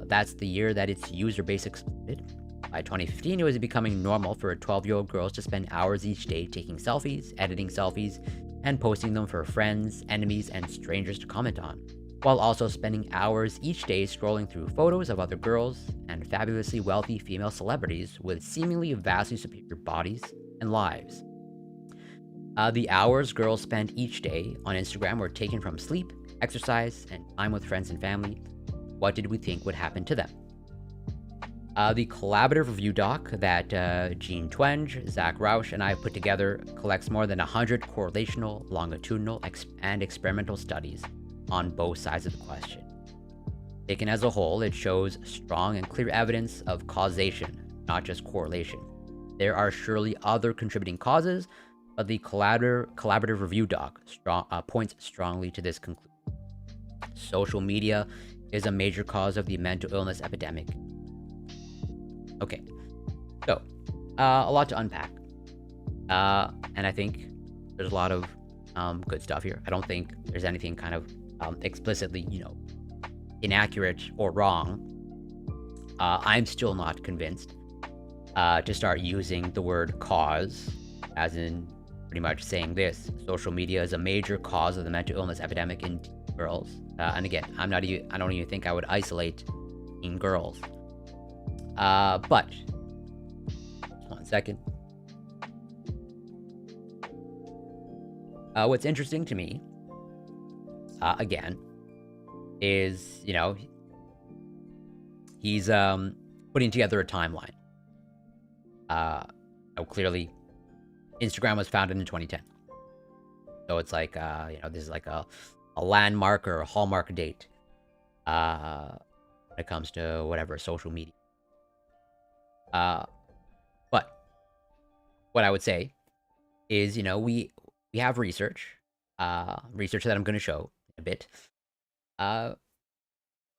that's the year that its user base exploded. By 2015, it was becoming normal for 12-year-old girls to spend hours each day taking selfies, editing selfies, and posting them for friends, enemies, and strangers to comment on, while also spending hours each day scrolling through photos of other girls and fabulously wealthy female celebrities with seemingly vastly superior bodies and lives. The hours girls spent each day on Instagram were taken from sleep, exercise, and time with friends and family. What did we think would happen to them? The collaborative review doc that Jean Twenge, Zach Rausch, and I have put together collects more than 100 correlational, longitudinal, and experimental studies on both sides of the question. Taken as a whole, it shows strong and clear evidence of causation, not just correlation. There are surely other contributing causes, but the collaborative review doc points strongly to this conclusion. Social media is a major cause of the mental illness epidemic. Okay, so a lot to unpack, and I think there's a lot of good stuff here. I don't think there's anything kind of explicitly, inaccurate or wrong, I'm still not convinced to start using the word cause, as in pretty much saying this: social media is a major cause of the mental illness epidemic in teen girls. And again, I don't even think I would isolate teen girls. But 1 second. What's interesting to me, again, is, he's putting together a timeline. Clearly, Instagram was founded in 2010. So it's like, this is like a landmark or a hallmark date when it comes to whatever social media. But what I would say is, we have research that I'm going to show in a bit,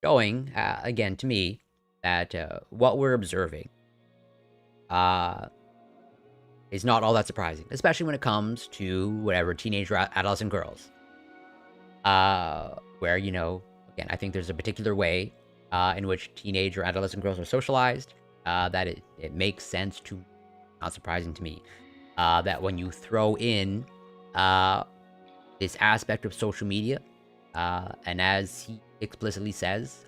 showing, again, to me, that what we're observing is not all that surprising, especially when it comes to whatever teenage or adolescent girls. Where, again, I think there's a particular way in which teenage or adolescent girls are socialized, that it makes sense to, not surprising to me, that when you throw in this aspect of social media, and as he explicitly says,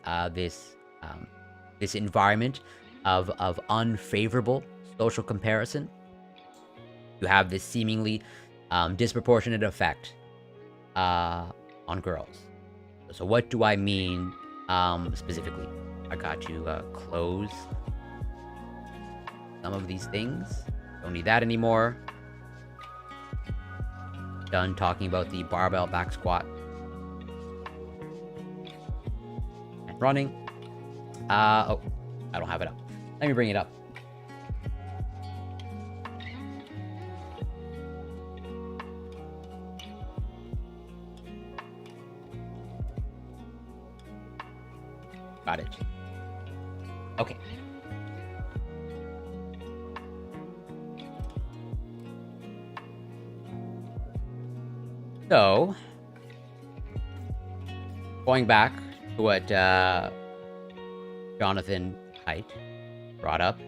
this environment of unfavorable social comparison, you have this seemingly disproportionate effect on girls. So what do I mean specifically? I got to close some of these things. Don't need that anymore. Done talking about the barbell back squat and running. Oh, I don't have it up. Let me bring it up. Got it. Okay. So, going back to what Jonathan Haidt brought up,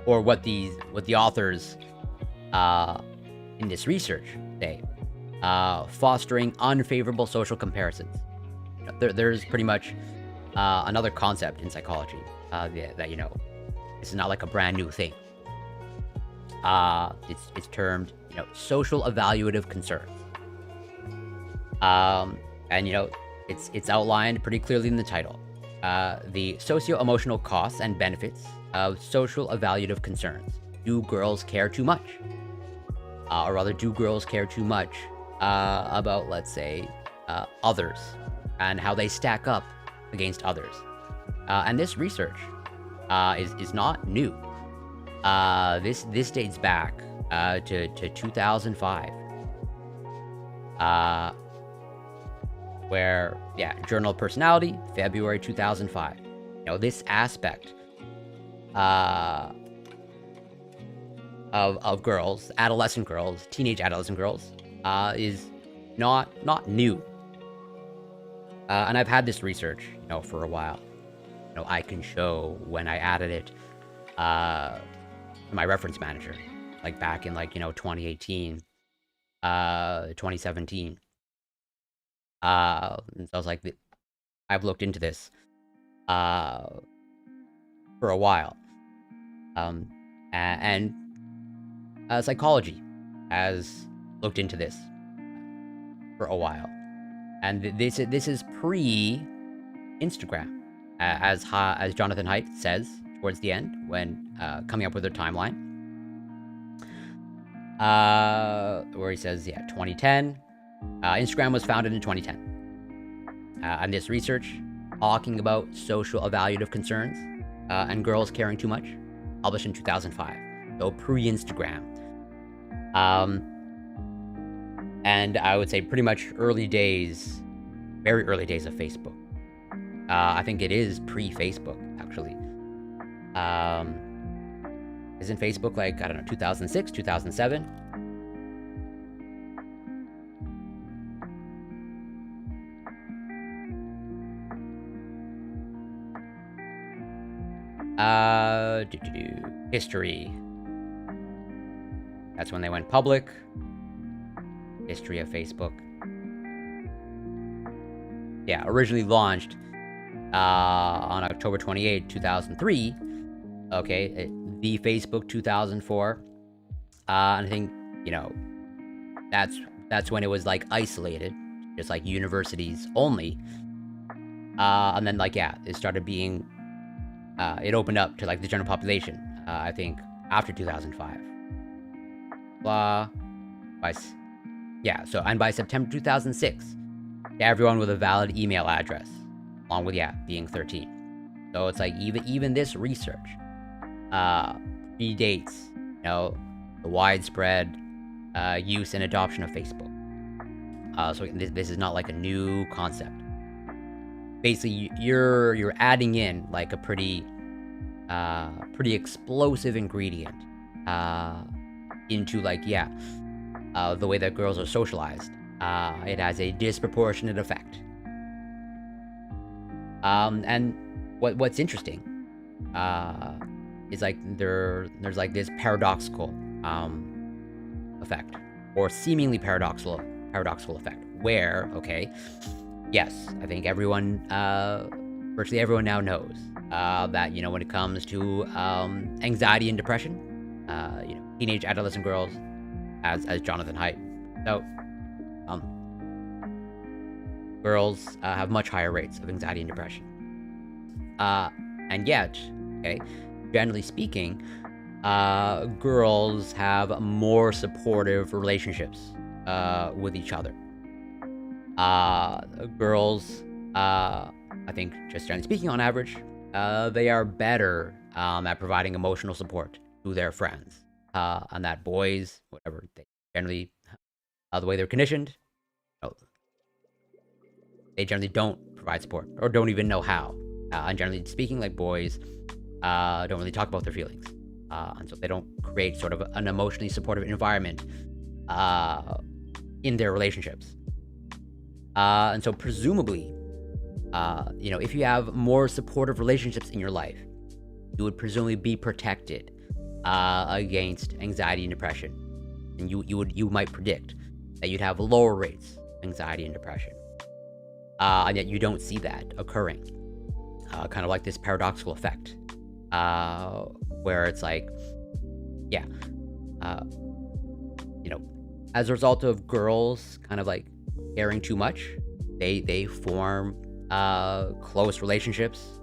or what the authors in this research say, fostering unfavorable social comparisons. There's pretty much another concept in psychology that this is not like a brand new thing. It's termed, social evaluative concerns. And it's outlined pretty clearly in the title. The socio-emotional costs and benefits of social evaluative concerns. Do girls care too much? Or rather, do girls care too much about, let's say, others and how they stack up against others? And this research is not new. This dates back to 2005, where Journal of Personality, February 2005. This aspect of girls, adolescent girls, teenage adolescent girls, is not new. And I've had this research, for a while. I can show when I added it to my reference manager, like back in 2018, 2017. And so I was like, I've looked into this for a while. And psychology has looked into this for a while. And this is pre-Instagram. As Jonathan Haidt says towards the end, when coming up with their timeline, where he says, 2010, Instagram was founded in 2010, and this research talking about social evaluative concerns and girls caring too much, published in 2005, so pre-Instagram, and I would say pretty much very early days of Facebook. I think it is pre-Facebook, actually. Isn't Facebook 2006, 2007? History. That's when they went public. History of Facebook. Yeah, originally launched on October 28, 2003. Okay, the Facebook 2004. And I think, that's when it was like isolated, just like universities only. And then it started being, it opened up to like the general population, I think after 2005. And by September 2006, everyone with a valid email address, along with, being 13. So it's like even this research predates, the widespread use and adoption of Facebook. So this is not like a new concept. Basically, you're adding in like a pretty explosive ingredient into the way that girls are socialized. It has a disproportionate effect. And what's interesting is like there's like this paradoxical effect, or seemingly paradoxical effect, where yes, I think everyone, virtually everyone now knows that when it comes to anxiety and depression, teenage adolescent girls, as Jonathan Haidt. So, girls have much higher rates of anxiety and depression. And yet, generally speaking, girls have more supportive relationships with each other. Girls, I think, just generally speaking, on average, they are better at providing emotional support to their friends. And that boys, whatever, they generally, the way they're conditioned, they generally don't provide support or don't even know how. And generally speaking, like boys don't really talk about their feelings. And so they don't create sort of an emotionally supportive environment in their relationships. And so presumably, if you have more supportive relationships in your life, you would presumably be protected against anxiety and depression. And you might predict that you'd have lower rates of anxiety and depression. And yet you don't see that occurring. Kind of like this paradoxical effect, where it's like, as a result of girls kind of like caring too much, they form close relationships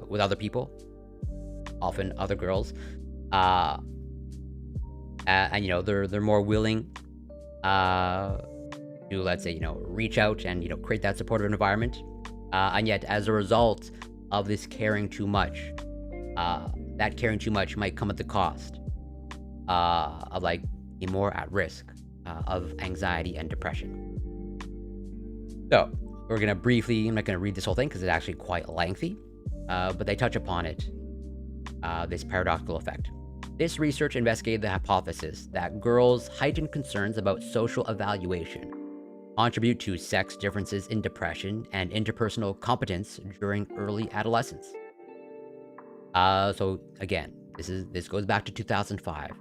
with other people, often other girls, and they're more willing to, let's say, reach out and create that supportive environment. And yet, as a result of this caring too much, that caring too much might come at the cost of like being more at risk of anxiety and depression. So we're gonna briefly, I'm not gonna read this whole thing because it's actually quite lengthy, but they touch upon it, this paradoxical effect. This research investigated the hypothesis that girls' heightened concerns about social evaluation contribute to sex differences in depression and interpersonal competence during early adolescence. So again, this goes back to 2005.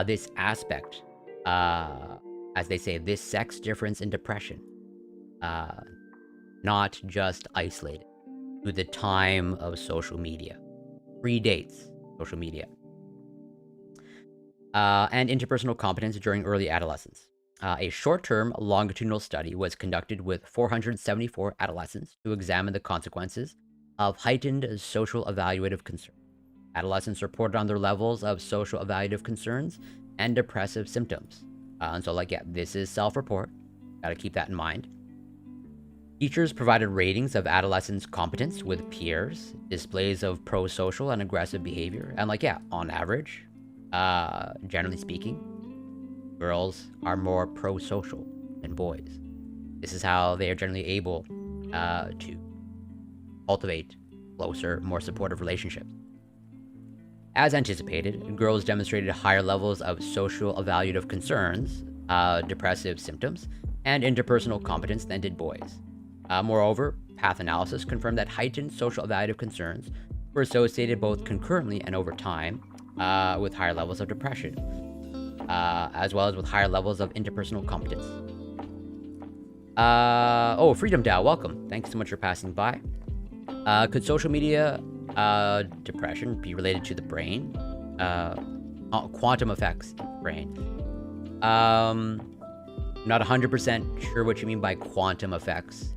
This aspect, as they say, this sex difference in depression, not just isolated to the time of social media, predates social media, and interpersonal competence during early adolescence. A short-term longitudinal study was conducted with 474 adolescents to examine the consequences of heightened social evaluative concern. Adolescents reported on their levels of social evaluative concerns and depressive symptoms. And so, this is self-report. Gotta keep that in mind. Teachers provided ratings of adolescents' competence with peers, displays of pro-social and aggressive behavior, and on average, generally speaking, girls are more pro-social than boys. This is how they are generally able to cultivate closer, more supportive relationships. As anticipated, girls demonstrated higher levels of social evaluative concerns, depressive symptoms, and interpersonal competence than did boys. Moreover, path analysis confirmed that heightened social evaluative concerns were associated both concurrently and over time with higher levels of depression, as well as with higher levels of interpersonal competence. Oh, Freedom Dow, welcome. Thanks so much for passing by. Could social media depression be related to the brain? Quantum effects in the brain. Not 100% sure what you mean by quantum effects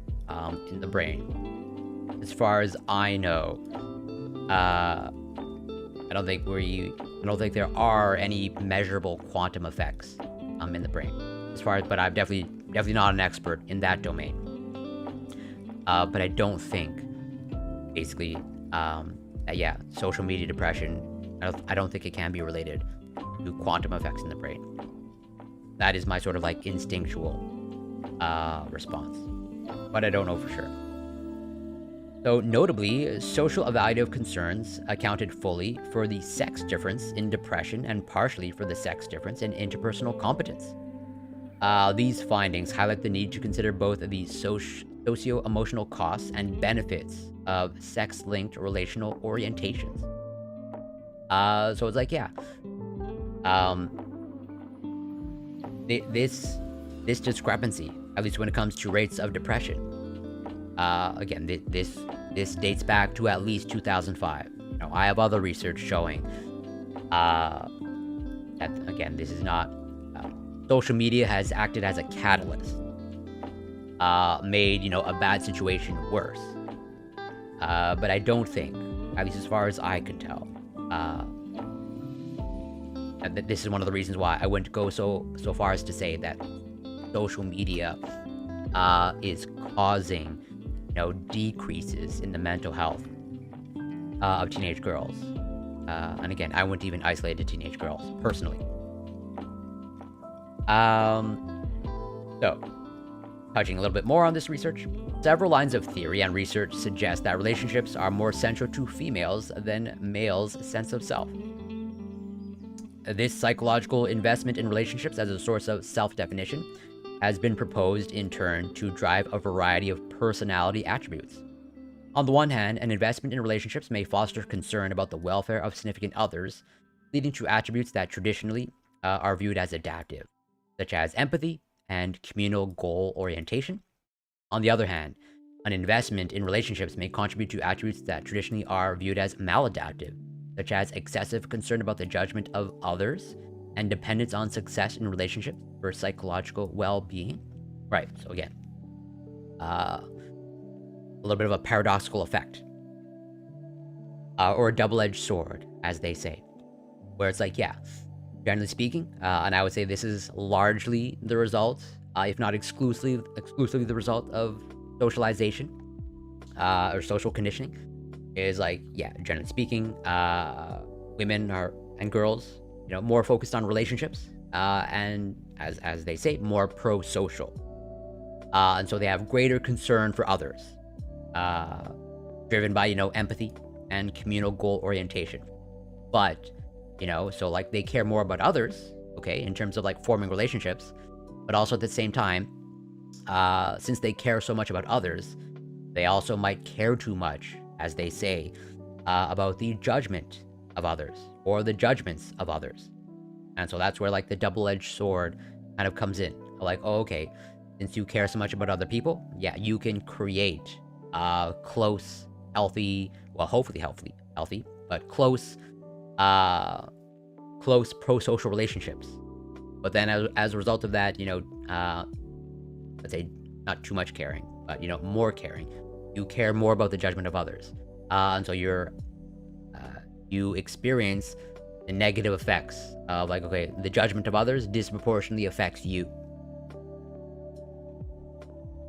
in the brain. As far as I know, I don't think there are any measurable quantum effects in the brain. As far as, but I'm definitely not an expert in that domain. But I don't think, basically, that social media depression, I don't think it can be related to quantum effects in the brain. That is my sort of like instinctual response, but I don't know for sure. So notably, social evaluative concerns accounted fully for the sex difference in depression and partially for the sex difference in interpersonal competence. These findings highlight the need to consider both the socio-emotional costs and benefits of sex-linked relational orientations. So it's like, yeah, this discrepancy, at least when it comes to rates of depression, again, this dates back to at least 2005. You know, I have other research showing that, again, this is not social media has acted as a catalyst, made, you know, a bad situation worse. But I don't think, at least as far as I can tell, that this is one of the reasons why I wouldn't go so far as to say that social media is causing, you know, decreases in the mental health of teenage girls. And again, I wouldn't even isolate it to teenage girls personally. So, touching a little bit more on this research, several lines of theory and research suggest that relationships are more central to females than males' sense of self. This psychological investment in relationships as a source of self-definition has been proposed in turn to drive a variety of personality attributes. On the one hand, an investment in relationships may foster concern about the welfare of significant others, leading to attributes that traditionally are viewed as adaptive, such as empathy and communal goal orientation. On the other hand, an investment in relationships may contribute to attributes that traditionally are viewed as maladaptive, such as excessive concern about the judgment of others and dependence on success in relationships for psychological well-being. Right, so again, a little bit of a paradoxical effect, or a double-edged sword, as they say, where it's like, yeah, generally speaking, and I would say this is largely the result, if not exclusively the result of socialization or social conditioning, is like, yeah, generally speaking, women and girls, you know, more focused on relationships, and as they say, more pro-social, and so they have greater concern for others, driven by, you know, empathy and communal goal orientation. But, you know, so like they care more about others, okay, in terms of like forming relationships, but also at the same time, since they care so much about others, they also might care too much, as they say, about the judgment of others or the judgments of others. And so that's where like the double-edged sword kind of comes in. Like, oh, okay, since you care so much about other people, yeah, you can create close, healthy, well, hopefully healthy, but close pro-social relationships. But then as a result of that, you know, let's say not too much caring, but, you know, more caring. You care more about the judgment of others. And so you experience the negative effects of like, okay, the judgment of others disproportionately affects you.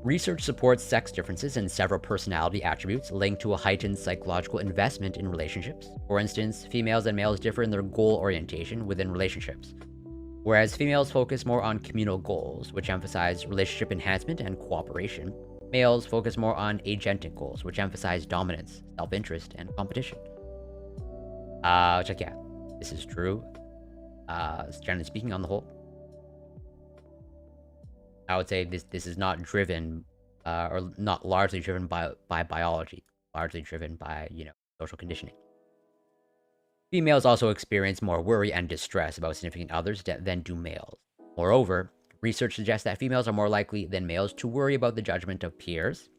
Research supports sex differences in several personality attributes linked to a heightened psychological investment in relationships. For instance, females and males differ in their goal orientation within relationships. Whereas females focus more on communal goals, which emphasize relationship enhancement and cooperation, males focus more on agentic goals, which emphasize dominance, self-interest, and competition. Which, yeah, this is true. Generally speaking, on the whole, I would say this is not driven, or not largely driven by biology, largely driven by, you know, social conditioning. Females also experience more worry and distress about significant others than do males. Moreover, research suggests that females are more likely than males to worry about the judgment of peers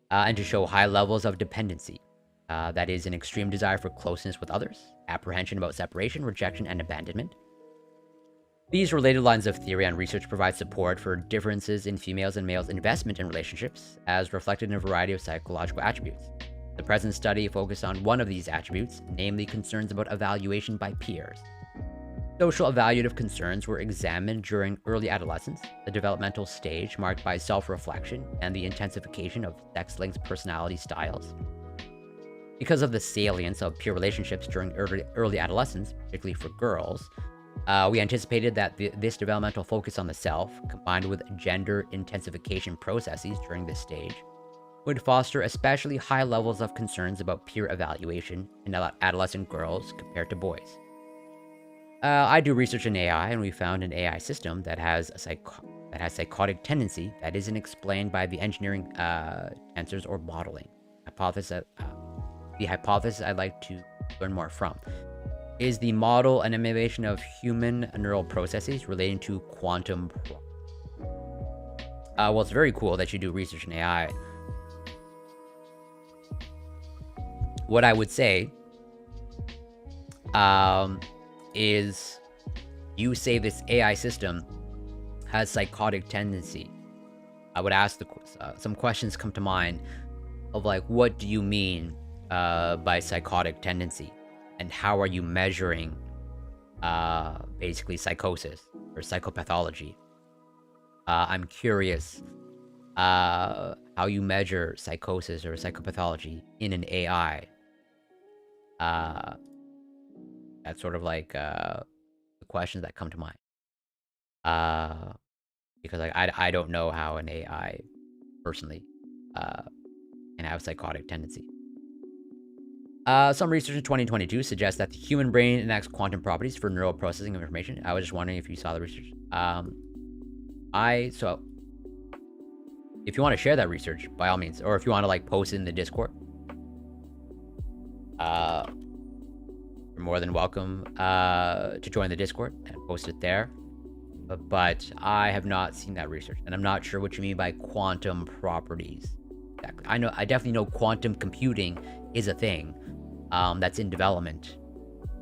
and to show high levels of dependency. That is, an extreme desire for closeness with others, apprehension about separation, rejection, and abandonment. These related lines of theory and research provide support for differences in females and males' investment in relationships, as reflected in a variety of psychological attributes. The present study focused on one of these attributes, namely concerns about evaluation by peers. Social evaluative concerns were examined during early adolescence, the developmental stage marked by self-reflection and the intensification of sex-linked personality styles. Because of the salience of peer relationships during early adolescence, particularly for girls, we anticipated that this developmental focus on the self, combined with gender intensification processes during this stage, would foster especially high levels of concerns about peer evaluation in adolescent girls compared to boys. I do research in AI, and we found an AI system that has psychotic tendency that isn't explained by the engineering tensors or modeling. The hypothesis I'd like to learn more from is the model an emulation of human neural processes relating to quantum. Well, it's very cool that you do research in AI. What I would say is you say this AI system has psychotic tendency. I would ask some questions come to mind of like, what do you mean by psychotic tendency, and how are you measuring basically psychosis or psychopathology? I'm curious how you measure psychosis or psychopathology in an AI. That's sort of like the questions that come to mind. Because like I don't know how an AI personally can have psychotic tendency. Some research in 2022 suggests that the human brain enacts quantum properties for neural processing of information. I was just wondering if you saw the research. So if you want to share that research, by all means, or if you want to like post it in the Discord, you're more than welcome to join the Discord and post it there. But I have not seen that research, and I'm not sure what you mean by quantum properties. Exactly. I definitely know quantum computing is a thing that's in development,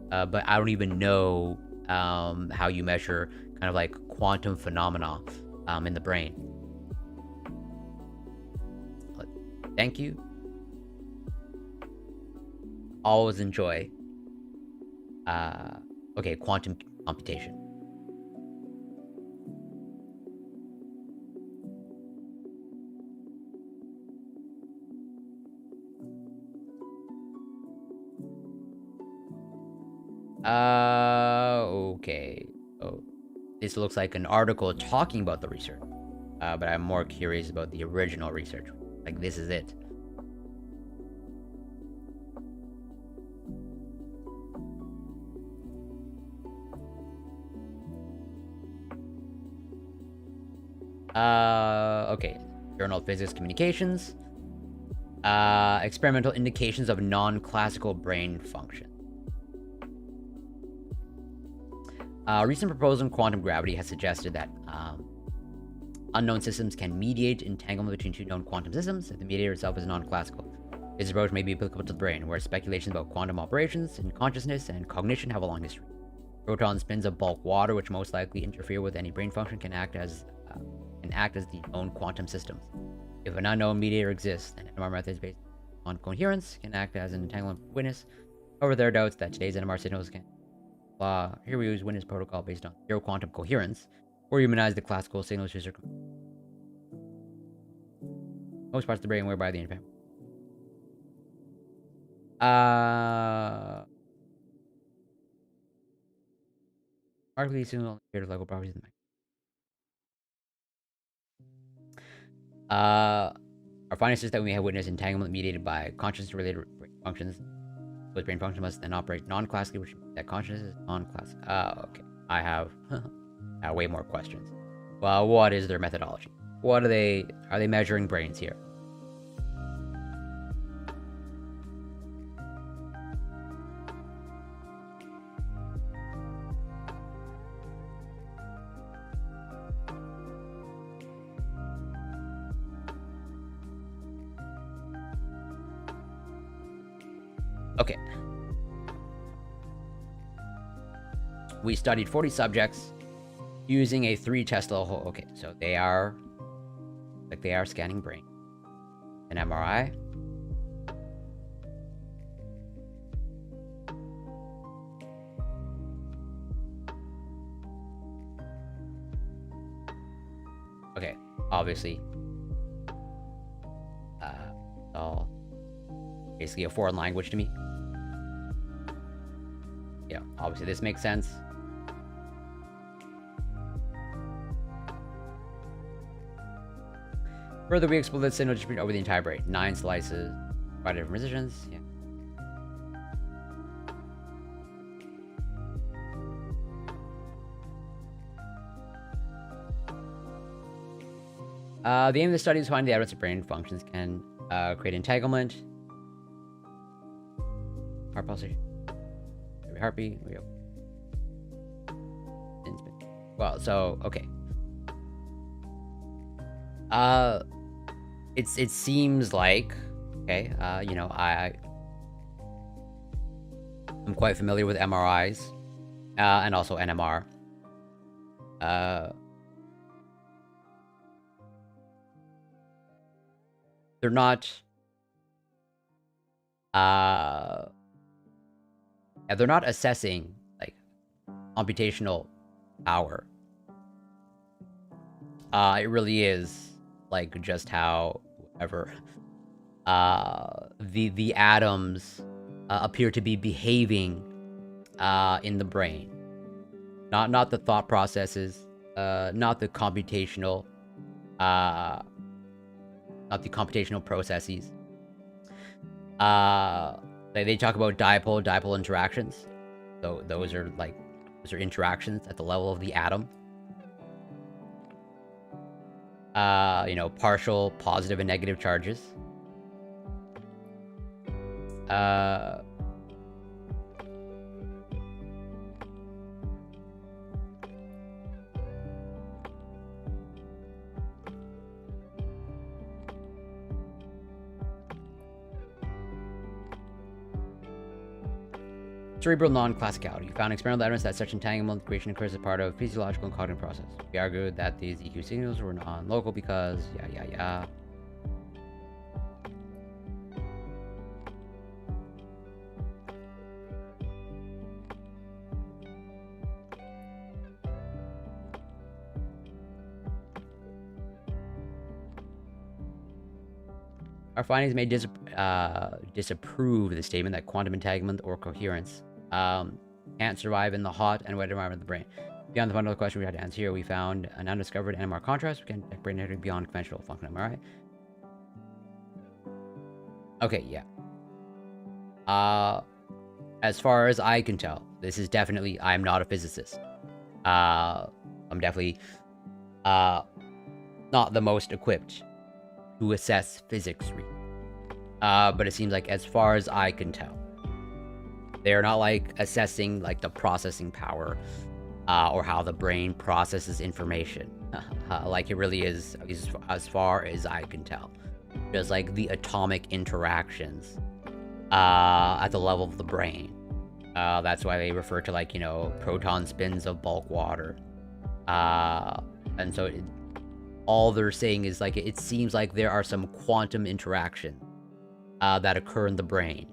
but I don't even know how you measure kind of like quantum phenomena in the brain. But thank you. Always enjoy. Okay, quantum computation. Okay. Oh, this looks like an article talking about the research. But I'm more curious about the original research. Like, this is it. Okay. Journal of Physics Communications. Experimental indications of non-classical brain function. Recent proposal in quantum gravity has suggested that unknown systems can mediate entanglement between two known quantum systems if the mediator itself is non-classical. This approach may be applicable to the brain, where speculations about quantum operations in consciousness and cognition have a long history. Proton spins of bulk water, which most likely interfere with any brain function, can act as the known quantum systems. If an unknown mediator exists, then NMR methods based on coherence can act as an entanglement witness. However, there are doubts that today's NMR signals can. Here we use witness protocol based on zero quantum coherence, or humanize the classical signals to most parts of the brain whereby the independent. Arguably signal indicator level properties of the mind. Our findings is that we may have witnessed entanglement mediated by consciousness-related brain functions. Those brain functions must then operate non-classically, which means that consciousness is non-classic. Okay. I have way more questions. Well, what is their methodology? What are they measuring brains here? Okay. We studied 40 subjects using a 3 Tesla hole. Okay, so they are scanning brain. An MRI. Okay, obviously. All basically a foreign language to me. Yeah, obviously this makes sense. Further, we explore the signal distribution over the entire brain. 9 slices, 5 different positions. Yeah. The aim of the study is to find the evidence of brain functions can create entanglement. Heart pulsation. Every heartbeat. We go. Well, so okay. It seems like okay. You know, I'm quite familiar with MRIs, and also NMR. They're not. They're not assessing like computational power. It really is like just how whatever the atoms appear to be behaving in the brain. Not the thought processes, not the computational processes. They talk about dipole interactions. So those are interactions at the level of the atom. You know, partial positive and negative charges. Cerebral non-classicality. We found experimental evidence that such entanglement creation occurs as part of physiological and cognitive process. We argued that these EQ signals were non-local because yeah. Our findings may disapprove the statement that quantum entanglement or coherence can't survive in the hot and wet environment of the brain. Beyond the fundamental question we had to answer here, we found an undiscovered NMR contrast. We can detect brain activity beyond conventional functional MRI. Okay, yeah. As far as I can tell, this is definitely, I'm not a physicist. I'm definitely not the most equipped to assess physics. But it seems like, as far as I can tell, they're not like assessing like the processing power or how the brain processes information. Like it really is, as far as I can tell, just like the atomic interactions at the level of the brain. That's why they refer to, like, you know, proton spins of bulk water. And so all they're saying is like it seems like there are some quantum interactions that occur in the brain.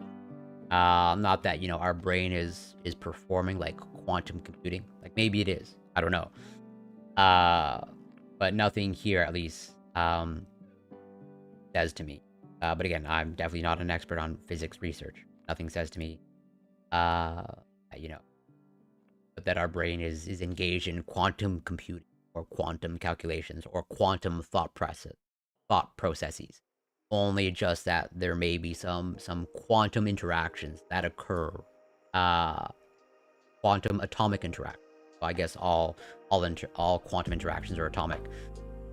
Not that, you know, our brain is performing like quantum computing. Like maybe it is. I don't know. But nothing here, at least, says to me. But again, I'm definitely not an expert on physics research. Nothing says to me, you know, that our brain is engaged in quantum computing or quantum calculations or quantum thought processes. Only just that there may be some quantum interactions that occur, quantum atomic interactions. So I guess all quantum interactions are atomic.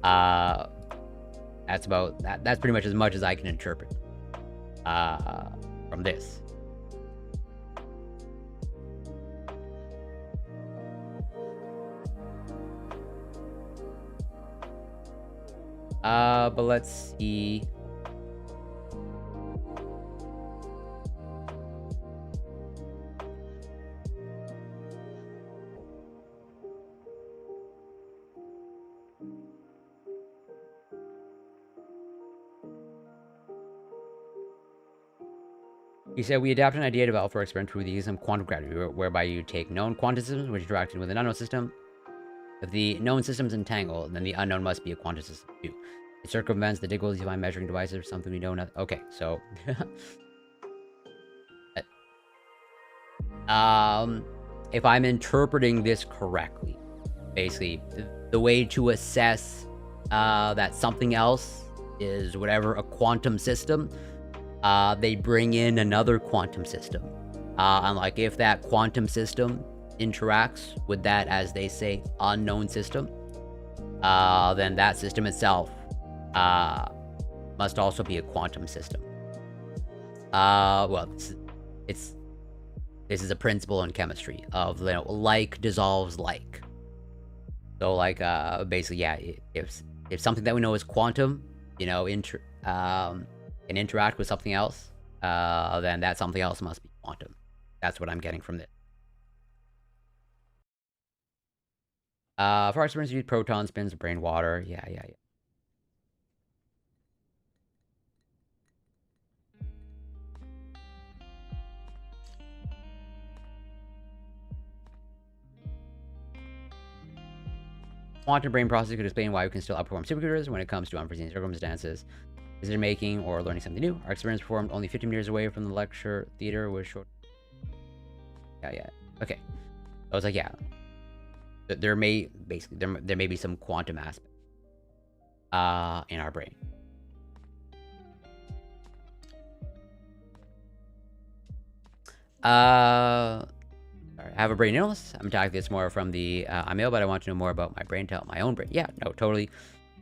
That's about that. That's pretty much as I can interpret from this. But let's see. He said, we adapt an idea developed for experiment through the use of quantum gravity, whereby you take known quantum systems which interact with an unknown system. If the known system's entangled, then the unknown must be a quantum system too. It circumvents the difficulties of measuring devices or something we know not. Okay, so if I'm interpreting this correctly, basically the way to assess that something else is whatever a quantum system, they bring in another quantum system. And like if that quantum system interacts with that, as they say, unknown system, then that system itself must also be a quantum system. Well, this is a principle in chemistry of, you know, like dissolves like. So like basically, yeah, if something that we know is quantum, you know, can interact with something else, then that something else must be quantum. That's what I'm getting from this. For our experiments, use proton spins, brain water. Yeah. Quantum brain processing could explain why we can still outperform supercomputers when it comes to unforeseen circumstances. Decision making or learning something new. Our experiments performed only 50 meters away from the lecture theater was short. Yeah. Okay. I was like, yeah. There may be some quantum aspect in our brain. I have a brain illness. I'm talking this more from the email, but I want to know more about my brain to help my own brain. Yeah, no, totally.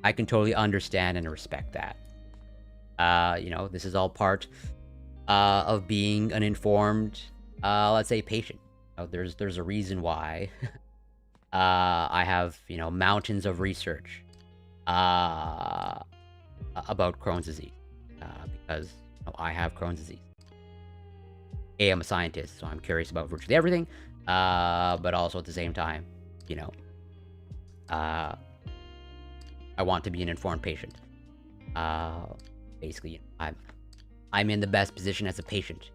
I can totally understand and respect that. You know, this is all part of being an informed, let's say, patient. You know, there's a reason why I have, you know, mountains of research about Crohn's disease, because, you know, I have Crohn's disease. I'm a scientist, so I'm curious about virtually everything, but also at the same time, you know, I want to be an informed patient. Basically, I'm in the best position as a patient,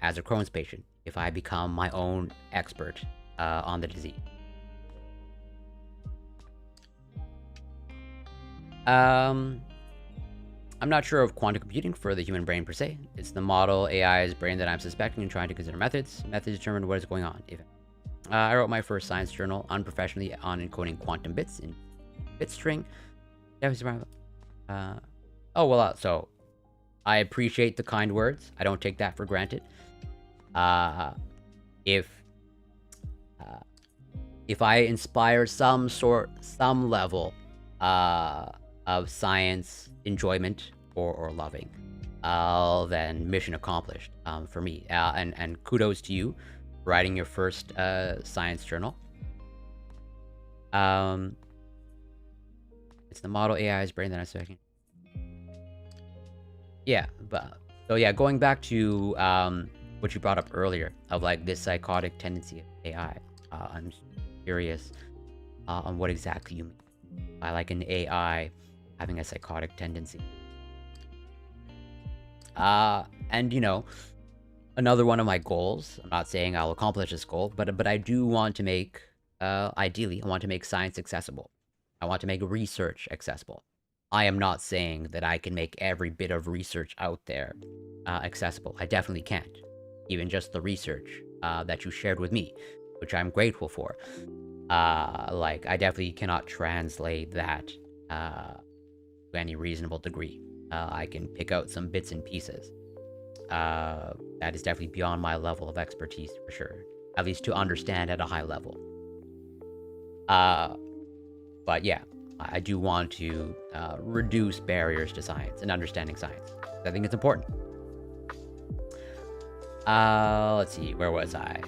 as a Crohn's patient, if I become my own expert on the disease. I'm not sure of quantum computing for the human brain per se. It's the model AI's brain that I'm suspecting and trying to consider methods. Methods determine what is going on. I wrote my first science journal unprofessionally on encoding quantum bits in bit string. So I appreciate the kind words. I don't take that for granted. If I inspire some level of science enjoyment or loving, then mission accomplished for me. And kudos to you for writing your first science journal. It's the model AI's brain that I'm expecting. Yeah, so yeah, going back to what you brought up earlier of like this psychotic tendency of AI, I'm curious on what exactly you mean by like an AI having a psychotic tendency. And you know, another one of my goals, I'm not saying I'll accomplish this goal, but I do want to make, ideally, I want to make science accessible. I want to make research accessible. I am not saying that I can make every bit of research out there accessible. I definitely can't. Even just the research that you shared with me, which I'm grateful for. Like, I definitely cannot translate that to any reasonable degree. I can pick out some bits and pieces. That is definitely beyond my level of expertise, for sure. At least to understand at a high level. But yeah, I do want to reduce barriers to science and understanding science. I think it's important. Let's see, where was I?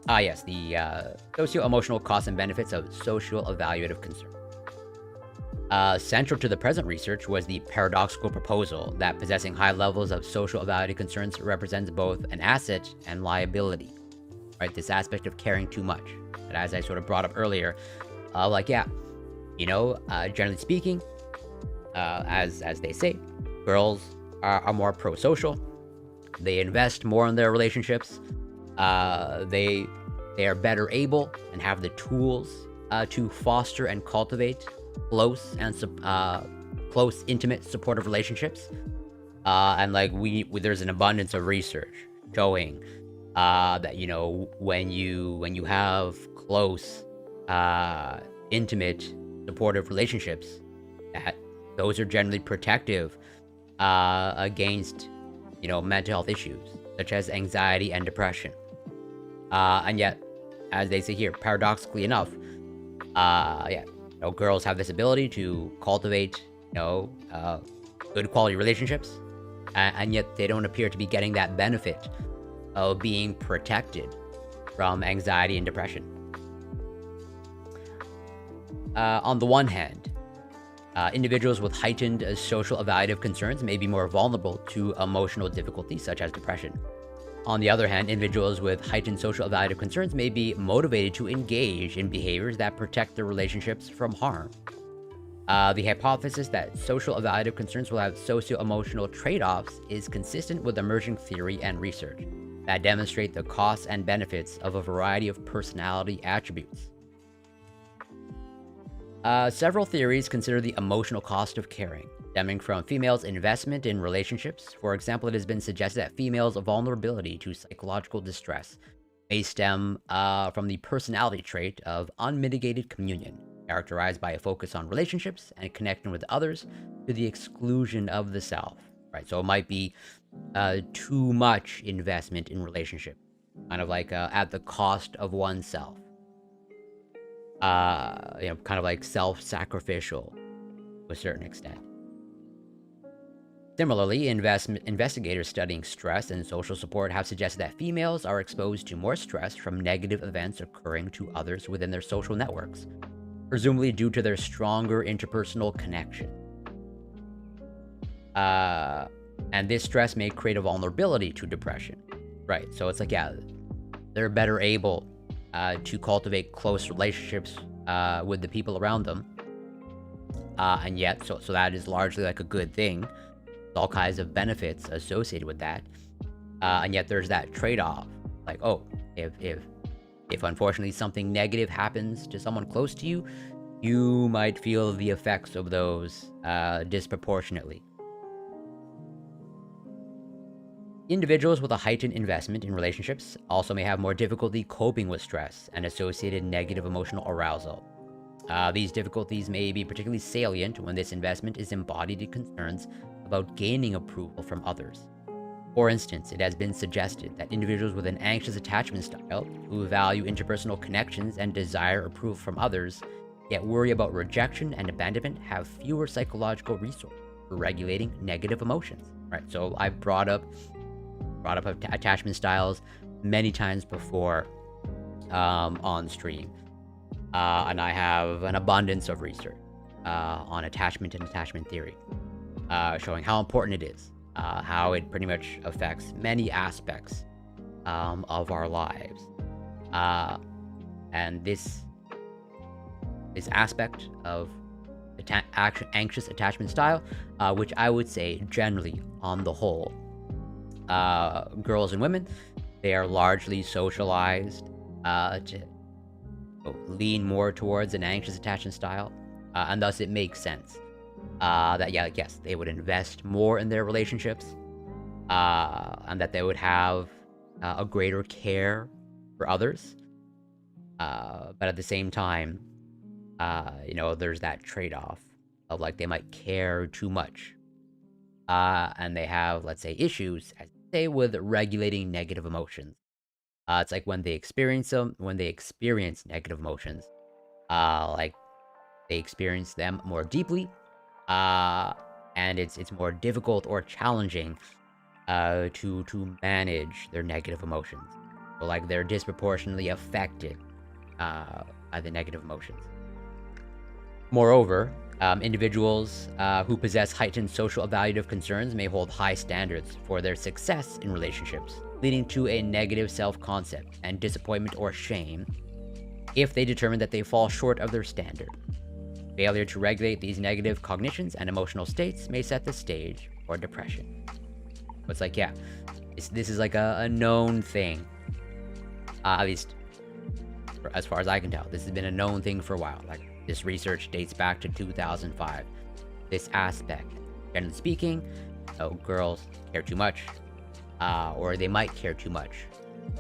Yes, the socio-emotional costs and benefits of social evaluative concern. Central to the present research was the paradoxical proposal that possessing high levels of social evaluative concerns represents both an asset and liability. Right, this aspect of caring too much. But as I sort of brought up earlier, like, yeah, you know, generally speaking, as they say, girls are more pro-social. They invest more in their relationships. They are better able and have the tools to foster and cultivate close and close, intimate, supportive relationships. And like there's an abundance of research showing that when you have close, intimate, supportive relationships, that those are generally protective against mental health issues such as anxiety and depression. And yet, as they say here, paradoxically enough, girls have this ability to cultivate good quality relationships, and yet they don't appear to be getting that benefit of being protected from anxiety and depression. On the one hand, individuals with heightened social evaluative concerns may be more vulnerable to emotional difficulties such as depression. On the other hand, individuals with heightened social evaluative concerns may be motivated to engage in behaviors that protect their relationships from harm. The hypothesis that social evaluative concerns will have socio-emotional trade-offs is consistent with emerging theory and research that demonstrate the costs and benefits of a variety of personality attributes. Several theories consider the emotional cost of caring, stemming from females' investment in relationships. For example, it has been suggested that females' vulnerability to psychological distress may stem from the personality trait of unmitigated communion, characterized by a focus on relationships and connection with others to the exclusion of the self. Right, so it might be too much investment in relationship, kind of like at the cost of oneself. Kind of like self-sacrificial to a certain extent. Similarly, investigators studying stress and social support have suggested that females are exposed to more stress from negative events occurring to others within their social networks, presumably due to their stronger interpersonal connection. And this stress may create a vulnerability to depression. Right, so it's like, they're better able to cultivate close relationships with the people around them. And yet, so that is largely like a good thing. There's all kinds of benefits associated with that. And yet there's that trade-off. Like, if unfortunately something negative happens to someone close to you, you might feel the effects of those disproportionately. Individuals with a heightened investment in relationships also may have more difficulty coping with stress and associated negative emotional arousal. These difficulties may be particularly salient when this investment is embodied in concerns about gaining approval from others. For instance, it has been suggested that individuals with an anxious attachment style who value interpersonal connections and desire approval from others, yet worry about rejection and abandonment, have fewer psychological resources for regulating negative emotions. Right, so I brought up attachment styles many times before on stream, and I have an abundance of research on attachment and attachment theory, showing how important it is, how it pretty much affects many aspects of our lives, and this aspect of anxious attachment style, which I would say generally on the whole, girls and women, they are largely socialized to lean more towards an anxious attachment style, and thus it makes sense that yes, they would invest more in their relationships, and that they would have a greater care for others, but at the same time, there's that trade-off of like they might care too much, and they have, let's say, issues with regulating negative emotions. It's like when they experience negative emotions, like they experience them more deeply, and it's more difficult or challenging to manage their negative emotions. So like they're disproportionately affected by the negative emotions. Moreover, individuals who possess heightened social evaluative concerns may hold high standards for their success in relationships, leading to a negative self-concept and disappointment or shame if they determine that they fall short of their standard. Failure to regulate these negative cognitions and emotional states may set the stage for depression. It's like, yeah, this is like a known thing. At least, as far as I can tell, this has been a known thing for a while. Like, this research dates back to 2005. This aspect, generally speaking, girls care too much, or they might care too much,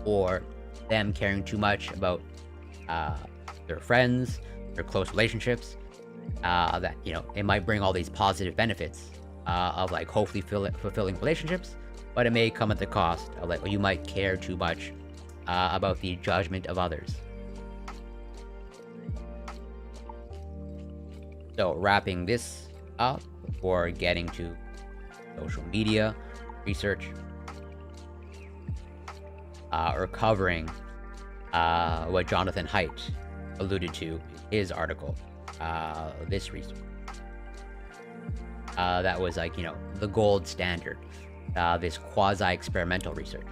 or them caring too much about their friends, their close relationships, that, it might bring all these positive benefits of like hopefully fulfilling relationships, but it may come at the cost of like, you might care too much about the judgment of others. So wrapping this up before getting to social media research, or covering what Jonathan Haidt alluded to in his article, this research. That was like, the gold standard, this quasi-experimental research.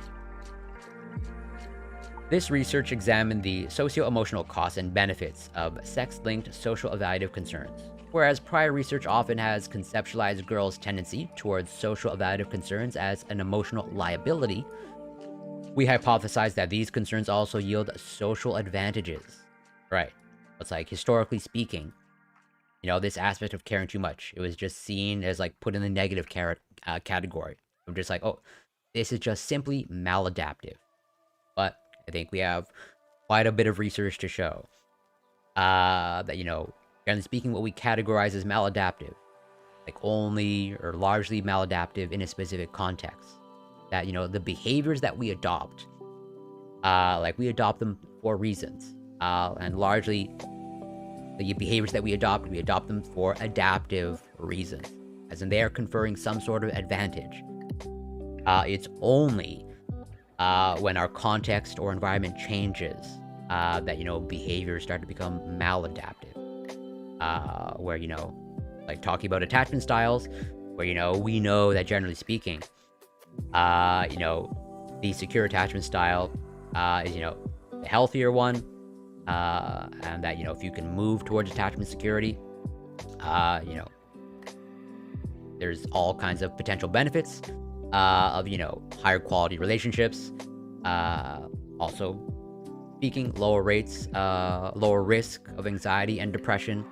This research examined the socio-emotional costs and benefits of sex-linked social evaluative concerns. Whereas prior research often has conceptualized girls' tendency towards social evaluative concerns as an emotional liability, we hypothesized that these concerns also yield social advantages. Right. It's like, historically speaking, this aspect of caring too much, it was just seen as like put in the negative category. I'm just like, oh, this is just simply maladaptive. But I think we have quite a bit of research to show that, generally speaking, what we categorize as maladaptive, like only or largely maladaptive in a specific context. That, the behaviors that we adopt, like we adopt them for reasons. And largely, the behaviors that we adopt them for adaptive reasons. As in, they are conferring some sort of advantage. It's only when our context or environment changes that, behaviors start to become maladaptive. Where, like talking about attachment styles, where, we know that generally speaking, the secure attachment style is, the healthier one. And that, if you can move towards attachment security, there's all kinds of potential benefits of, higher quality relationships. Also speaking, lower risk of anxiety and depression,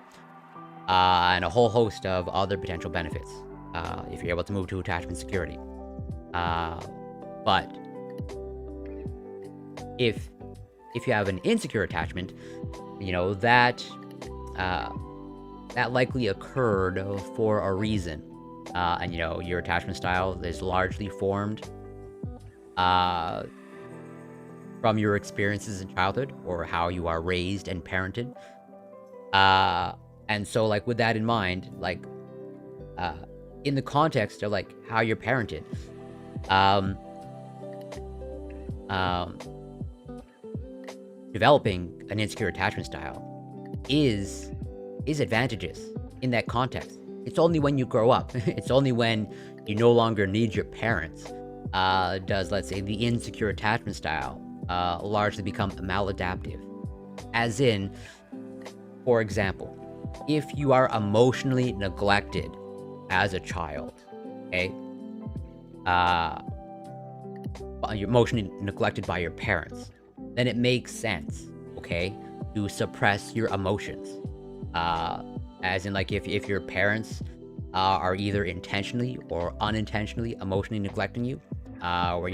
and a whole host of other potential benefits if you're able to move to attachment security. But if you have an insecure attachment, that likely occurred for a reason. And, your attachment style is largely formed from your experiences in childhood or how you are raised and parented. And so, like, with that in mind, like, in the context of, like, how you're parented, developing an insecure attachment style is advantageous in that context. It's only when you grow up, it's only when you no longer need your parents, does, let's say, the insecure attachment style largely become maladaptive. As in, for example, if you are emotionally neglected as a child, okay, you're emotionally neglected by your parents, then it makes sense, okay, to suppress your emotions. As in, like, if your parents are either intentionally or unintentionally emotionally neglecting you, or,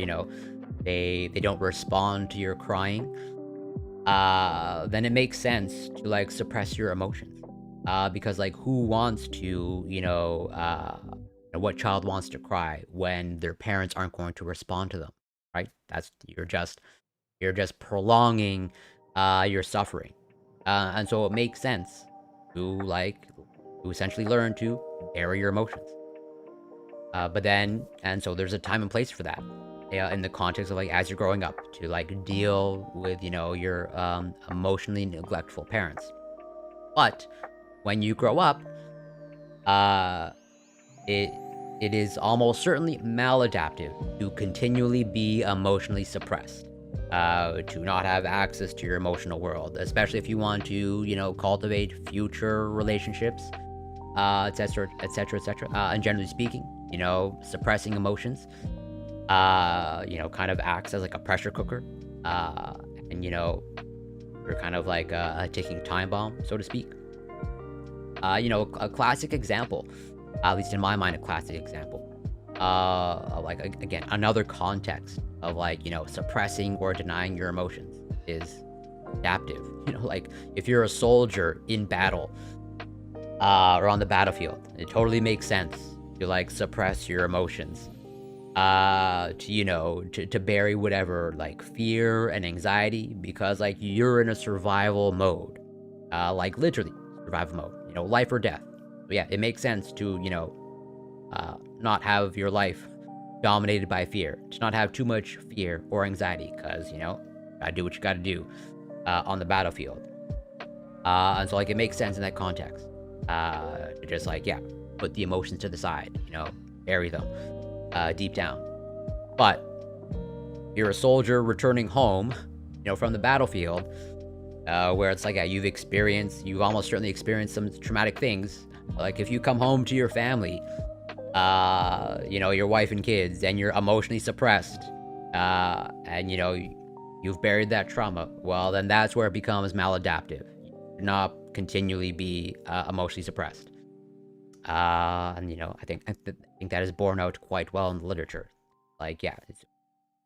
they don't respond to your crying, then it makes sense to, like, suppress your emotions. Because, like, who wants to, what child wants to cry when their parents aren't going to respond to them, right? You're just prolonging your suffering. And so it makes sense to essentially learn to bury your emotions. And so there's a time and place for that. In the context of, like, as you're growing up, to, like, deal with, your emotionally neglectful parents. But when you grow up, it is almost certainly maladaptive to continually be emotionally suppressed, to not have access to your emotional world, especially if you want to, cultivate future relationships, etc., etc., etc. And generally speaking, suppressing emotions kind of acts as like a pressure cooker. Uh, and, you're kind of like a ticking time bomb, so to speak. A classic example, at least in my mind, a classic example, like, again, another context of like, suppressing or denying your emotions is adaptive. Like if you're a soldier in battle, or on the battlefield, it totally makes sense to like suppress your emotions, to bury whatever like fear and anxiety, because like you're in a survival mode, like literally survival mode, life or death. So yeah, it makes sense to not have your life dominated by fear, to not have too much fear or anxiety, because gotta do what you gotta do on the battlefield. And so like it makes sense in that context, to just like, yeah, put the emotions to the side, bury them deep down. But you're a soldier returning home, from the battlefield, where it's like, yeah, you've almost certainly experienced some traumatic things. Like if you come home to your family, your wife and kids, and you're emotionally suppressed, and you've buried that trauma, well, then that's where it becomes maladaptive. You not continually be emotionally suppressed. And I think that is borne out quite well in the literature. Like, yeah, it's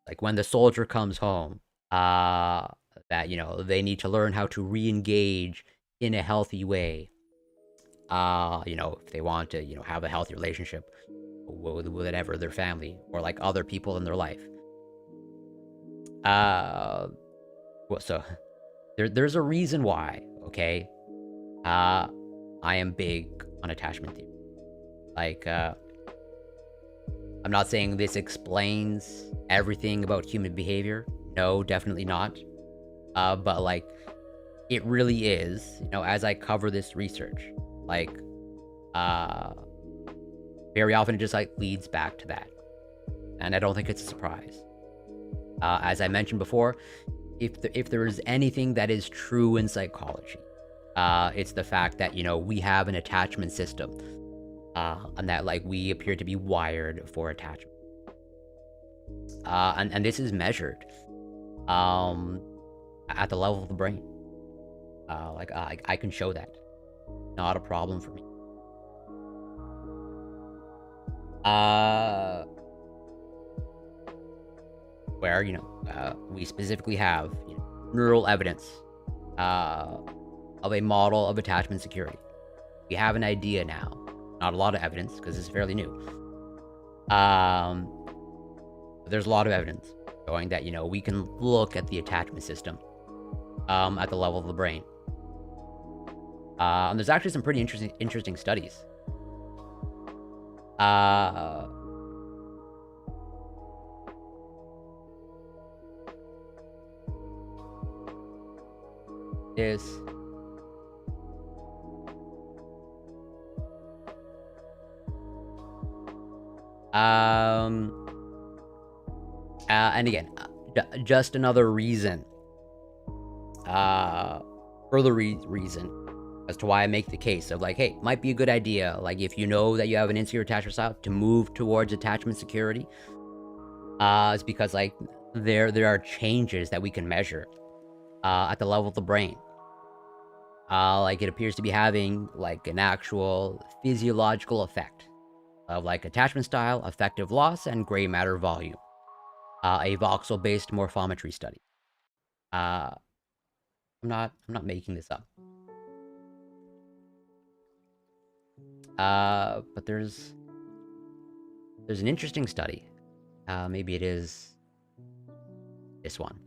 like when the soldier comes home, that they need to learn how to re-engage in a healthy way. If they want to, have a healthy relationship with whatever, their family or like other people in their life. Well, so there's a reason why, okay? I am big on attachment theory. Like, I'm not saying this explains everything about human behavior. No, definitely not. But like, it really is, as I cover this research, like, very often it just like leads back to that. And I don't think it's a surprise. As I mentioned before, if there is anything that is true in psychology, it's the fact that, we have an attachment system, and that like we appear to be wired for attachment. And this is measured at the level of the brain. I can show that. Not a problem for me. Where, we specifically have neural evidence of a model of attachment security. We have an idea now. Not a lot of evidence, because it's fairly new. But there's a lot of evidence showing that, we can look at the attachment system at the level of the brain. And there's actually some pretty interesting studies. Is and again, just another reason, further reason as to why I make the case of like, hey, might be a good idea, like if you know that you have an insecure attachment style, to move towards attachment security. It's because like there are changes that we can measure at the level of the brain. Like it appears to be having like an actual physiological effect of like attachment style, affective loss, and gray matter volume. A voxel-based morphometry study. I'm not making this up. But there's an interesting study. Maybe it is this one.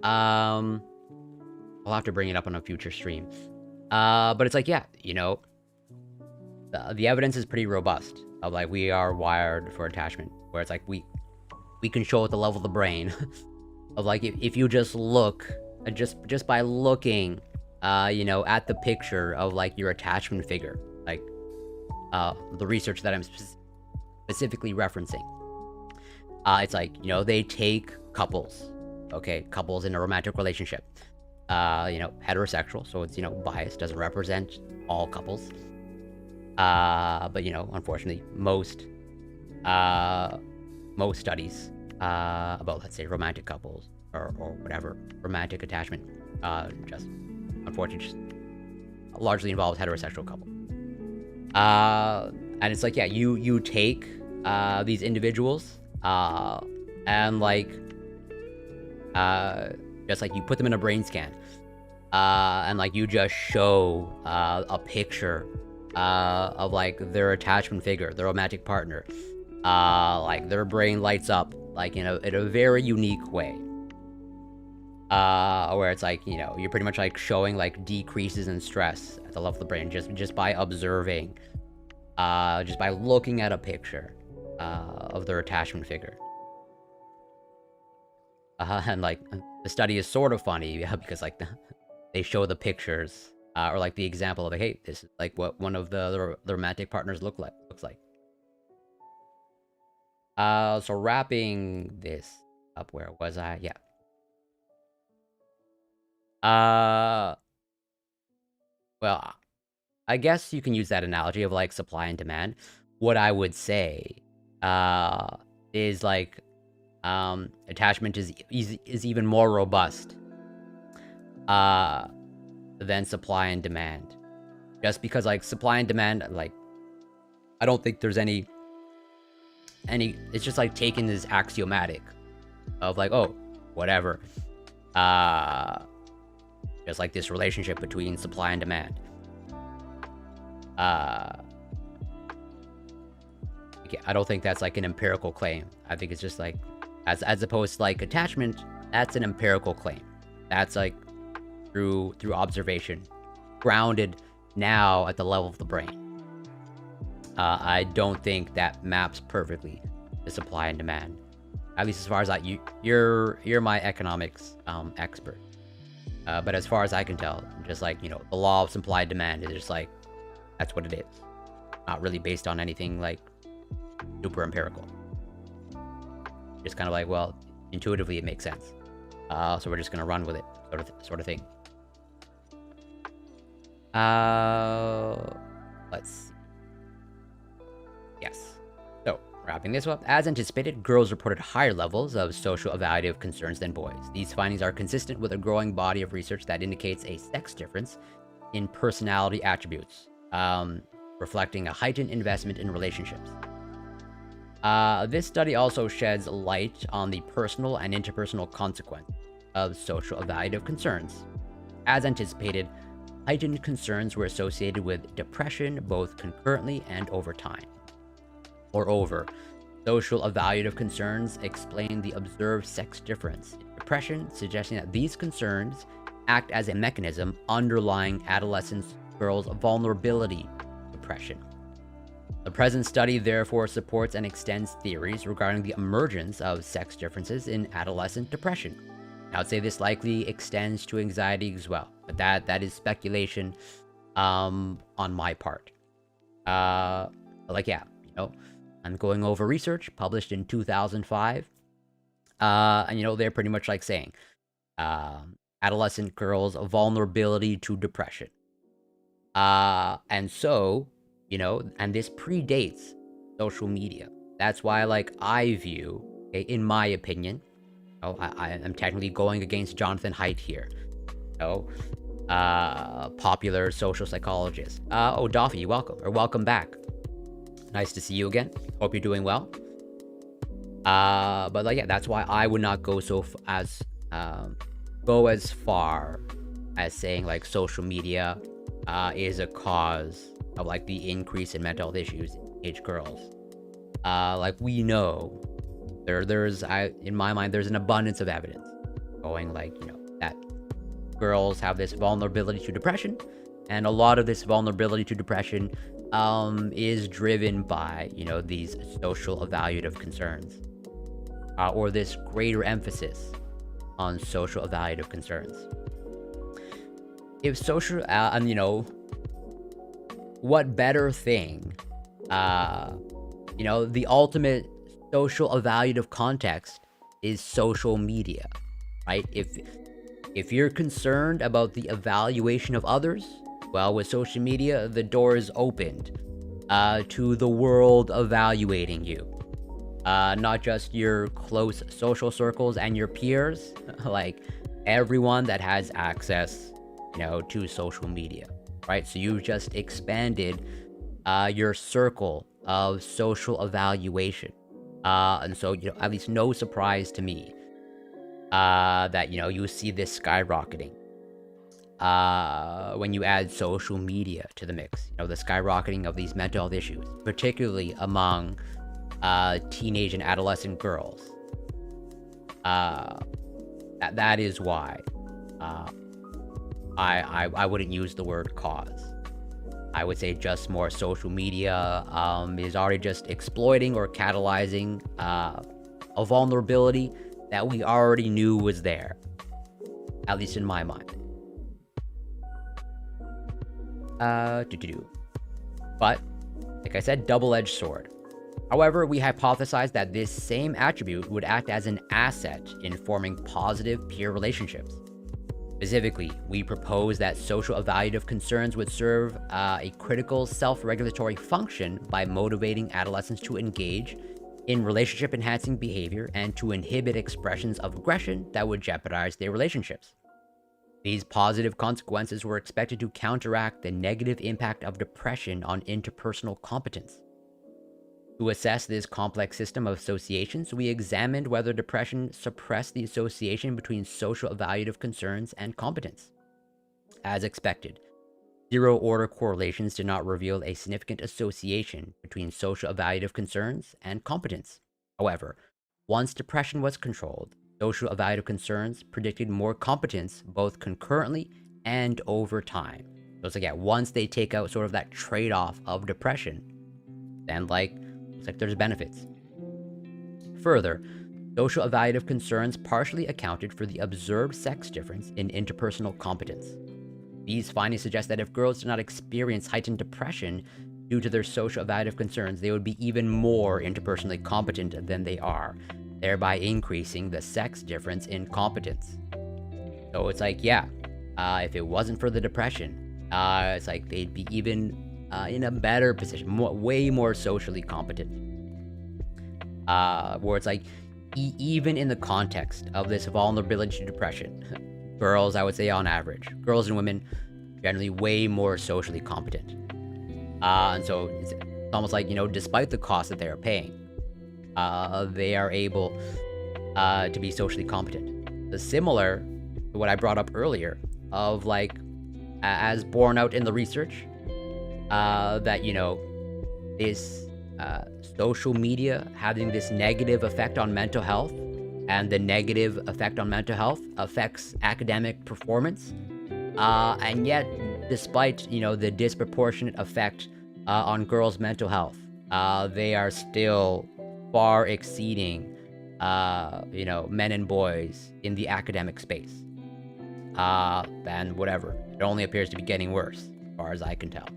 I'll have to bring it up on a future stream. But it's like, yeah, the evidence is pretty robust of like we are wired for attachment, where it's like we can show at the level of the brain of like if you just look, just by looking, at the picture of like your attachment figure, like the research that I'm specifically referencing. It's like, they take couples in a romantic relationship, heterosexual, so it's, biased, doesn't represent all couples. But unfortunately, most studies about, let's say, romantic couples or whatever romantic attachment, just unfortunately just largely involves heterosexual couples. And it's like, yeah, you take these individuals and just like you put them in a brain scan, and like you just show a picture of like their attachment figure, their romantic partner, like their brain lights up like in a very unique way, where it's like, you're pretty much like showing like decreases in stress at the level of the brain just by observing, just by looking at a picture of their attachment figure. And like the study is sort of funny because like they show the pictures, or like the example of like, hey, this is like what one of the romantic partners looks like. So wrapping this up, where was I? Yeah. Well, I guess you can use that analogy of like supply and demand. What I would say is like attachment is even more robust than supply and demand. Just because like supply and demand, like I don't think there's any it's just like taken this axiomatic of like, oh, whatever. Just like this relationship between supply and demand. I don't think that's like an empirical claim. I think it's just like, as opposed to like attachment, that's an empirical claim. That's like through observation, grounded now at the level of the brain. I don't think that maps perfectly to supply and demand. At least as far as you're my economics expert. But as far as I can tell, just like, the law of supply and demand is just like, that's what it is. Not really based on anything like super empirical. Just kind of like, well, intuitively it makes sense. So we're just gonna run with it, sort of thing. Let's see. Yes. So, wrapping this up, as anticipated, girls reported higher levels of social evaluative concerns than boys. These findings are consistent with a growing body of research that indicates a sex difference in personality attributes, reflecting a heightened investment in relationships. This study also sheds light on the personal and interpersonal consequence of social evaluative concerns. As anticipated, heightened concerns were associated with depression both concurrently and over time. Moreover, social evaluative concerns explain the observed sex difference in depression, suggesting that these concerns act as a mechanism underlying adolescent girls' vulnerability to depression. The present study therefore supports and extends theories regarding the emergence of sex differences in adolescent depression. I would say this likely extends to anxiety as well, but that is speculation on my part. But like, yeah, I'm going over research published in 2005, and they're pretty much like saying adolescent girls' vulnerability to depression, and so and this predates social media. That's why, like, I view, okay, in my opinion, I'm technically going against Jonathan Haidt here, popular social psychologist. Daffy, welcome back. Nice to see you again. Hope you're doing well. But like, yeah, that's why I would not go as far as saying like social media is a cause of like the increase in mental health issues in teenage girls. Like, we know there's in my mind there's an abundance of evidence going like, that girls have this vulnerability to depression, and a lot of this vulnerability to depression is driven by these social evaluative concerns, or this greater emphasis on social evaluative concerns. If social what better thing, the ultimate social evaluative context is social media, right? If you're concerned about the evaluation of others, well, with social media, the door is opened to the world evaluating you. Not just your close social circles and your peers, like everyone that has access, to social media, right? So you've just expanded your circle of social evaluation. And so, at least no surprise to me that, you see this skyrocketing when you add social media to the mix. The skyrocketing of these mental health issues, particularly among teenage and adolescent girls. That is why I wouldn't use the word cause. I would say just more social media is already just exploiting or catalyzing a vulnerability that we already knew was there, at least in my mind. But, like I said, double-edged sword. However, we hypothesized that this same attribute would act as an asset in forming positive peer relationships. Specifically, we propose that social evaluative concerns would serve a critical self-regulatory function by motivating adolescents to engage in relationship-enhancing behavior and to inhibit expressions of aggression that would jeopardize their relationships. These positive consequences were expected to counteract the negative impact of depression on interpersonal competence. To assess this complex system of associations, we examined whether depression suppressed the association between social evaluative concerns and competence. As expected, zero-order correlations did not reveal a significant association between social evaluative concerns and competence. However, once depression was controlled, social evaluative concerns predicted more competence both concurrently and over time. So it's like, once they take out sort of that trade-off of depression, then looks like there's benefits. Further, social evaluative concerns partially accounted for the observed sex difference in interpersonal competence. These findings suggest that if girls did not experience heightened depression due to their social evaluative concerns, they would be even more interpersonally competent than they are, thereby increasing the sex difference in competence. So it's like, if it wasn't for the depression, it's like they'd be even in a better position, way more socially competent. Where it's like, even in the context of this vulnerability to depression, girls, I would say on average, girls and women generally way more socially competent. And so it's almost like, despite the cost that they are paying, they are able to be socially competent. Similar to what I brought up earlier of as borne out in the research, that, this social media having this negative effect on mental health, and the negative effect on mental health affects academic performance. And yet, despite, the disproportionate effect on girls' mental health, they are still far exceeding, men and boys in the academic space. Then whatever. It only appears to be getting worse, as far as I can tell.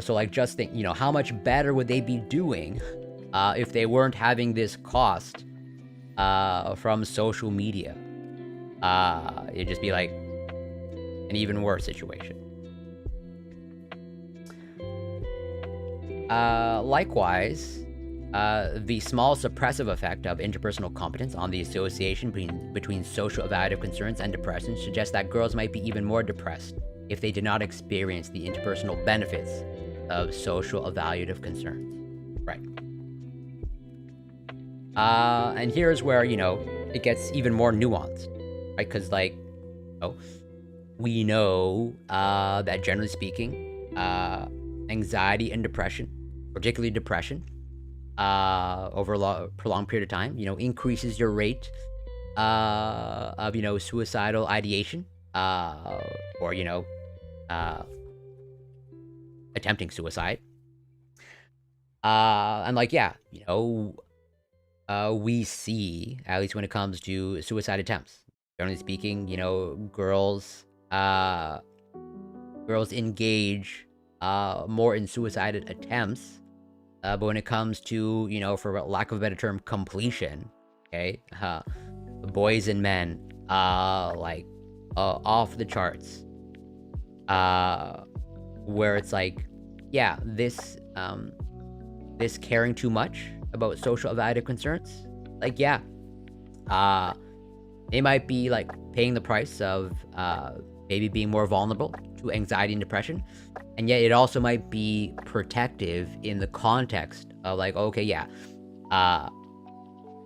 So just think, how much better would they be doing if they weren't having this cost from social media? It'd just be like an even worse situation. Likewise, the small suppressive effect of interpersonal competence on the association between social evaluative concerns and depression suggests that girls might be even more depressed if they did not experience the interpersonal benefits of social evaluative concerns. Right. And here's where, it gets even more nuanced, right? Because, we know that generally speaking, anxiety and depression, particularly depression, over a prolonged period of time, increases your rate of, suicidal ideation, or, attempting suicide. And we see, at least when it comes to suicide attempts, generally speaking, girls engage more in suicide attempts. But when it comes to, for lack of a better term, completion, okay, boys and men, off the charts, where it's yeah, this caring too much about social evaluative concerns, like, yeah, uh, they might be like paying the price of maybe being more vulnerable to anxiety and depression, and yet it also might be protective in the context of like, okay, yeah, uh,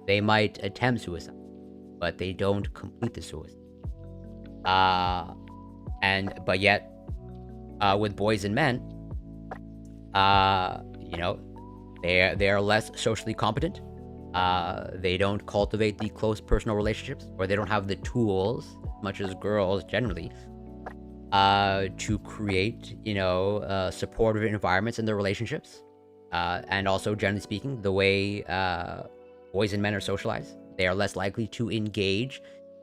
they might attempt suicide, but they don't complete the suicide. But yet, with boys and men, you know, they are less socially competent. They don't cultivate the close personal relationships, or they don't have the tools, much as girls generally, to create, supportive environments in their relationships. And also, generally speaking, the way boys and men are socialized, they are less likely to engage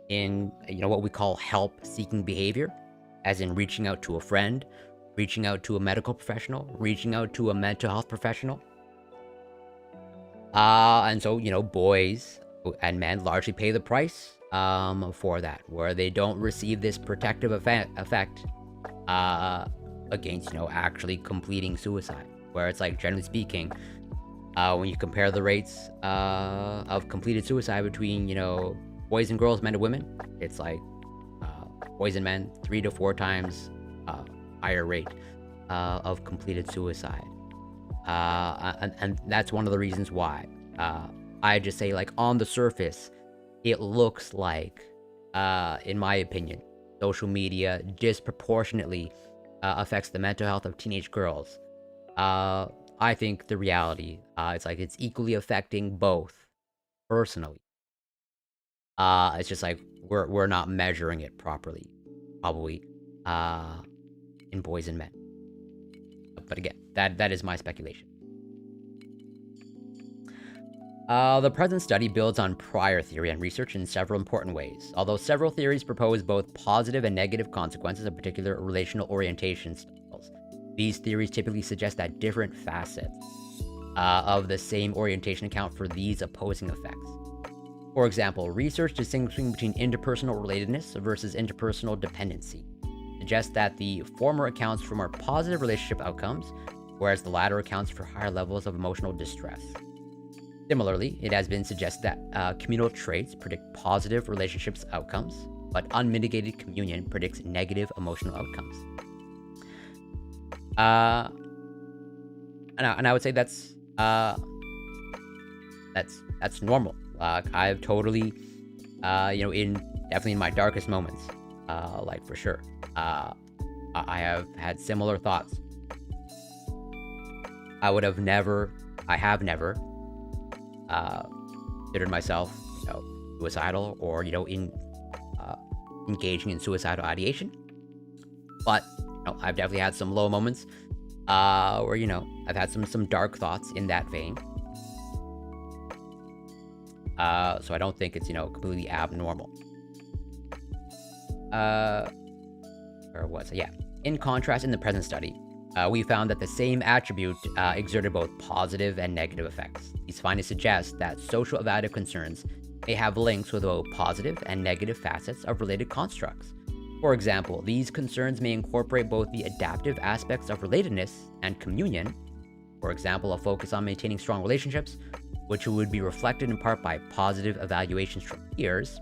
in, what we call help-seeking behavior, as in reaching out to a friend, reaching out to a medical professional, reaching out to a mental health professional. And so, boys and men largely pay the price for that, where they don't receive this protective effect against, actually completing suicide. Where it's like, generally speaking, when you compare the rates of completed suicide between, boys and girls, men and women, it's like boys and men 3 to 4 times higher rate of completed suicide. And that's one of the reasons why I just say, like, on the surface, it looks like, in my opinion, social media disproportionately affects the mental health of teenage girls. I think the reality, it's like it's equally affecting both personally. It's just like we're not measuring it properly, probably, in boys and men. But again, that is my speculation. The present study builds on prior theory and research in several important ways. Although several theories propose both positive and negative consequences of particular relational orientation styles, these theories typically suggest that different facets of the same orientation account for these opposing effects. For example, research distinguishing between interpersonal relatedness versus interpersonal dependency suggests that the former accounts for more positive relationship outcomes, whereas the latter accounts for higher levels of emotional distress. Similarly, it has been suggested that communal traits predict positive relationships outcomes, but unmitigated communion predicts negative emotional outcomes. And I would say that's normal. I've totally, definitely in my darkest moments, like, for sure, I have had similar thoughts. I have never considered myself, suicidal, or, engaging in suicidal ideation. But, I've definitely had some low moments, where, I've had some dark thoughts in that vein. So I don't think it's, completely abnormal. Where was it? Yeah. In contrast, in the present study, we found that the same attribute exerted both positive and negative effects. These findings suggest that social evaluative concerns may have links with both positive and negative facets of related constructs. For example, these concerns may incorporate both the adaptive aspects of relatedness and communion, for example, a focus on maintaining strong relationships, which would be reflected in part by positive evaluations from peers,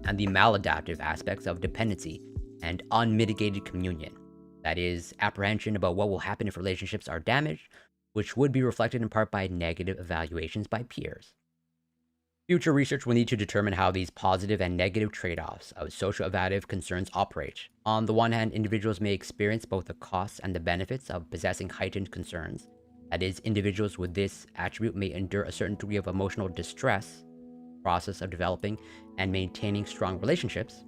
and the maladaptive aspects of dependency and unmitigated communion, that is, apprehension about what will happen if relationships are damaged, which would be reflected in part by negative evaluations by peers. Future research will need to determine how these positive and negative trade-offs of social evaluative concerns operate. On the one hand, individuals may experience both the costs and the benefits of possessing heightened concerns. That is, individuals with this attribute may endure a certain degree of emotional distress, process of developing and maintaining strong relationships.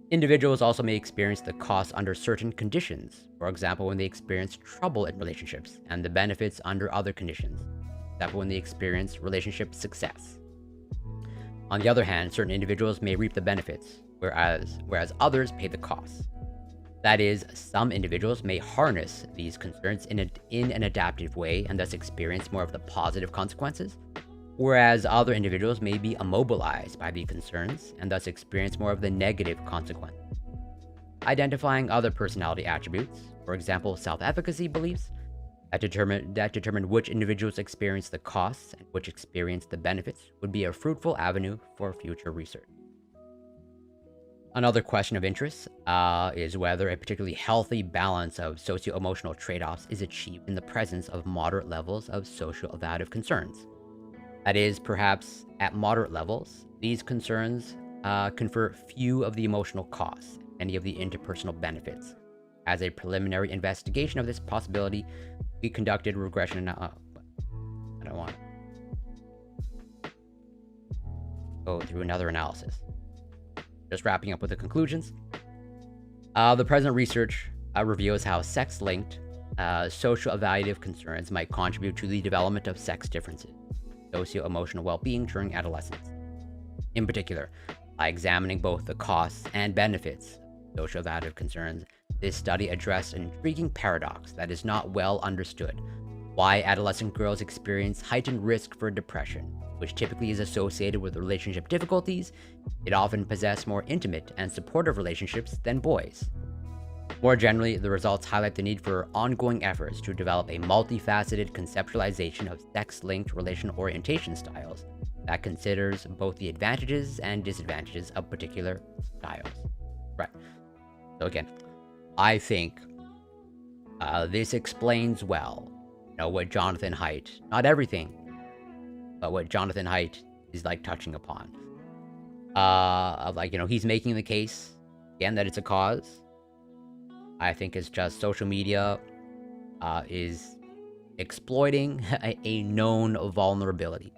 Individuals also may experience the costs under certain conditions, for example, when they experience trouble in relationships, and the benefits under other conditions, for example, when they experience relationship success. On the other hand, certain individuals may reap the benefits, whereas others pay the costs. That is, some individuals may harness these concerns in an adaptive way and thus experience more of the positive consequences, whereas other individuals may be immobilized by the concerns and thus experience more of the negative consequences. identifying other personality attributes, for example, self-efficacy beliefs, that determine which individuals experience the costs and which experience the benefits would be a fruitful avenue for future research. Another question of interest is whether a particularly healthy balance of socio-emotional trade-offs is achieved in the presence of moderate levels of social-evaluative concerns. That is, perhaps at moderate levels, these concerns confer few of the emotional costs, any of the interpersonal benefits. As a preliminary investigation of this possibility, we conducted regression. I don't want to go through another analysis. Just wrapping up with the conclusions. The present research reveals how sex-linked social evaluative concerns might contribute to the development of sex differences, socio-emotional well-being during adolescence. In particular, by examining both the costs and benefits of social evaluative concerns, this study addressed an intriguing paradox that is not well understood: why adolescent girls experience heightened risk for depression, which typically is associated with relationship difficulties, yet often possess more intimate and supportive relationships than boys. More generally, the results highlight the need for ongoing efforts to develop a multifaceted conceptualization of sex-linked relation orientation styles that considers both the advantages and disadvantages of particular styles. Right. So again, I think this explains well, what Jonathan Haidt, not everything, but what Jonathan Haidt is like touching upon. He's making the case again that it's a cause. I think it's just social media is exploiting a known vulnerability.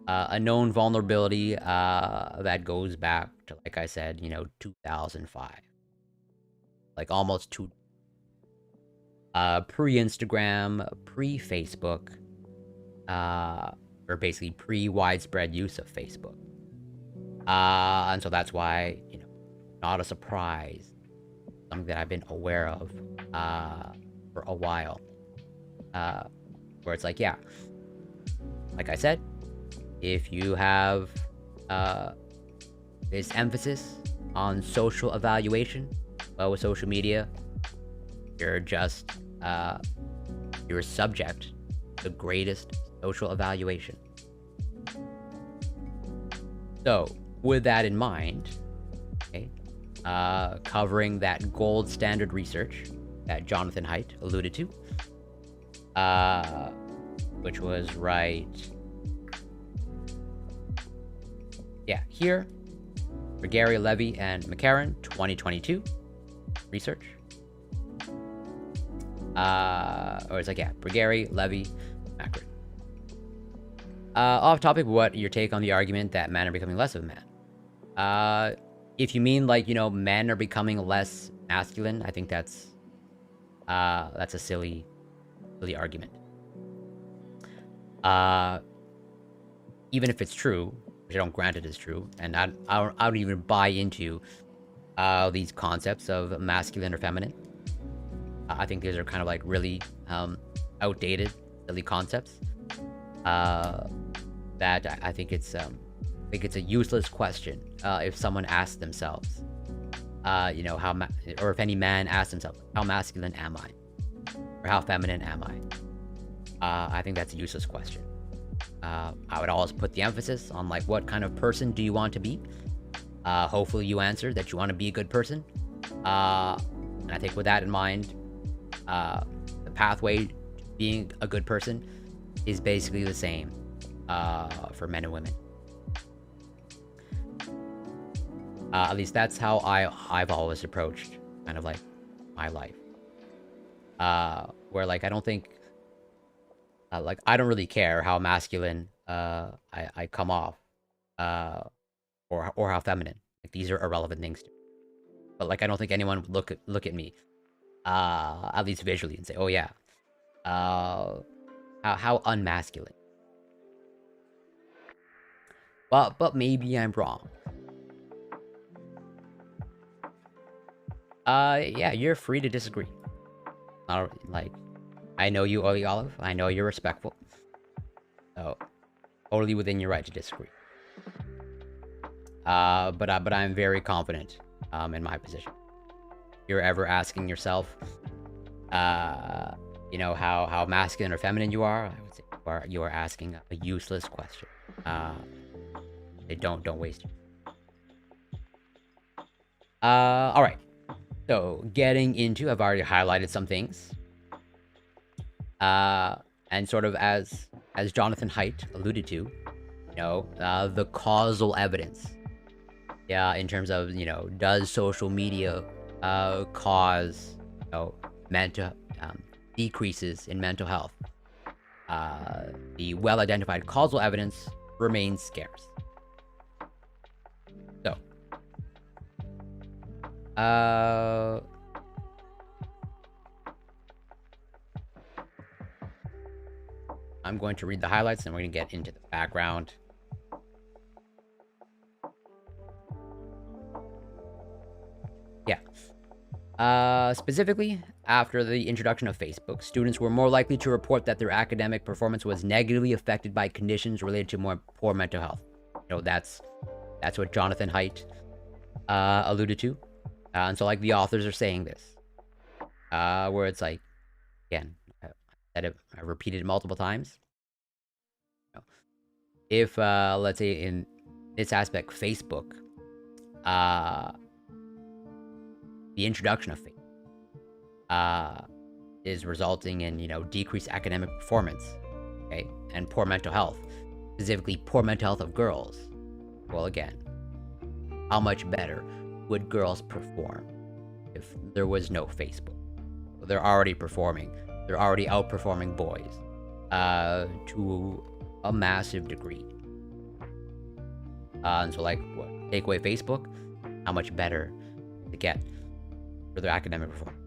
A known vulnerability that goes back to, like I said, 2005. Like almost pre-Instagram, pre-Facebook, or basically pre-widespread use of Facebook. And so that's why, not a surprise, something that I've been aware of for a while. Where it's like, yeah, like I said, if you have this emphasis on social evaluation, well, with social media, you're just, you're subject to the greatest social evaluation. So, with that in mind, okay, covering that gold standard research that Jonathan Haidt alluded to, which was here, for Gary, Levy, and McCarran, 2022 research. Gary, Levy, Macron. Off topic, what your take on the argument that men are becoming less of a man? If you mean men are becoming less masculine, I think that's a silly argument. Even if it's true, which I don't grant it is true, and I don't even buy into these concepts of masculine or feminine. I think these are kind of like really outdated, silly concepts. That I think it's a useless question if someone asks themselves, or if any man asks himself, how masculine am I, or how feminine am I? I think that's a useless question. I would always put the emphasis on what kind of person do you want to be. Hopefully you answer that you want to be a good person. And I think with that in mind, the pathway to being a good person is basically the same for men and women. At least that's how I've always approached kind of my life. Where I don't think, I don't really care how masculine I come off, or how feminine. These are irrelevant things to me. But I don't think anyone would look at me, at least visually, and say, "Oh yeah, how unmasculine." But maybe I'm wrong. Yeah, you're free to disagree. I know you, Ollie Olive. I know you're respectful. So, totally within your right to disagree. But I'm very confident in my position. you're ever asking yourself, how masculine or feminine you are, I would say you are asking a useless question. Don't waste it. All right. So getting into, I've already highlighted some things. And sort of as Jonathan Haidt alluded to, the causal evidence. Yeah, in terms of, does social media cause, mental decreases in mental health? The well-identified causal evidence remains scarce. So, I'm going to read the highlights and we're going to get into the background. Yeah. Specifically, after the introduction of Facebook, students were more likely to report that their academic performance was negatively affected by conditions related to more poor mental health. That's what Jonathan Haidt alluded to. And so, like, the authors are saying this, where it's like, again, I repeated it multiple times. If, let's say in this aspect, Facebook, the introduction of Facebook is resulting in, decreased academic performance, okay, and poor mental health, specifically poor mental health of girls. Well, again, how much better would girls perform if there was no Facebook? Well, they're already performing. They're already outperforming boys to a massive degree. And so, like, take away Facebook, how much better to get for their academic performance.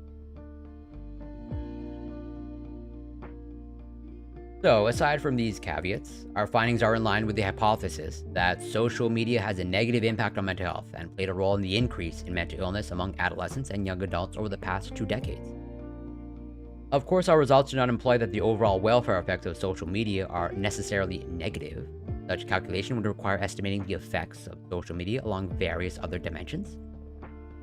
So, aside from these caveats, our findings are in line with the hypothesis that social media has a negative impact on mental health and played a role in the increase in mental illness among adolescents and young adults over the past 2 decades. Of course, our results do not imply that the overall welfare effects of social media are necessarily negative. Such calculation would require estimating the effects of social media along various other dimensions.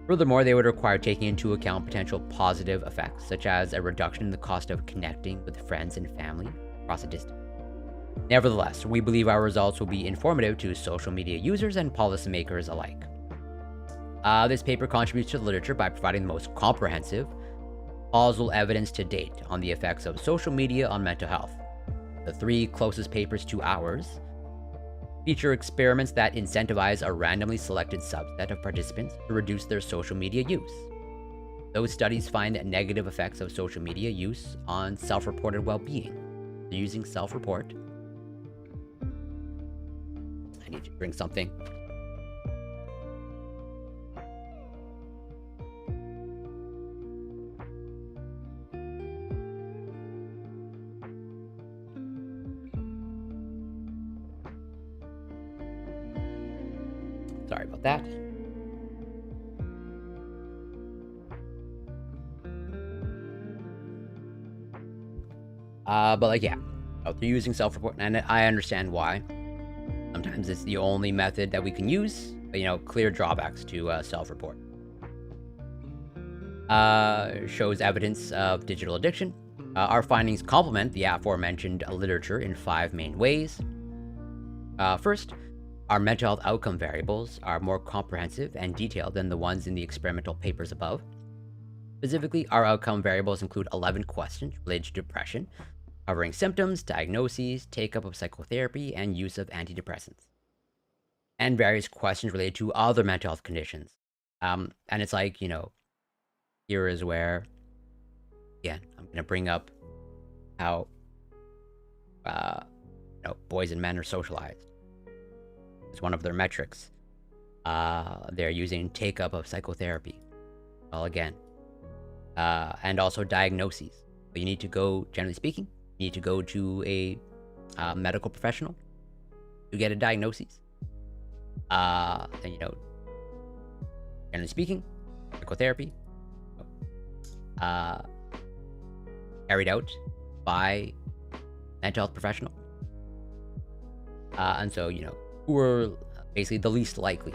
Furthermore, they would require taking into account potential positive effects, such as a reduction in the cost of connecting with friends and family across a distance. Nevertheless, we believe our results will be informative to social media users and policymakers alike. This paper contributes to the literature by providing the most comprehensive causal evidence to date on the effects of social media on mental health. The 3 closest papers to ours feature experiments that incentivize a randomly selected subset of participants to reduce their social media use. Those studies find negative effects of social media use on self-reported well-being. Using self-report. I need to drink something. Sorry about that. But like, yeah, they're using self-report, and I understand why. Sometimes it's the only method that we can use, but, clear drawbacks to self-report. Shows evidence of digital addiction. Our findings complement the aforementioned literature in 5 main ways. First, our mental health outcome variables are more comprehensive and detailed than the ones in the experimental papers above. Specifically, our outcome variables include 11 questions related to depression, covering symptoms, diagnoses, take-up of psychotherapy, and use of antidepressants, and various questions related to other mental health conditions. And it's like, here is where, again, I'm going to bring up how, boys and men are socialized. It's one of their metrics. They're using take-up of psychotherapy. Well, again, and also diagnoses. But you need to go, generally speaking, you need to go to a medical professional to get a diagnosis. And, generally speaking, psychotherapy carried out by mental health professional. And so, who are basically the least likely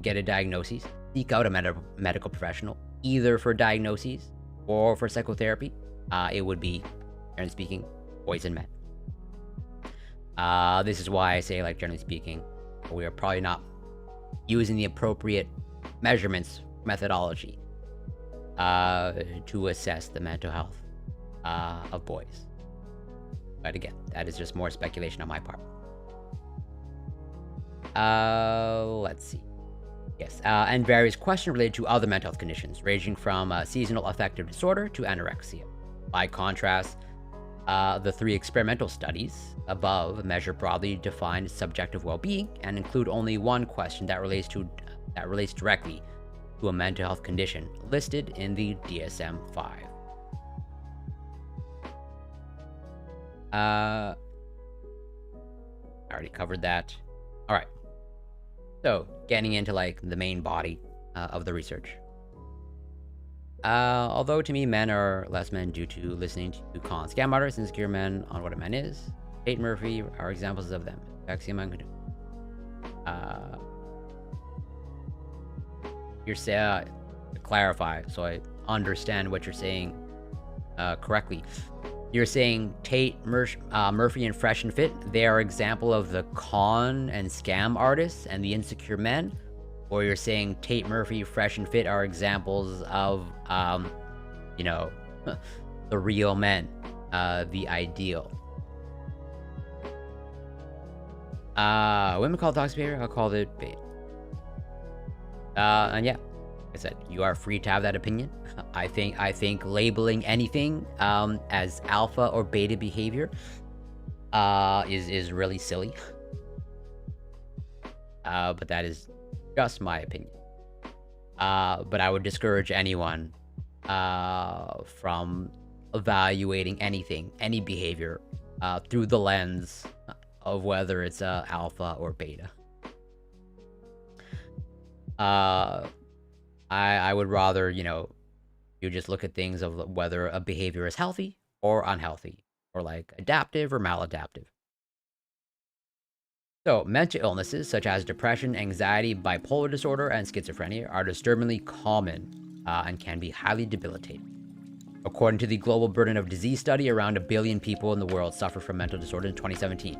get a diagnosis, seek out a medical professional, either for diagnoses or for psychotherapy. It would be, generally speaking, boys and men. This is why I say, like, generally speaking, we are probably not using the appropriate measurements methodology to assess the mental health of boys. But again, that is just more speculation on my part. Let's see. Yes, and various questions related to other mental health conditions, ranging from seasonal affective disorder to anorexia. By contrast, the 3 experimental studies above measure broadly defined subjective well-being and include only one question that relates directly to a mental health condition listed in the DSM-5. I already covered that. All right. So, getting into like the main body of the research. Although to me, men are less men due to listening to con scam artists and insecure men on what a man is. Tate and Murphy are examples of them. You're saying, to clarify, so I understand what you're saying correctly. You're saying Tate, Murphy, and Fresh and Fit, they are example of the con and scam artists and the insecure men? Or you're saying Tate, Murphy, Fresh, and Fit are examples of, you know, the real men, the ideal? Women call it toxic behavior, I'll call it bait. And yeah, like I said, you are free to have that opinion. I think labeling anything as alpha or beta behavior is really silly. But that is just my opinion. But I would discourage anyone from evaluating anything, any behavior, through the lens of whether it's alpha or beta. I would rather, you just look at things of whether a behavior is healthy or unhealthy, or like adaptive or maladaptive. So, mental illnesses such as depression, anxiety, bipolar disorder, and schizophrenia are disturbingly common and can be highly debilitating. According to the Global Burden of Disease study, around 1 billion people in the world suffer from mental disorder in 2017,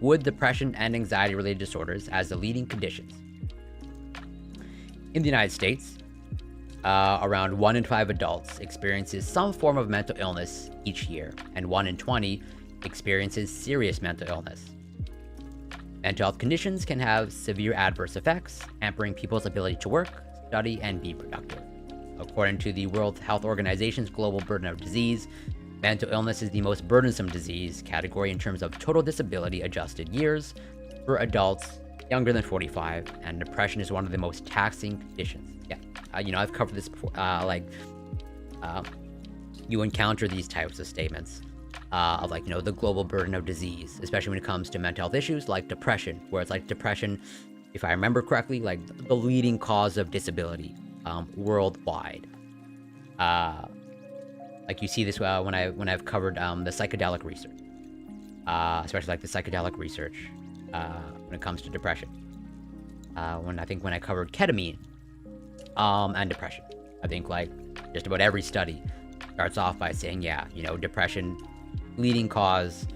with depression and anxiety-related disorders as the leading conditions. In the United States, around 1 in 5 adults experiences some form of mental illness each year, and 1 in 20 experiences serious mental illness. Mental health conditions can have severe adverse effects, hampering people's ability to work, study, and be productive. According to the World Health Organization's Global Burden of Disease, mental illness is the most burdensome disease category in terms of total disability adjusted years for adults younger than 45, and depression is one of the most taxing conditions. Yeah, I've covered this before. You encounter these types of statements of the global burden of disease, especially when it comes to mental health issues like depression, where it's like depression, if I remember correctly, like the leading cause of disability worldwide. Like you see this when I've covered the psychedelic research, especially like the psychedelic research when it comes to depression. When I covered ketamine and depression, I think like just about every study starts off by saying, depression, leading cause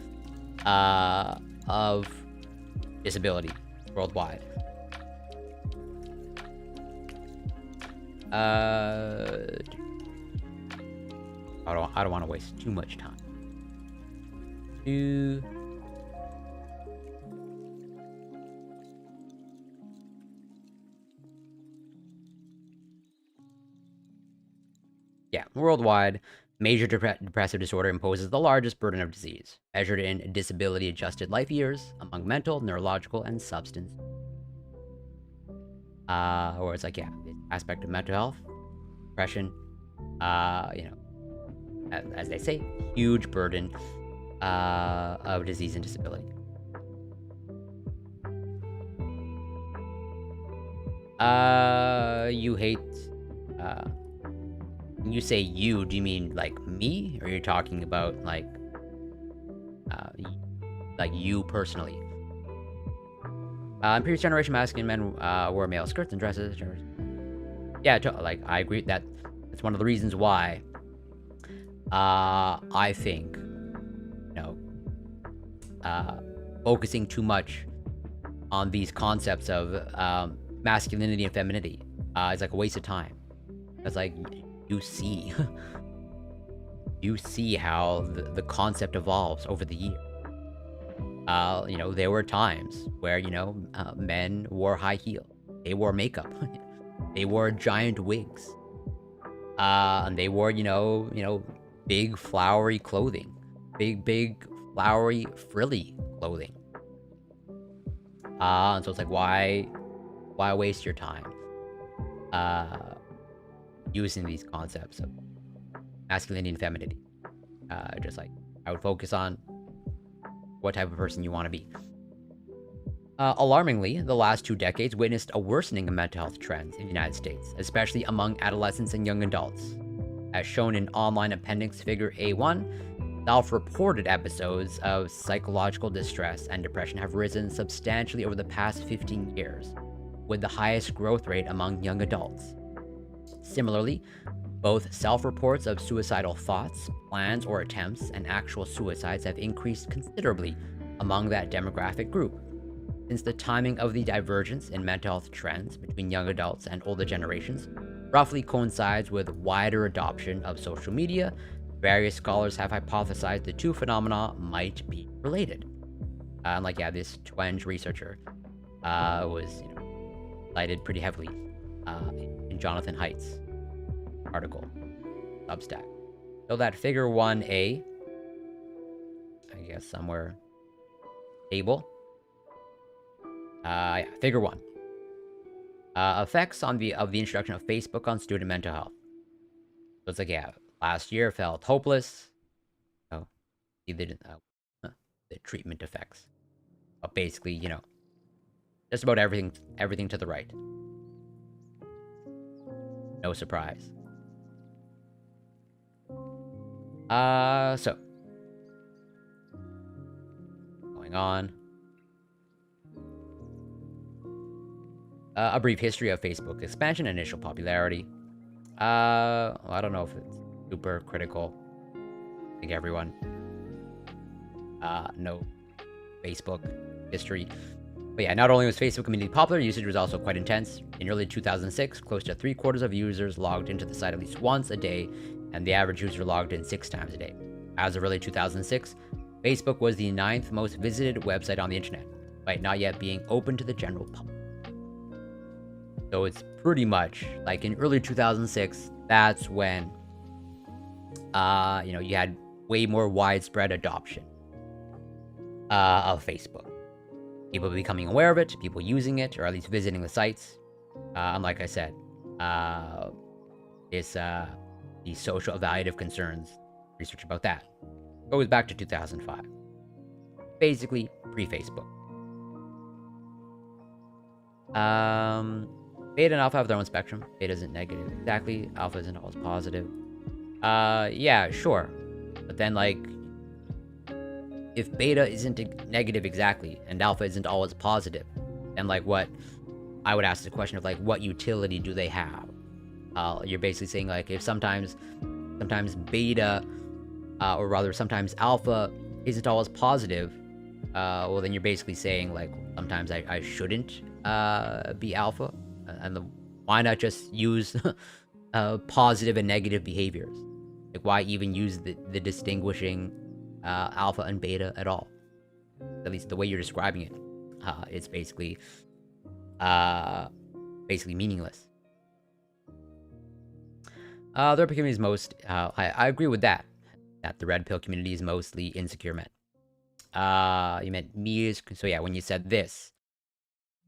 of disability worldwide. I don't want to waste too much time. Worldwide, major depressive disorder imposes the largest burden of disease, measured in disability-adjusted life years among mental, neurological, and substance. Or it's like, the aspect of mental health, depression, as they say, huge burden of disease and disability. You hate, when you say you, do you mean like me, or you're talking about like you personally? In previous generation, masculine men wore male skirts and dresses. Yeah, like I agree that it's one of the reasons why I think uh, focusing too much on these concepts of masculinity and femininity is like a waste of time. It's like you see, you see how the concept evolves over the years. There were times where men wore high heels, they wore makeup, they wore giant wigs, and they wore big flowery clothing, big flowery frilly clothing. And so it's like why waste your time using these concepts of masculinity and femininity? Just like I would focus on what type of person you want to be. Alarmingly, the last 2 decades witnessed a worsening of mental health trends in the United States, especially among adolescents and young adults. As shown in online appendix figure A1, self-reported episodes of psychological distress and depression have risen substantially over the past 15 years, with the highest growth rate among young adults. Similarly, both self-reports of suicidal thoughts, plans, or attempts, and actual suicides have increased considerably among that demographic group. Since the timing of the divergence in mental health trends between young adults and older generations roughly coincides with wider adoption of social media, various scholars have hypothesized the two phenomena might be related. This Twenge researcher was cited pretty heavily in Jonathan Haidt's article, Substack. So that figure 1A, I guess somewhere table. Figure 1. Effects of the introduction of Facebook on student mental health. So it's like, last year felt hopeless. See the treatment effects. But basically, just about everything to the right. No surprise. So going on. A brief history of Facebook expansion and initial popularity. I don't know if it's super critical. I think everyone know Facebook history. But yeah, not only was Facebook community popular, usage was also quite intense. In early 2006, close to 3/4 of users logged into the site at least once a day, and the average user logged in 6 times a day. As of early 2006, Facebook was the 9th most visited website on the internet, despite not yet being open to the general public. So it's pretty much like in early 2006, that's when, you had way more widespread adoption of Facebook. People becoming aware of it, people using it, or at least visiting the sites. And like I said, the social evaluative concerns, research about that goes back to 2005. Basically, pre-Facebook. Beta and alpha have their own spectrum. Beta isn't negative exactly. Alpha isn't always positive. Yeah, sure. But then, if beta isn't negative exactly, and alpha isn't always positive, then, what... I would ask the question of, what utility do they have? You're basically saying, if sometimes beta, or rather sometimes alpha isn't always positive, well, then you're basically saying, sometimes I shouldn't be alpha. And why not just use positive and negative behaviors? Why even use the distinguishing alpha and beta at all? At least the way you're describing it, it's basically meaningless. The red pill community is most... I agree with that the red pill community is mostly insecure men. You meant me... So yeah, when you said this,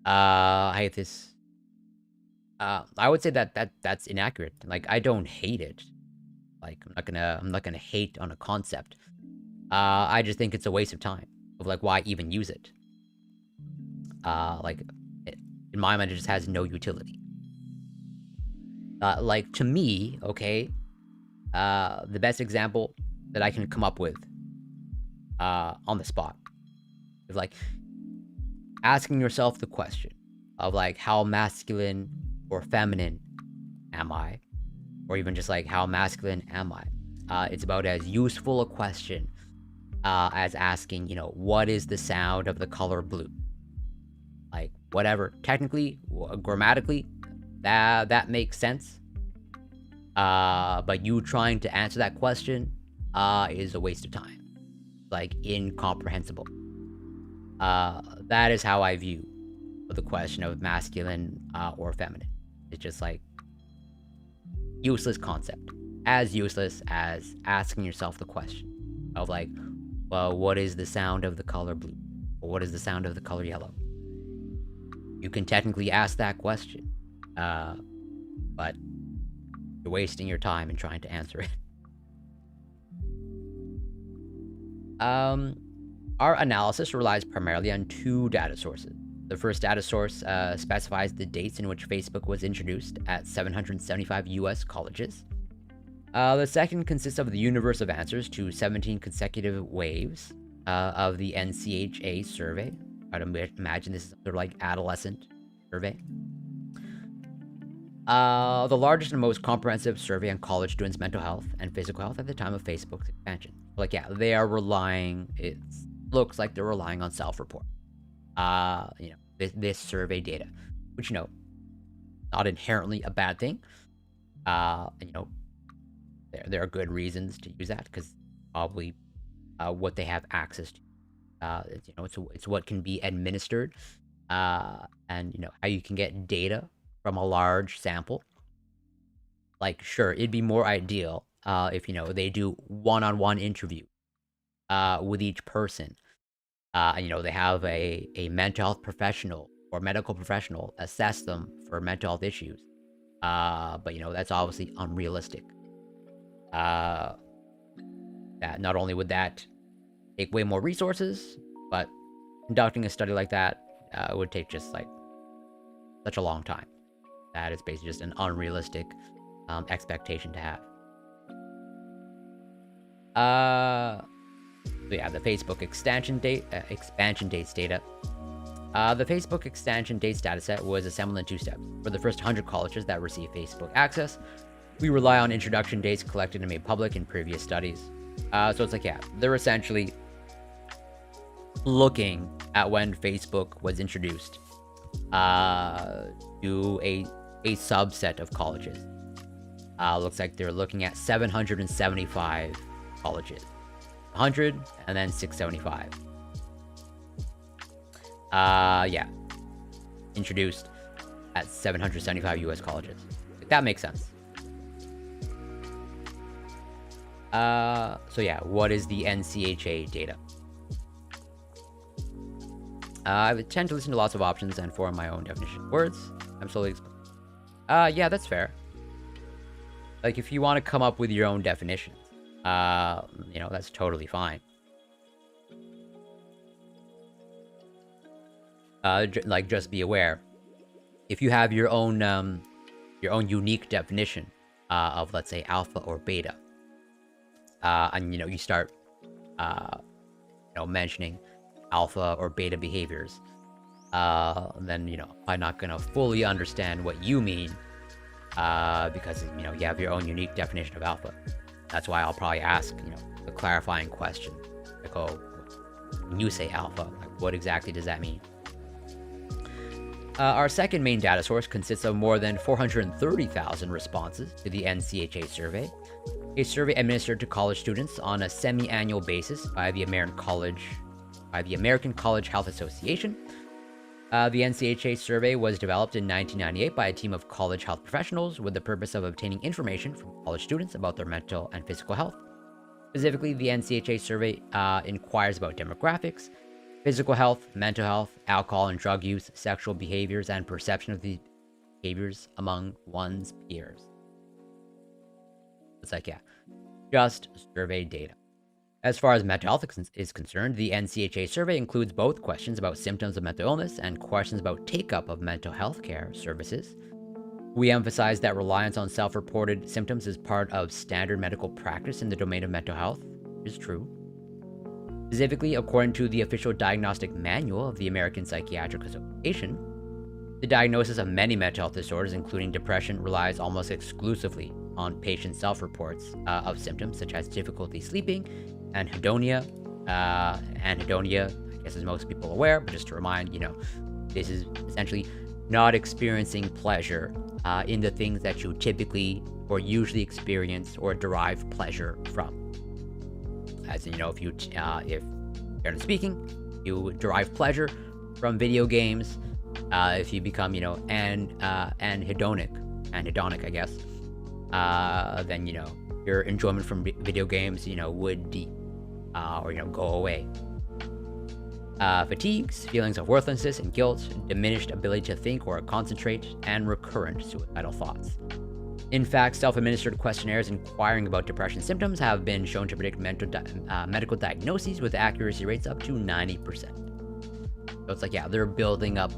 I hate this... I would say that's inaccurate. I don't hate it. I'm not gonna hate on a concept. I just think it's a waste of time. Of why even use it? In my mind, it just has no utility. To me, okay, the best example that I can come up with, on the spot, is asking yourself the question of like, how masculine or feminine am I? Or even just like, how masculine am I? It's about as useful a question as asking, what is the sound of the color blue? Like, whatever. Technically, grammatically, that makes sense. But you trying to answer that question is a waste of time. Like, incomprehensible. That is how I view the question of masculine or feminine. It's just like useless concept. As useless as asking yourself the question of like, well, what is the sound of the color blue? Or what is the sound of the color yellow? You can technically ask that question, but you're wasting your time in trying to answer it. Our analysis relies primarily on two data sources. The first data source specifies the dates in which Facebook was introduced at 775 US colleges. The second consists of the universe of answers to 17 consecutive waves of the NCHA survey. I'd imagine this is sort of like adolescent survey. The largest and most comprehensive survey on college students' mental health and physical health at the time of Facebook's expansion. Like, yeah, they are relying, it looks like they're relying on self-report. This survey data, which, not inherently a bad thing. There are good reasons to use that, because probably what they have access to. It's what can be administered, and how you can get data from a large sample. Like, sure, it'd be more ideal if they do one-on-one interview with each person. They have a mental health professional or medical professional assess them for mental health issues. But that's obviously unrealistic. That not only would that take way more resources, but conducting a study like that would take just like such a long time. That is basically just an unrealistic expectation to have. So yeah, the Facebook expansion dates data. The Facebook expansion dates dataset was assembled in 2 steps. For the first 100 colleges that receive Facebook access, we rely on introduction dates collected and made public in previous studies. So it's like, yeah, they're essentially looking at when Facebook was introduced to a subset of colleges. Looks like they're looking at 775 colleges. 100 and then 675. Yeah. Introduced at 775 US colleges. That makes sense. So yeah, what is the NCHA data? I tend to listen to lots of options and form my own definition of words. I'm slowly explaining. Yeah, that's fair. Like, if you want to come up with your own definitions, that's totally fine. Just be aware, if you have your own unique definition of, let's say, alpha or beta, and you start mentioning alpha or beta behaviors, then I'm not gonna fully understand what you mean, because you have your own unique definition of alpha. That's why I'll probably ask the clarifying question, like, oh, when you say alpha, like, what exactly does that mean? Our second main data source consists of more than 430,000 responses to the NCHA survey, a survey administered to college students on a semi-annual basis by the American College Health Association. The NCHA survey was developed in 1998 by a team of college health professionals with the purpose of obtaining information from college students about their mental and physical health. Specifically, the NCHA survey inquires about demographics, physical health, mental health, alcohol and drug use, sexual behaviors, and perception of these behaviors among one's peers. It's like, yeah, just survey data. As far as mental health is concerned, the NCHA survey includes both questions about symptoms of mental illness and questions about take-up of mental health care services. We emphasize that reliance on self-reported symptoms is part of standard medical practice in the domain of mental health. Is true. Specifically, according to the official diagnostic manual of the American Psychiatric Association, the diagnosis of many mental health disorders, including depression, relies almost exclusively on patient self-reports of symptoms such as difficulty sleeping, anhedonia. Anhedonia, I guess as most people are aware, but just to remind, this is essentially not experiencing pleasure in the things that you typically or usually experience or derive pleasure from. As in, if generally speaking, you derive pleasure from video games. If you become, anhedonic, I guess, then, your enjoyment from video games, would go away. Fatigues, feelings of worthlessness and guilt, diminished ability to think or concentrate, and recurrent suicidal thoughts. In fact, self-administered questionnaires inquiring about depression symptoms have been shown to predict medical diagnoses with accuracy rates up to 90%. So it's like, yeah, they're building up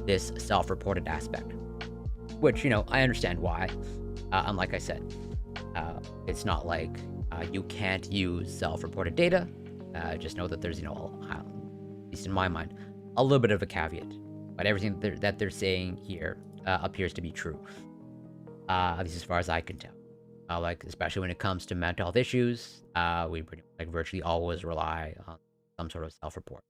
this self-reported aspect, which, I understand why. And like I said, it's not like you can't use self-reported data. Just know that there's, at least in my mind, a little bit of a caveat. But everything that they're saying here appears to be true. At least as far as I can tell. Especially when it comes to mental health issues, we virtually always rely on some sort of self-report.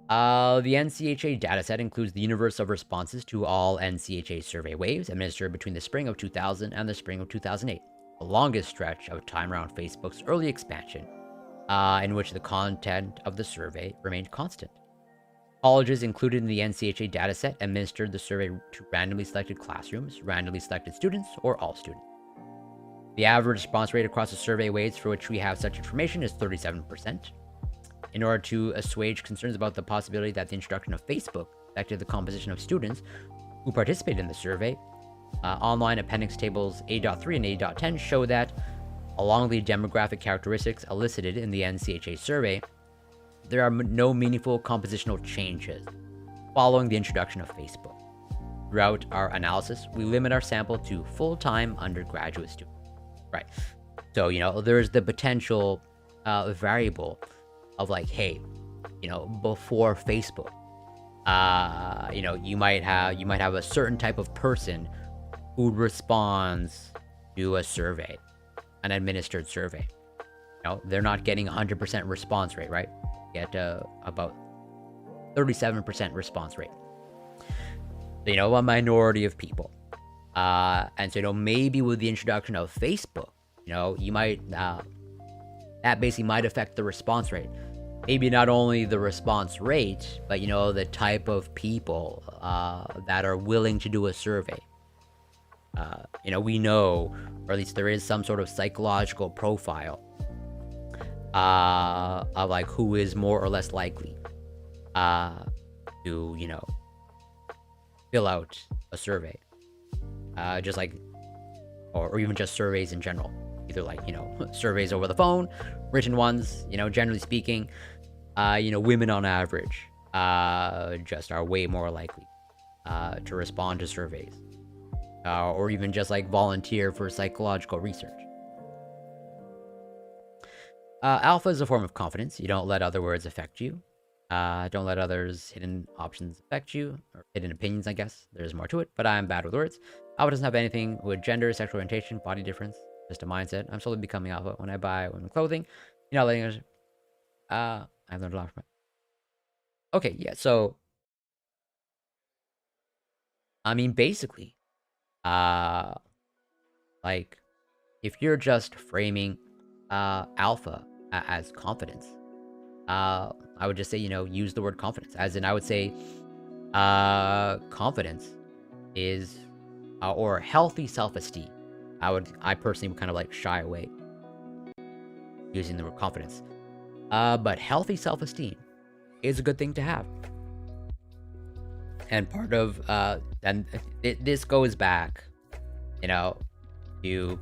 The NCHA dataset includes the universe of responses to all NCHA survey waves administered between the spring of 2000 and the spring of 2008, the longest stretch of time around Facebook's early expansion, in which the content of the survey remained constant. Colleges included in the NCHA dataset administered the survey to randomly selected classrooms, randomly selected students, or all students. The average response rate across the survey waves for which we have such information is 37%. In order to assuage concerns about the possibility that the introduction of Facebook affected the composition of students who participated in the survey, online appendix tables 8.3 and 8.10 show that, along the demographic characteristics elicited in the NCHA survey, there are no meaningful compositional changes following the introduction of Facebook. Throughout our analysis, we limit our sample to full-time undergraduate students. Right. So, there's the potential variable of hey, before Facebook, you might have a certain type of person who responds to a survey, an administered survey. They're not getting 100% response rate, right? Get about 37% response rate. So, a minority of people. And so, maybe with the introduction of Facebook, you might, that basically might affect the response rate. Maybe not only the response rate, but, the type of people that are willing to do a survey. We know, or at least there is some sort of psychological profile of who is more or less likely to, fill out a survey. Just or even just surveys in general. Either surveys over the phone, written ones, generally speaking, women on average just are way more likely to respond to surveys. Or even just volunteer for psychological research. Alpha is a form of confidence. You don't let other words affect you. Don't let others' hidden options affect you, or hidden opinions, I guess. There's more to it, but I'm bad with words. Alpha doesn't have anything with gender, sexual orientation, body difference, just a mindset. I'm slowly becoming alpha when I buy women clothing. Letting us. I've learned a lot from it. Okay, yeah, so. Basically, if you're just framing alpha as confidence, I would just say, use the word confidence. As in, I would say confidence is, or healthy self-esteem. I personally would kind of shy away using the word confidence. But healthy self-esteem is a good thing to have. And part of, and this goes back, to,